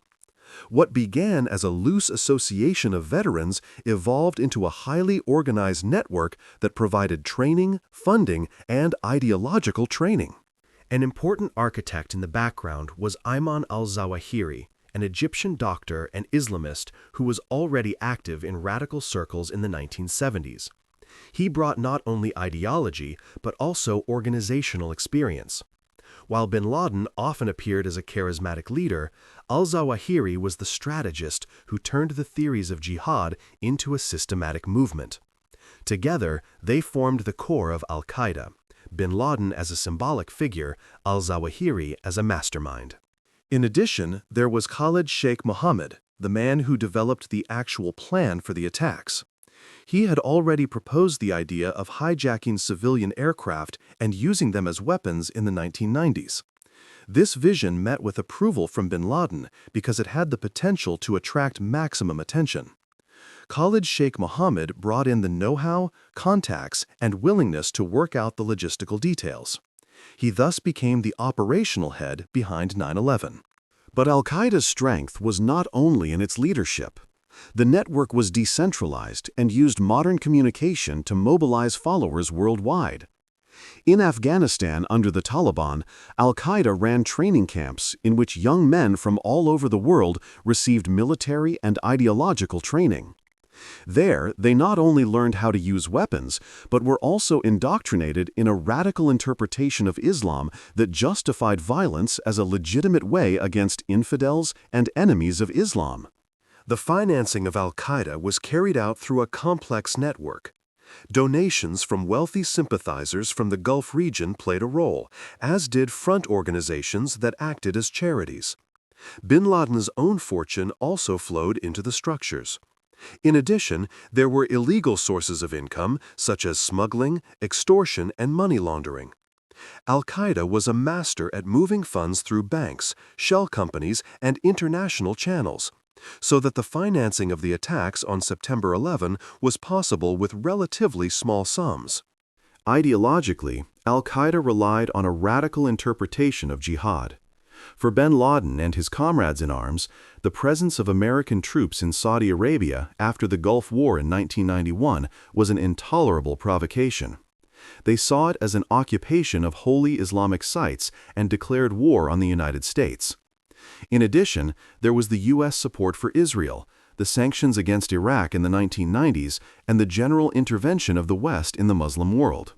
What began as a loose association of veterans evolved into a highly organized network that provided training, funding, and ideological training. An important architect in the background was Ayman al-Zawahiri, an Egyptian doctor and Islamist who was already active in radical circles in the 1970s. He brought not only ideology, but also organizational experience. While bin Laden often appeared as a charismatic leader, al-Zawahiri was the strategist who turned the theories of jihad into a systematic movement. Together, they formed the core of Al-Qaeda, bin Laden as a symbolic figure, al-Zawahiri as a mastermind. In addition, there was Khalid Sheikh Mohammed, the man who developed the actual plan for the attacks. He had already proposed the idea of hijacking civilian aircraft and using them as weapons in the 1990s. This vision met with approval from bin Laden because it had the potential to attract maximum attention. Khalid Sheikh Mohammed brought in the know-how, contacts, and willingness to work out the logistical details. He thus became the operational head behind 9/11. But Al-Qaeda's strength was not only in its leadership. The network was decentralized and used modern communication to mobilize followers worldwide. In Afghanistan under the Taliban, Al-Qaeda ran training camps in which young men from all over the world received military and ideological training. There, they not only learned how to use weapons, but were also indoctrinated in a radical interpretation of Islam that justified violence as a legitimate way against infidels and enemies of Islam. The financing of Al-Qaeda was carried out through a complex network. Donations from wealthy sympathizers from the Gulf region played a role, as did front organizations that acted as charities. Bin Laden's own fortune also flowed into the structures. In addition, there were illegal sources of income, such as smuggling, extortion, and money laundering. Al-Qaeda was a master at moving funds through banks, shell companies, and international channels, so that the financing of the attacks on September 11 was possible with relatively small sums. Ideologically, Al-Qaeda relied on a radical interpretation of jihad. For bin Laden and his comrades in arms, the presence of American troops in Saudi Arabia after the Gulf War in 1991 was an intolerable provocation. They saw it as an occupation of holy Islamic sites and declared war on the United States. In addition, there was the U.S. support for Israel, the sanctions against Iraq in the 1990s, and the general intervention of the West in the Muslim world.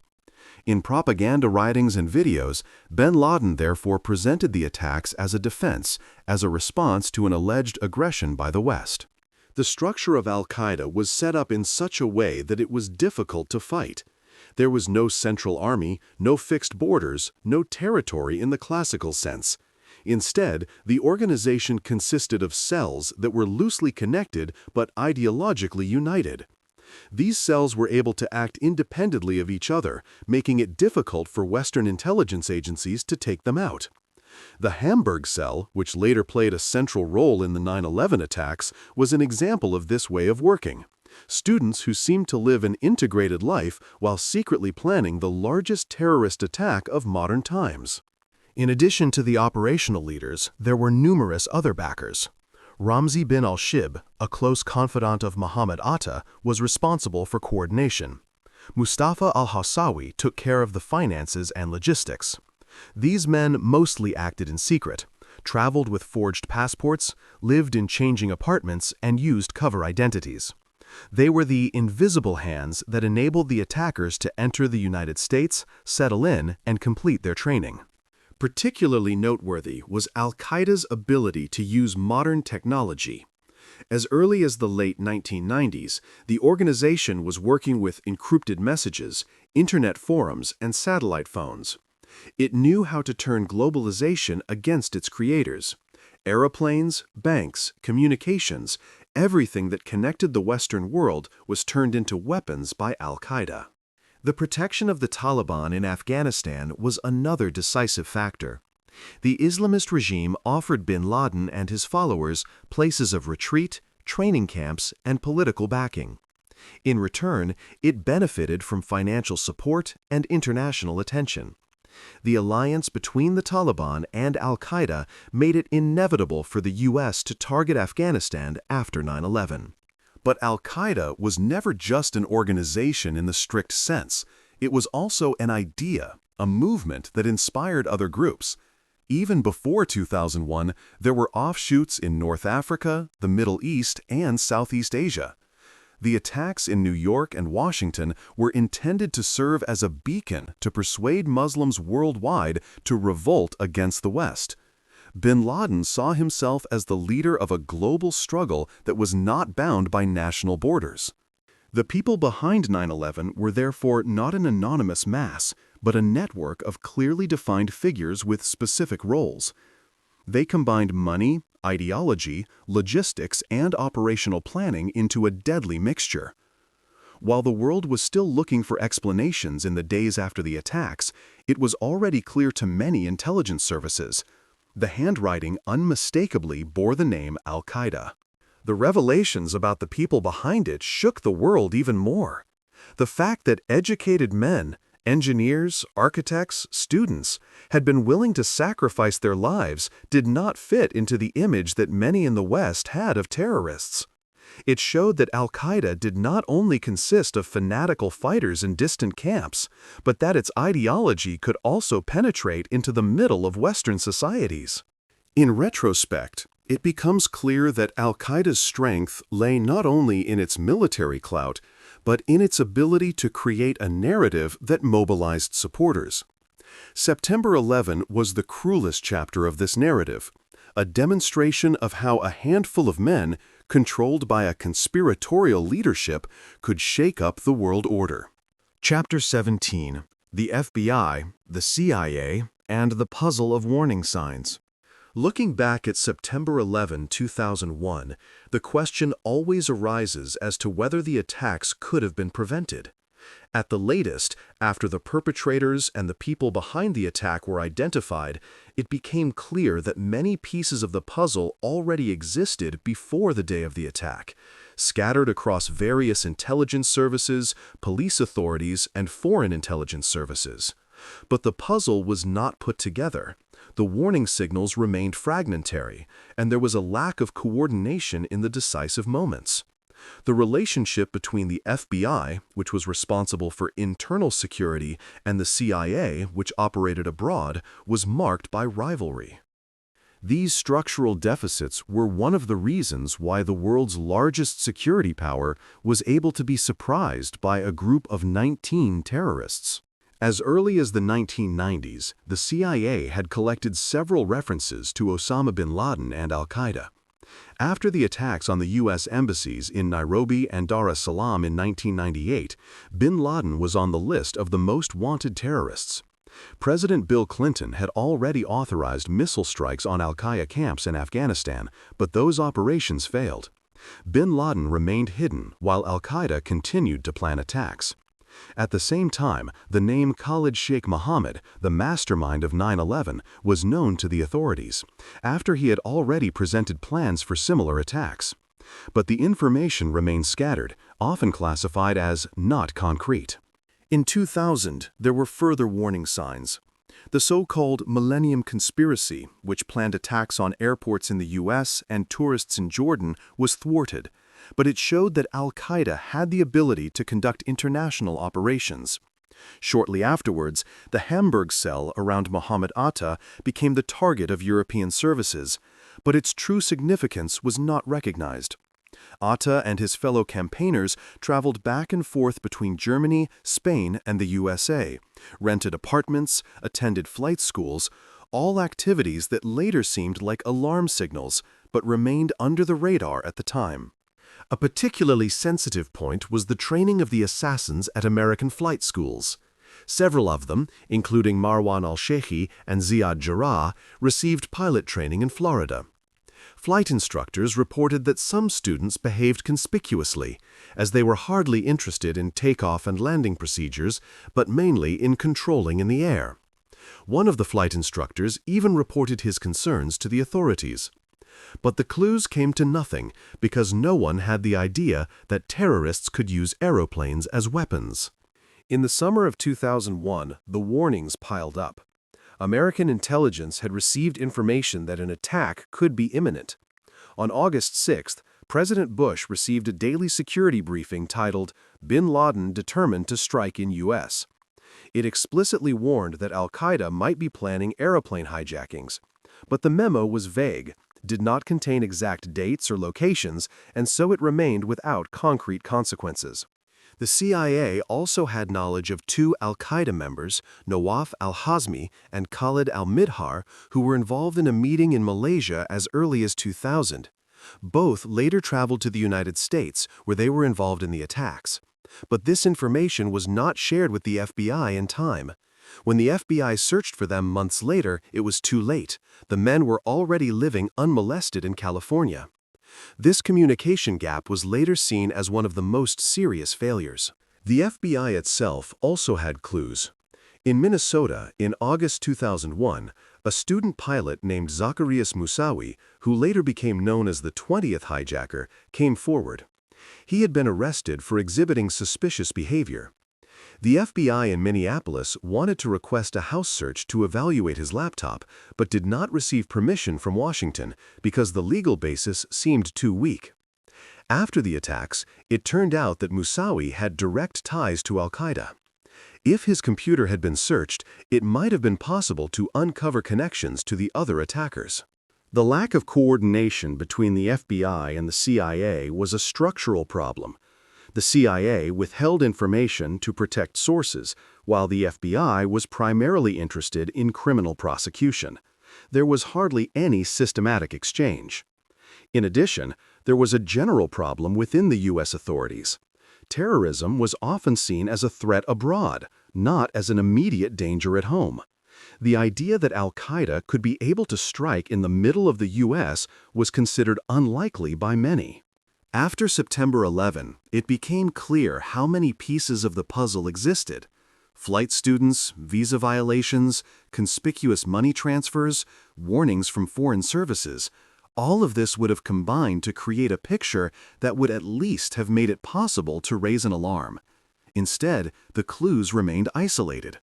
In propaganda writings and videos, bin Laden therefore presented the attacks as a defense, as a response to an alleged aggression by the West. The structure of Al-Qaeda was set up in such a way that it was difficult to fight. There was no central army, no fixed borders, no territory in the classical sense. Instead, the organization consisted of cells that were loosely connected but ideologically united. These cells were able to act independently of each other, making it difficult for Western intelligence agencies to take them out. The Hamburg cell, which later played a central role in the 9/11 attacks, was an example of this way of working. Students who seemed to live an integrated life while secretly planning the largest terrorist attack of modern times. In addition to the operational leaders, there were numerous other backers. Ramzi bin al-Shibh, a close confidant of Muhammad Atta, was responsible for coordination. Mustafa al-Hawsawi took care of the finances and logistics. These men mostly acted in secret, traveled with forged passports, lived in changing apartments, and used cover identities. They were the invisible hands that enabled the attackers to enter the United States, settle in, and complete their training. Particularly noteworthy was Al-Qaeda's ability to use modern technology. As early as the late 1990s, the organization was working with encrypted messages, internet forums, and satellite phones. It knew how to turn globalization against its creators. Aeroplanes, banks, communications, everything that connected the Western world was turned into weapons by Al-Qaeda. The protection of the Taliban in Afghanistan was another decisive factor. The Islamist regime offered bin Laden and his followers places of retreat, training camps, and political backing. In return, it benefited from financial support and international attention. The alliance between the Taliban and Al-Qaeda made it inevitable for the U.S. to target Afghanistan after 9/11. But Al-Qaeda was never just an organization in the strict sense. It was also an idea, a movement that inspired other groups. Even before 2001, there were offshoots in North Africa, the Middle East, and Southeast Asia. The attacks in New York and Washington were intended to serve as a beacon to persuade Muslims worldwide to revolt against the West. Bin Laden saw himself as the leader of a global struggle that was not bound by national borders. The people behind 9/11 were therefore not an anonymous mass, but a network of clearly defined figures with specific roles. They combined money, ideology, logistics, and operational planning into a deadly mixture. While the world was still looking for explanations in the days after the attacks, it was already clear to many intelligence services. The handwriting unmistakably bore the name Al-Qaeda. The revelations about the people behind it shook the world even more. The fact that educated men, engineers, architects, students, had been willing to sacrifice their lives did not fit into the image that many in the West had of terrorists. It showed that Al-Qaeda did not only consist of fanatical fighters in distant camps, but that its ideology could also penetrate into the middle of Western societies. In retrospect, It becomes clear that Al-Qaeda's strength lay not only in its military clout, but in its ability to create a narrative that mobilized supporters. September 11 was the cruelest chapter of this narrative, a demonstration of how a handful of men, controlled by a conspiratorial leadership, could shake up the world order. Chapter 17: The FBI, the CIA, and the Puzzle of Warning Signs. Looking back at September 11, 2001, the question always arises as to whether the attacks could have been prevented. At the latest, after the perpetrators and the people behind the attack were identified, it became clear that many pieces of the puzzle already existed before the day of the attack, scattered across various intelligence services, police authorities, and foreign intelligence services. But the puzzle was not put together. The warning signals remained fragmentary, and there was a lack of coordination in the decisive moments. The relationship between the FBI, which was responsible for internal security, and the CIA, which operated abroad, was marked by rivalry. These structural deficits were one of the reasons why the world's largest security power was able to be surprised by a group of 19 terrorists. As early as the 1990s, the CIA had collected several references to Osama bin Laden and Al-Qaeda. After the attacks on the U.S. embassies in Nairobi and Dar es Salaam in 1998, bin Laden was on the list of the most wanted terrorists. President Bill Clinton had already authorized missile strikes on Al-Qaeda camps in Afghanistan, but those operations failed. Bin Laden remained hidden while Al-Qaeda continued to plan attacks. At the same time, the name Khalid Sheikh Mohammed, the mastermind of 9/11, was known to the authorities, after he had already presented plans for similar attacks. But the information remained scattered, often classified as not concrete. In 2000, there were further warning signs. The so-called Millennium Conspiracy, which planned attacks on airports in the U.S. and tourists in Jordan, was thwarted, but it showed that Al-Qaeda had the ability to conduct international operations. Shortly afterwards, the Hamburg cell around Mohammed Atta became the target of European services, but its true significance was not recognized. Atta and his fellow campaigners traveled back and forth between Germany, Spain, and the USA, rented apartments, attended flight schools, all activities that later seemed like alarm signals, but remained under the radar at the time. A particularly sensitive point was the training of the assassins at American flight schools. Several of them, including Marwan al-Sheikhi and Ziad Jarrah, received pilot training in Florida. Flight instructors reported that some students behaved conspicuously, as they were hardly interested in takeoff and landing procedures, but mainly in controlling in the air. One of the flight instructors even reported his concerns to the authorities. But the clues came to nothing because no one had the idea that terrorists could use aeroplanes as weapons. In the summer of 2001, the warnings piled up. American intelligence had received information that an attack could be imminent. On August 6th, President Bush received a daily security briefing titled, "Bin Laden Determined to Strike in U.S." It explicitly warned that Al-Qaeda might be planning aeroplane hijackings. But the memo was vague, did not contain exact dates or locations, and so it remained without concrete consequences. The CIA also had knowledge of two Al-Qaeda members, Nawaf al-Hazmi and Khalid al-Midhar, who were involved in a meeting in Malaysia as early as 2000. Both later traveled to the United States, where they were involved in the attacks. But this information was not shared with the FBI in time. When the FBI searched for them months later, it was too late. The men were already living unmolested in California. This communication gap was later seen as one of the most serious failures. The FBI itself also had clues. In Minnesota, in August 2001, a student pilot named Zacharias Moussaoui, who later became known as the 20th hijacker, came forward. He had been arrested for exhibiting suspicious behavior. The FBI in Minneapolis wanted to request a house search to evaluate his laptop, but did not receive permission from Washington because the legal basis seemed too weak. After the attacks, it turned out that Moussaoui had direct ties to Al-Qaeda. If his computer had been searched, it might have been possible to uncover connections to the other attackers. The lack of coordination between the FBI and the CIA was a structural problem. The CIA withheld information to protect sources, while the FBI was primarily interested in criminal prosecution. There was hardly any systematic exchange. In addition, there was a general problem within the U.S. authorities. Terrorism was often seen as a threat abroad, not as an immediate danger at home. The idea that Al-Qaeda could be able to strike in the middle of the U.S. was considered unlikely by many. After September 11, it became clear how many pieces of the puzzle existed. Flight students, visa violations, conspicuous money transfers, warnings from foreign services. All of this would have combined to create a picture that would at least have made it possible to raise an alarm. Instead, the clues remained isolated.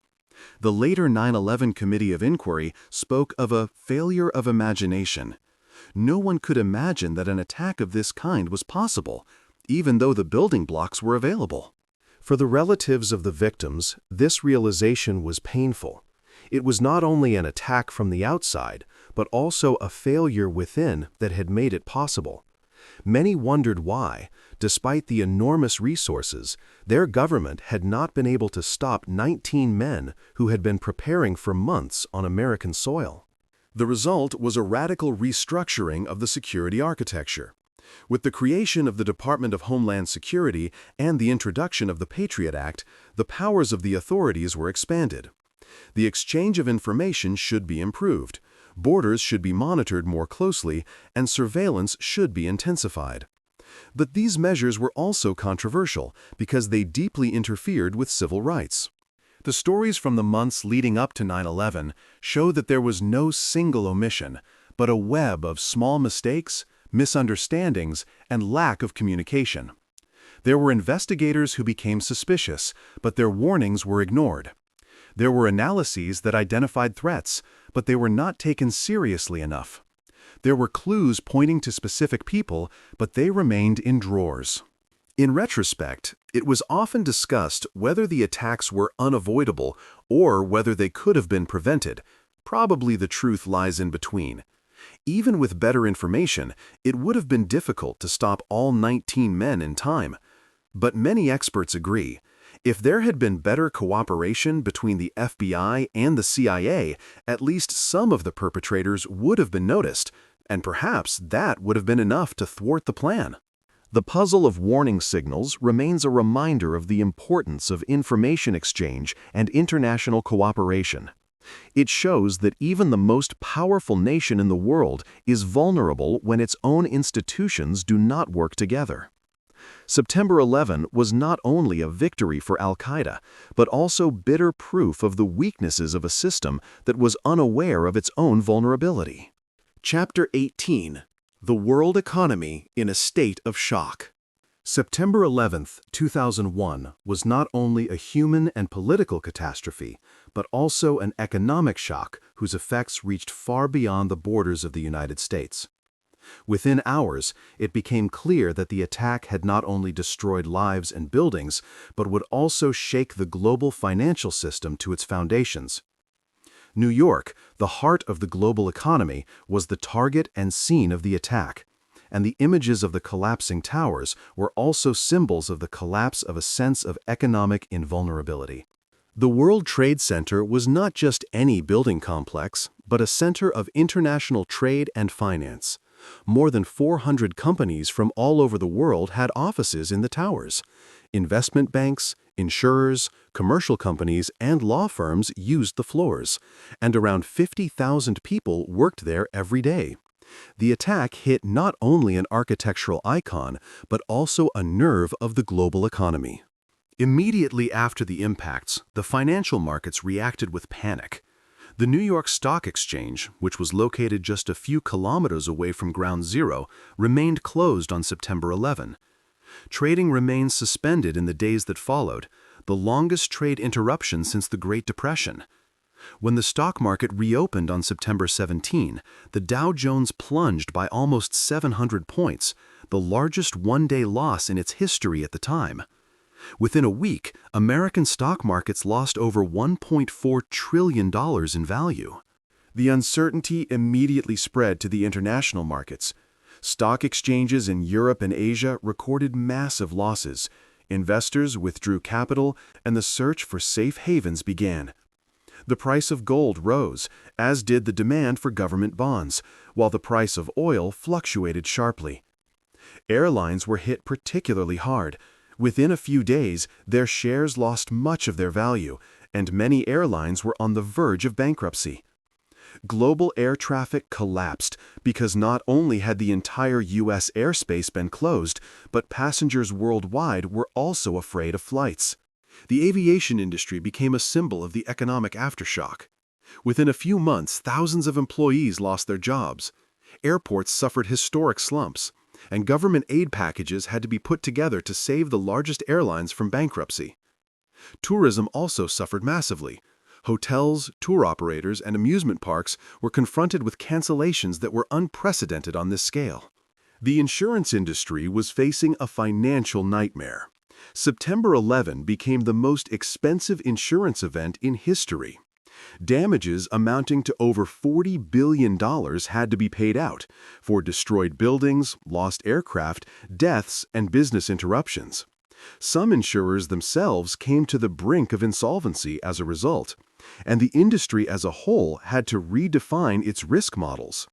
The later 9/11 Committee of Inquiry spoke of a failure of imagination. No one could imagine that an attack of this kind was possible, even though the building blocks were available. For the relatives of the victims, this realization was painful. It was not only an attack from the outside, but also a failure within that had made it possible. Many wondered why, despite the enormous resources, their government had not been able to stop 19 men who had been preparing for months on American soil. The result was a radical restructuring of the security architecture. With the creation of the Department of Homeland Security and the introduction of the Patriot Act, the powers of the authorities were expanded. The exchange of information should be improved. Borders should be monitored more closely, and surveillance should be intensified. But these measures were also controversial because they deeply interfered with civil rights. The stories from the months leading up to 9/11 show that there was no single omission, but a web of small mistakes, misunderstandings, and lack of communication. There were investigators who became suspicious, but their warnings were ignored. There were analyses that identified threats, but they were not taken seriously enough. There were clues pointing to specific people, but they remained in drawers. In retrospect, it was often discussed whether the attacks were unavoidable or whether they could have been prevented. Probably the truth lies in between. Even with better information, it would have been difficult to stop all 19 men in time. But many experts agree. If there had been better cooperation between the FBI and the CIA, at least some of the perpetrators would have been noticed, and perhaps that would have been enough to thwart the plan. The puzzle of warning signals remains a reminder of the importance of information exchange and international cooperation. It shows that even the most powerful nation in the world is vulnerable when its own institutions do not work together. September 11 was not only a victory for Al-Qaeda, but also bitter proof of the weaknesses of a system that was unaware of its own vulnerability. Chapter 18: The World Economy in a State of Shock. September 11, 2001 was not only a human and political catastrophe, but also an economic shock whose effects reached far beyond the borders of the United States. Within hours, it became clear that the attack had not only destroyed lives and buildings, but would also shake the global financial system to its foundations. New York, the heart of the global economy, was the target and scene of the attack, and the images of the collapsing towers were also symbols of the collapse of a sense of economic invulnerability. The World Trade Center was not just any building complex, but a center of international trade and finance. More than 400 companies from all over the world had offices in the towers. Investment banks, insurers, commercial companies, and law firms used the floors, and around 50,000 people worked there every day. The attack hit not only an architectural icon, but also a nerve of the global economy. Immediately after the impacts, the financial markets reacted with panic. The New York Stock Exchange, which was located just a few kilometers away from Ground Zero, remained closed on September 11. Trading remained suspended in the days that followed, the longest trade interruption since the Great Depression. When the stock market reopened on September 17, the Dow Jones plunged by almost 700 points, the largest one-day loss in its history at the time. Within a week, American stock markets lost over $1.4 trillion in value. The uncertainty immediately spread to the international markets. Stock exchanges in Europe and Asia recorded massive losses. Investors withdrew capital, and the search for safe havens began. The price of gold rose, as did the demand for government bonds, while the price of oil fluctuated sharply. Airlines were hit particularly hard. Within a few days, their shares lost much of their value, and many airlines were on the verge of bankruptcy. Global air traffic collapsed because not only had the entire U.S. airspace been closed, but passengers worldwide were also afraid of flights. The aviation industry became a symbol of the economic aftershock. Within a few months, thousands of employees lost their jobs. Airports suffered historic slumps, and government aid packages had to be put together to save the largest airlines from bankruptcy. Tourism also suffered massively. Hotels, tour operators, and amusement parks were confronted with cancellations that were unprecedented on this scale. The insurance industry was facing a financial nightmare. September 11 became the most expensive insurance event in history. Damages amounting to over $40 billion had to be paid out for destroyed buildings, lost aircraft, deaths, and business interruptions. Some insurers themselves came to the brink of insolvency as a result, and the industry as a whole had to redefine its risk models.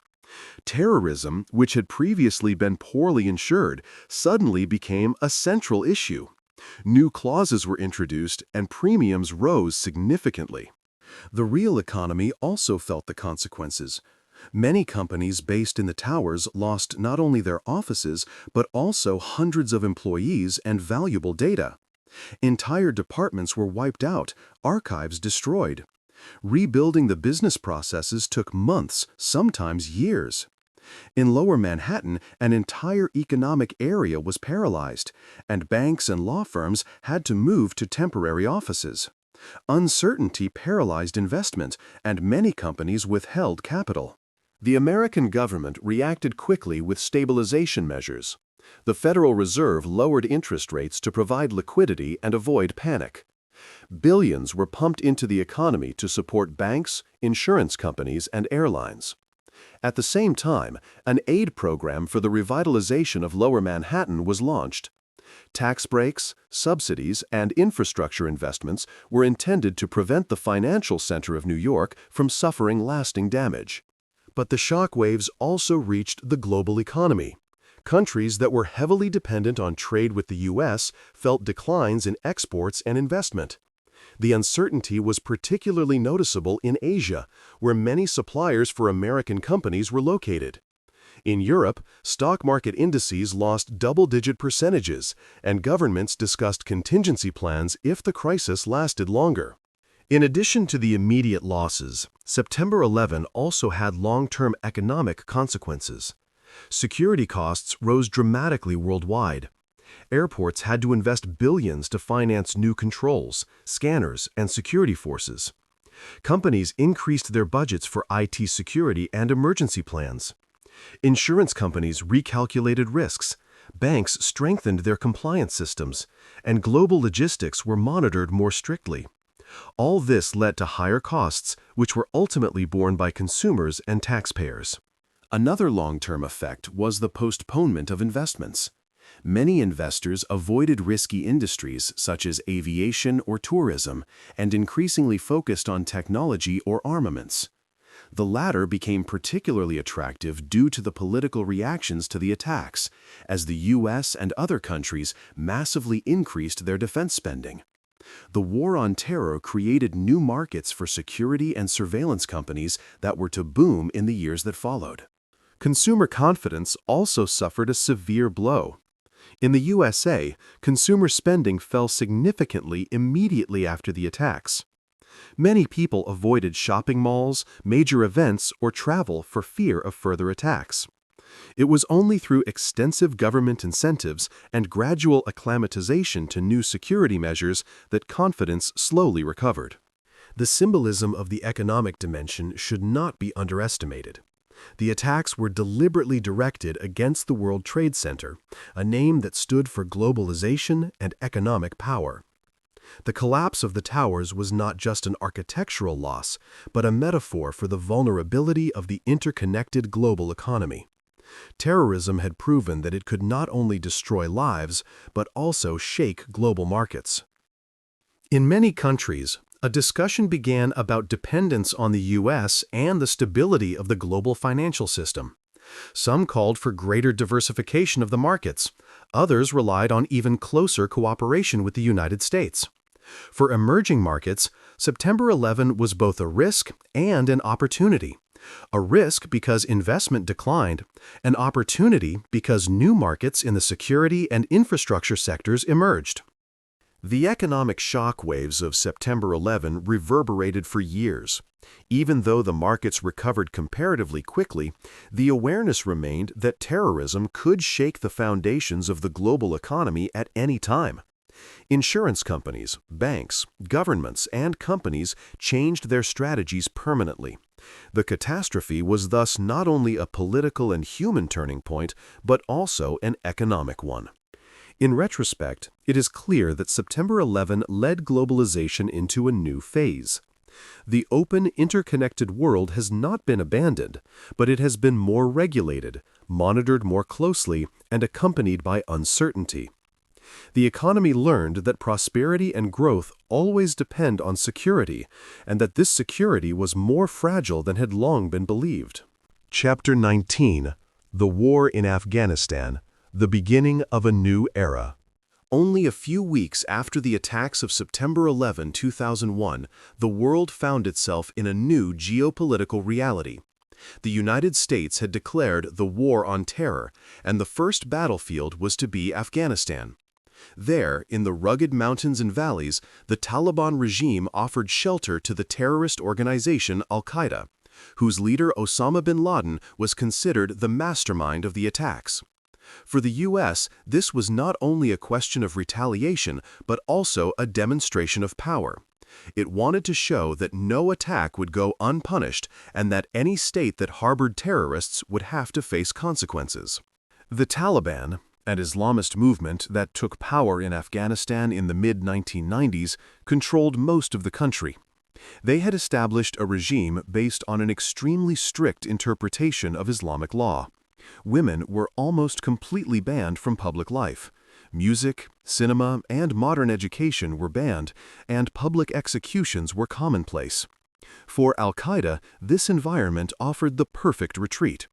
Terrorism, which had previously been poorly insured, suddenly became a central issue. New clauses were introduced, and premiums rose significantly. The real economy also felt the consequences. Many companies based in the towers lost not only their offices, but also hundreds of employees and valuable data. Entire departments were wiped out, archives destroyed. Rebuilding the business processes took months, sometimes years. In Lower Manhattan, an entire economic area was paralyzed, and banks and law firms had to move to temporary offices. Uncertainty paralyzed investment, and many companies withheld capital. The American government reacted quickly with stabilization measures. The Federal Reserve lowered interest rates to provide liquidity and avoid panic. Billions were pumped into the economy to support banks, insurance companies, and airlines. At the same time, an aid program for the revitalization of Lower Manhattan was launched. Tax breaks, subsidies, and infrastructure investments were intended to prevent the financial center of New York from suffering lasting damage. But the shockwaves also reached the global economy. Countries that were heavily dependent on trade with the U.S. felt declines in exports and investment. The uncertainty was particularly noticeable in Asia, where many suppliers for American companies were located. In Europe, stock market indices lost double-digit percentages, and governments discussed contingency plans if the crisis lasted longer. In addition to the immediate losses, September 11 also had long-term economic consequences. Security costs rose dramatically worldwide. Airports had to invest billions to finance new controls, scanners, and security forces. Companies increased their budgets for IT security and emergency plans. Insurance companies recalculated risks, banks strengthened their compliance systems, and global logistics were monitored more strictly. All this led to higher costs, which were ultimately borne by consumers and taxpayers. Another long-term effect was the postponement of investments. Many investors avoided risky industries such as aviation or tourism and increasingly focused on technology or armaments. The latter became particularly attractive due to the political reactions to the attacks, as the U.S. and other countries massively increased their defense spending. The war on terror created new markets for security and surveillance companies that were to boom in the years that followed. Consumer confidence also suffered a severe blow. In the USA, consumer spending fell significantly immediately after the attacks. Many people avoided shopping malls, major events, or travel for fear of further attacks. It was only through extensive government incentives and gradual acclimatization to new security measures that confidence slowly recovered. The symbolism of the economic dimension should not be underestimated. The attacks were deliberately directed against the World Trade Center, a name that stood for globalization and economic power. The collapse of the towers was not just an architectural loss, but a metaphor for the vulnerability of the interconnected global economy. Terrorism had proven that it could not only destroy lives, but also shake global markets. In many countries, a discussion began about dependence on the U.S. and the stability of the global financial system. Some called for greater diversification of the markets. Others relied on even closer cooperation with the United States. For emerging markets, September 11 was both a risk and an opportunity. A risk because investment declined, an opportunity because new markets in the security and infrastructure sectors emerged. The economic shock waves of September 11 reverberated for years. Even though the markets recovered comparatively quickly, the awareness remained that terrorism could shake the foundations of the global economy at any time. Insurance companies, banks, governments, and companies changed their strategies permanently. The catastrophe was thus not only a political and human turning point, but also an economic one. In retrospect, it is clear that September 11 led globalization into a new phase. The open, interconnected world has not been abandoned, but it has been more regulated, monitored more closely, and accompanied by uncertainty. The economy learned that prosperity and growth always depend on security, and that this security was more fragile than had long been believed. Chapter 19: The War in Afghanistan, the Beginning of a New Era. Only a few weeks after the attacks of September 11, 2001, the world found itself in a new geopolitical reality. The United States had declared the war on terror, and the first battlefield was to be Afghanistan. There, in the rugged mountains and valleys, the Taliban regime offered shelter to the terrorist organization Al-Qaeda, whose leader Osama bin Laden was considered the mastermind of the attacks. For the U.S., this was not only a question of retaliation, but also a demonstration of power. It wanted to show that no attack would go unpunished and that any state that harbored terrorists would have to face consequences. The Taliban, an Islamist movement that took power in Afghanistan in the mid-1990s, controlled most of the country. They had established a regime based on an extremely strict interpretation of Islamic law. Women were almost completely banned from public life. Music, cinema, and modern education were banned, and public executions were commonplace. For Al-Qaeda, this environment offered the perfect retreat.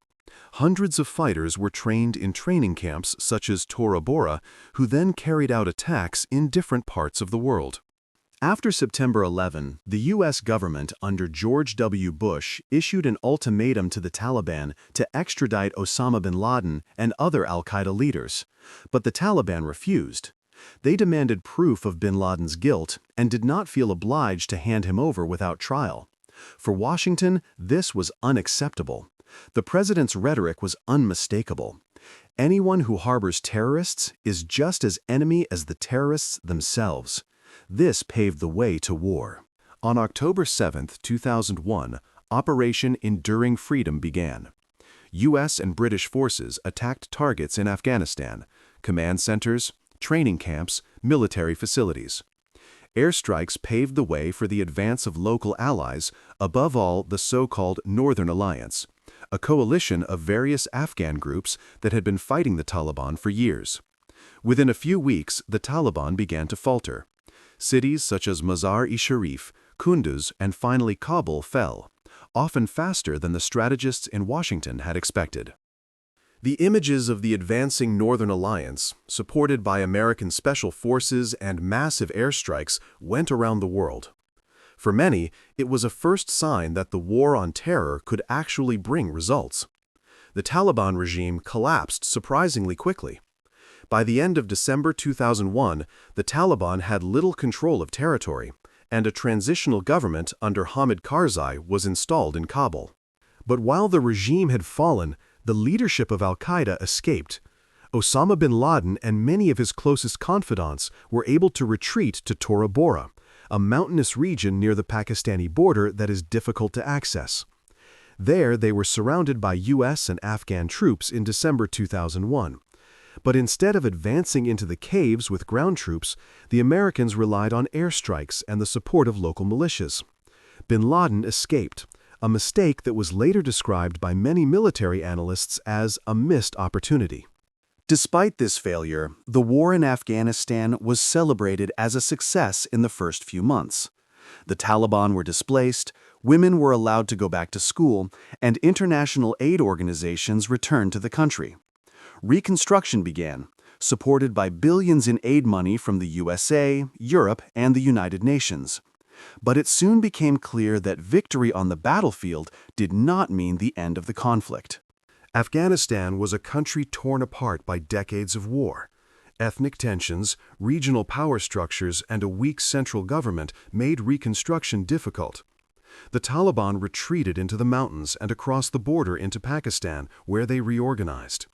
Hundreds of fighters were trained in training camps such as Tora Bora, who then carried out attacks in different parts of the world. After September 11, the U.S. government under George W. Bush issued an ultimatum to the Taliban to extradite Osama bin Laden and other al-Qaeda leaders. But the Taliban refused. They demanded proof of bin Laden's guilt and did not feel obliged to hand him over without trial. For Washington, this was unacceptable. The president's rhetoric was unmistakable. Anyone who harbors terrorists is just as enemy as the terrorists themselves. This paved the way to war. On October 7, 2001, Operation Enduring Freedom began. U.S. and British forces attacked targets in Afghanistan, command centers, training camps, military facilities. Airstrikes paved the way for the advance of local allies, above all the so-called Northern Alliance, a coalition of various Afghan groups that had been fighting the Taliban for years. Within a few weeks, the Taliban began to falter. Cities such as Mazar-e-Sharif, Kunduz, and finally Kabul fell, often faster than the strategists in Washington had expected. The images of the advancing Northern Alliance, supported by American special forces and massive airstrikes, went around the world. For many, it was a first sign that the war on terror could actually bring results. The Taliban regime collapsed surprisingly quickly. By the end of December 2001, the Taliban had little control of territory, and a transitional government under Hamid Karzai was installed in Kabul. But while the regime had fallen, the leadership of Al-Qaeda escaped. Osama bin Laden and many of his closest confidants were able to retreat to Tora Bora, a mountainous region near the Pakistani border that is difficult to access. There, they were surrounded by U.S. and Afghan troops in December 2001. But instead of advancing into the caves with ground troops, the Americans relied on airstrikes and the support of local militias. Bin Laden escaped, a mistake that was later described by many military analysts as a missed opportunity. Despite this failure, the war in Afghanistan was celebrated as a success in the first few months. The Taliban were displaced, women were allowed to go back to school, and international aid organizations returned to the country. Reconstruction began, supported by billions in aid money from the USA, Europe, and the United Nations. But it soon became clear that victory on the battlefield did not mean the end of the conflict. Afghanistan was a country torn apart by decades of war. Ethnic tensions, regional power structures, and a weak central government made reconstruction difficult. The Taliban retreated into the mountains and across the border into Pakistan, where they reorganized.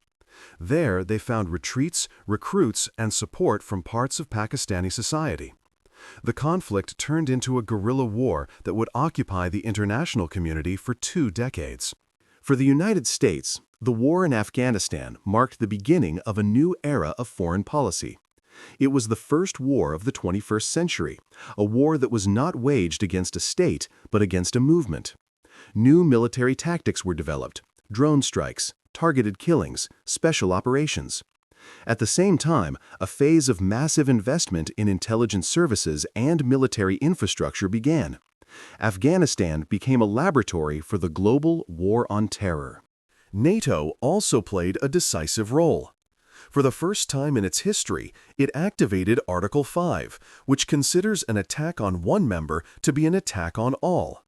There, they found retreats, recruits, and support from parts of Pakistani society. The conflict turned into a guerrilla war that would occupy the international community for 2 decades. For the United States, the war in Afghanistan marked the beginning of a new era of foreign policy. It was the first war of the 21st century, a war that was not waged against a state, but against a movement. New military tactics were developed: drone strikes, targeted killings, special operations. At the same time, a phase of massive investment in intelligence services and military infrastructure began. Afghanistan became a laboratory for the global war on terror. NATO also played a decisive role. For the first time in its history, it activated Article 5, which considers an attack on one member to be an attack on all.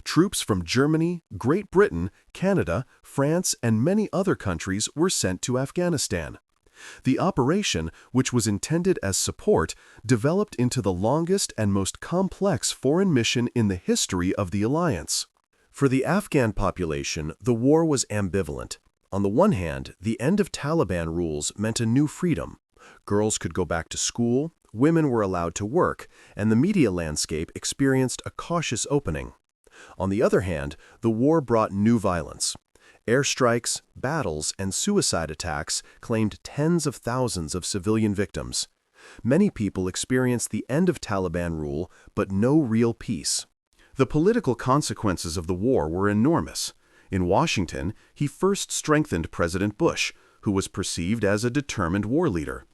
Troops from Germany, Great Britain, Canada, France, and many other countries were sent to Afghanistan. The operation, which was intended as support, developed into the longest and most complex foreign mission in the history of the alliance. For the Afghan population, the war was ambivalent. On the one hand, the end of Taliban rules meant a new freedom. Girls could go back to school, women were allowed to work, and the media landscape experienced a cautious opening. On the other hand, the war brought new violence. Airstrikes, battles, and suicide attacks claimed tens of thousands of civilian victims. Many people experienced the end of Taliban rule, but no real peace. The political consequences of the war were enormous. In Washington, he first strengthened President Bush, who was perceived as a determined war leader.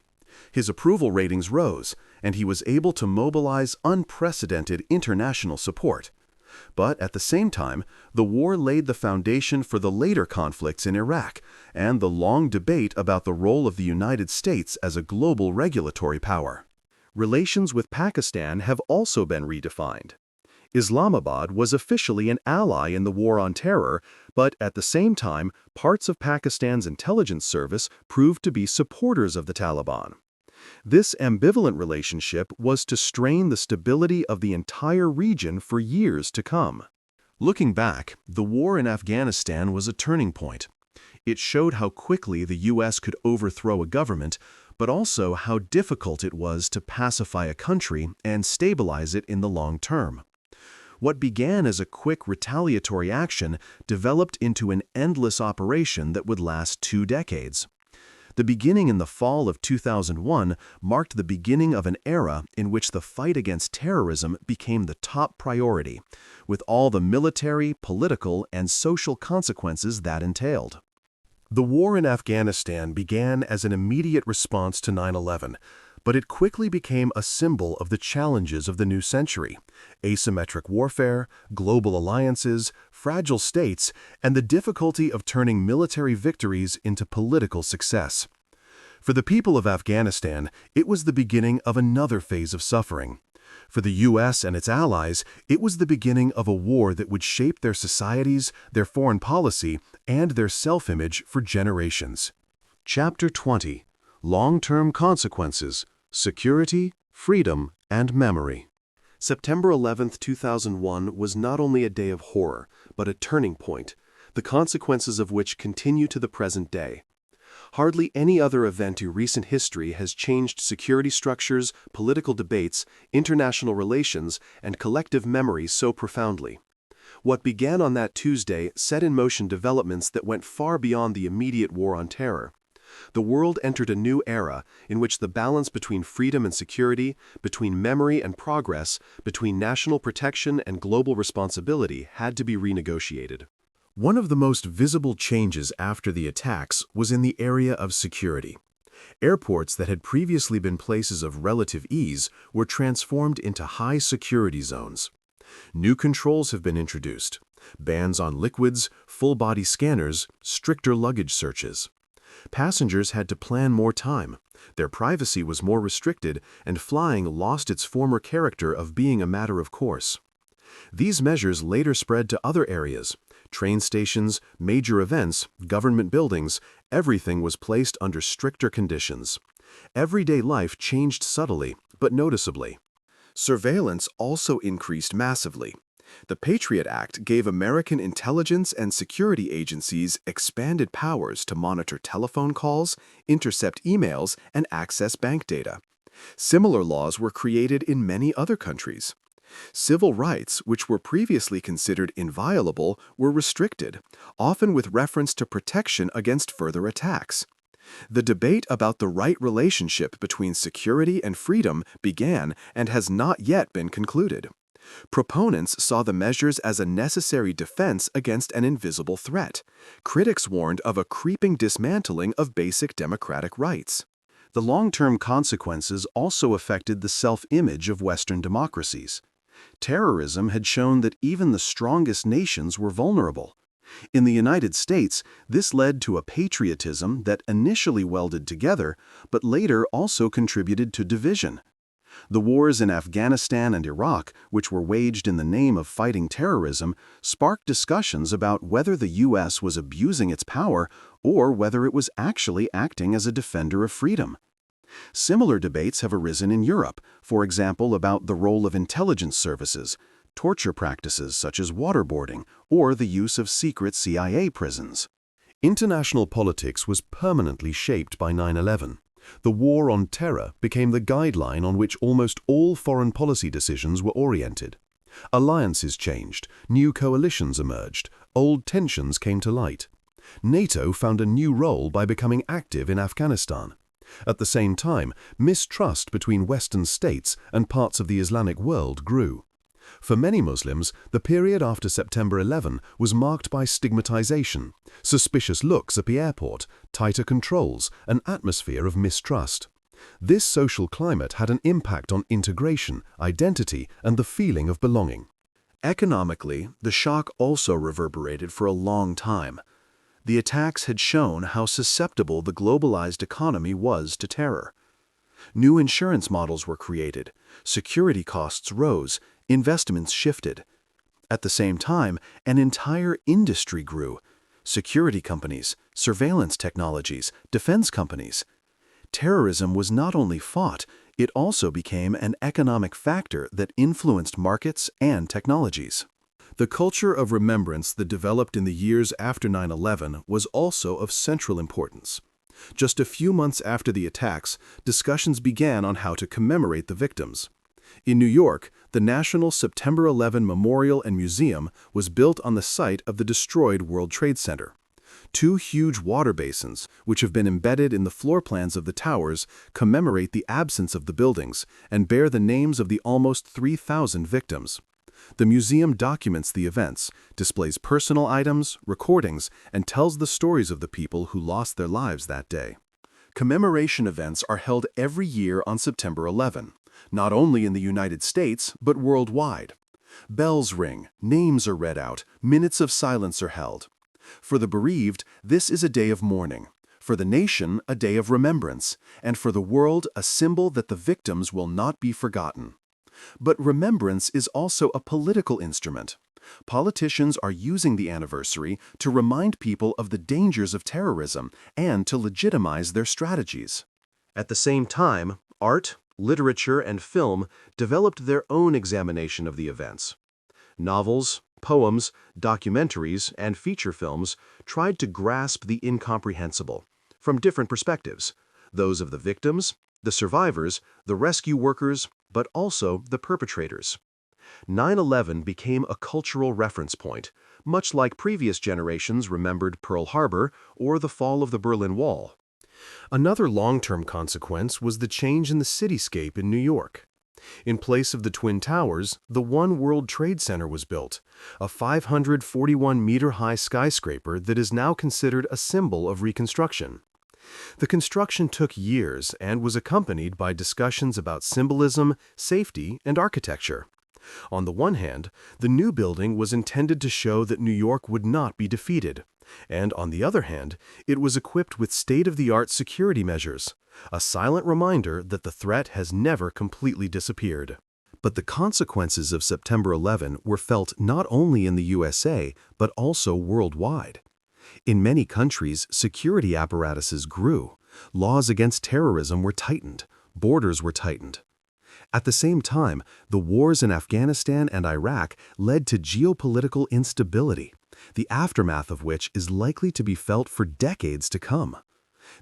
His approval ratings rose, and he was able to mobilize unprecedented international support. But at the same time, the war laid the foundation for the later conflicts in Iraq and the long debate about the role of the United States as a global regulatory power. Relations with Pakistan have also been redefined. Islamabad was officially an ally in the war on terror, but at the same time, parts of Pakistan's intelligence service proved to be supporters of the Taliban. This ambivalent relationship was to strain the stability of the entire region for years to come. Looking back, the war in Afghanistan was a turning point. It showed how quickly the U.S. could overthrow a government, but also how difficult it was to pacify a country and stabilize it in the long term. What began as a quick retaliatory action developed into an endless operation that would last 2 decades. The beginning in the fall of 2001 marked the beginning of an era in which the fight against terrorism became the top priority, with all the military, political, and social consequences that entailed. The war in Afghanistan began as an immediate response to 9/11, but it quickly became a symbol of the challenges of the new century: asymmetric warfare, global alliances, fragile states, and the difficulty of turning military victories into political success. For the people of Afghanistan, it was the beginning of another phase of suffering. For the U.S. and its allies, it was the beginning of a war that would shape their societies, their foreign policy, and their self-image for generations. Chapter 20: Long-Term Consequences: Security, Freedom, and Memory. September 11, 2001 was not only a day of horror, but a turning point, the consequences of which continue to the present day. Hardly any other event in recent history has changed security structures, political debates, international relations, and collective memory so profoundly. What began on that Tuesday set in motion developments that went far beyond the immediate war on terror. The world entered a new era in which the balance between freedom and security, between memory and progress, between national protection and global responsibility had to be renegotiated. One of the most visible changes after the attacks was in the area of security. Airports that had previously been places of relative ease were transformed into high-security zones. New controls have been introduced: bans on liquids, full-body scanners, stricter luggage searches. Passengers had to plan more time, their privacy was more restricted, and flying lost its former character of being a matter of course. These measures later spread to other areas. Train stations, major events, government buildings, everything was placed under stricter conditions. Everyday life changed subtly, but noticeably. Surveillance also increased massively. The Patriot Act gave American intelligence and security agencies expanded powers to monitor telephone calls, intercept emails, and access bank data. Similar laws were created in many other countries. Civil rights, which were previously considered inviolable, were restricted, often with reference to protection against further attacks. The debate about the right relationship between security and freedom began and has not yet been concluded. Proponents saw the measures as a necessary defense against an invisible threat. Critics warned of a creeping dismantling of basic democratic rights. The long-term consequences also affected the self-image of Western democracies. Terrorism had shown that even the strongest nations were vulnerable. In the United States, this led to a patriotism that initially welded together, but later also contributed to division. The wars in Afghanistan and Iraq, which were waged in the name of fighting terrorism, sparked discussions about whether the U.S. was abusing its power or whether it was actually acting as a defender of freedom. Similar debates have arisen in Europe, for example about the role of intelligence services, torture practices such as waterboarding, or the use of secret CIA prisons. International politics was permanently shaped by 9/11. The war on terror became the guideline on which almost all foreign policy decisions were oriented. Alliances changed, new coalitions emerged, old tensions came to light. NATO found a new role by becoming active in Afghanistan. At the same time, mistrust between Western states and parts of the Islamic world grew. For many Muslims, the period after September 11 was marked by stigmatization, suspicious looks at the airport, tighter controls, an atmosphere of mistrust. This social climate had an impact on integration, identity, and the feeling of belonging. Economically, the shock also reverberated for a long time. The attacks had shown how susceptible the globalized economy was to terror. New insurance models were created, security costs rose, investments shifted. At the same time, an entire industry grew: security companies, surveillance technologies, defense companies. Terrorism was not only fought, it also became an economic factor that influenced markets and technologies. The culture of remembrance that developed in the years after 9/11 was also of central importance. Just a few months after the attacks, discussions began on how to commemorate the victims. In New York, the National September 11 Memorial and Museum was built on the site of the destroyed World Trade Center. Two huge water basins, which have been embedded in the floor plans of the towers, commemorate the absence of the buildings and bear the names of the almost 3,000 victims. The museum documents the events, displays personal items, recordings, and tells the stories of the people who lost their lives that day. Commemoration events are held every year on September 11, not only in the United States, but worldwide. Bells ring, names are read out, minutes of silence are held. For the bereaved, this is a day of mourning. For the nation, a day of remembrance, and for the world, a symbol that the victims will not be forgotten. But remembrance is also a political instrument. Politicians are using the anniversary to remind people of the dangers of terrorism and to legitimize their strategies. At the same time, art, literature, and film developed their own examination of the events. Novels, poems, documentaries, and feature films tried to grasp the incomprehensible from different perspectives: those of the victims, the survivors, the rescue workers, but also the perpetrators. 9/11 became a cultural reference point, much like previous generations remembered Pearl Harbor or the fall of the Berlin Wall. Another long-term consequence was the change in the cityscape in New York. In place of the Twin Towers, the One World Trade Center was built, a 541-meter-high skyscraper that is now considered a symbol of reconstruction. The construction took years and was accompanied by discussions about symbolism, safety, and architecture. On the one hand, the new building was intended to show that New York would not be defeated, and on the other hand, it was equipped with state-of-the-art security measures, a silent reminder that the threat has never completely disappeared. But the consequences of September 11 were felt not only in the USA, but also worldwide. In many countries, security apparatuses grew, laws against terrorism were tightened, borders were tightened. At the same time, the wars in Afghanistan and Iraq led to geopolitical instability, the aftermath of which is likely to be felt for decades to come.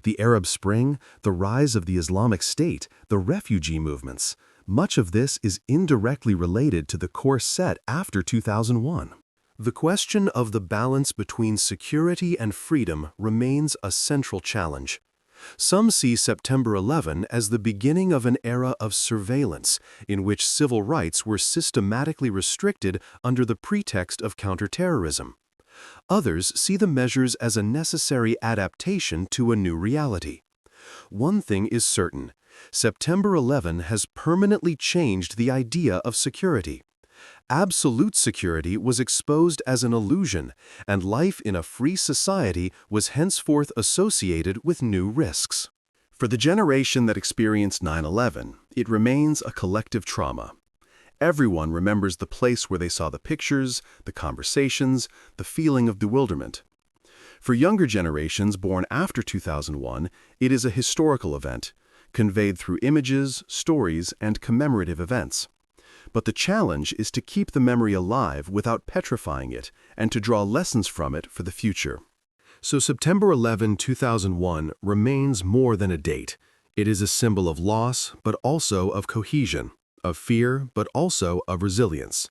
The Arab Spring, the rise of the Islamic State, the refugee movements, much of this is indirectly related to the course set after 2001. The question of the balance between security and freedom remains a central challenge. Some see September 11 as the beginning of an era of surveillance in which civil rights were systematically restricted under the pretext of counterterrorism. Others see the measures as a necessary adaptation to a new reality. One thing is certain: September 11 has permanently changed the idea of security. Absolute security was exposed as an illusion, and life in a free society was henceforth associated with new risks. For the generation that experienced 9/11, it remains a collective trauma. Everyone remembers the place where they saw the pictures, the conversations, the feeling of bewilderment. For younger generations born after 2001, it is a historical event, conveyed through images, stories, and commemorative events. But the challenge is to keep the memory alive without petrifying it and to draw lessons from it for the future. So September 11, 2001 remains more than a date. It is a symbol of loss, but also of cohesion, of fear, but also of resilience.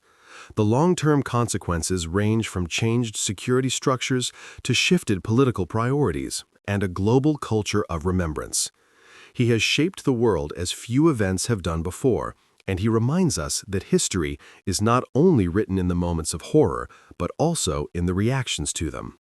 The long-term consequences range from changed security structures to shifted political priorities and a global culture of remembrance. He has shaped the world as few events have done before, and he reminds us that history is not only written in the moments of horror, but also in the reactions to them.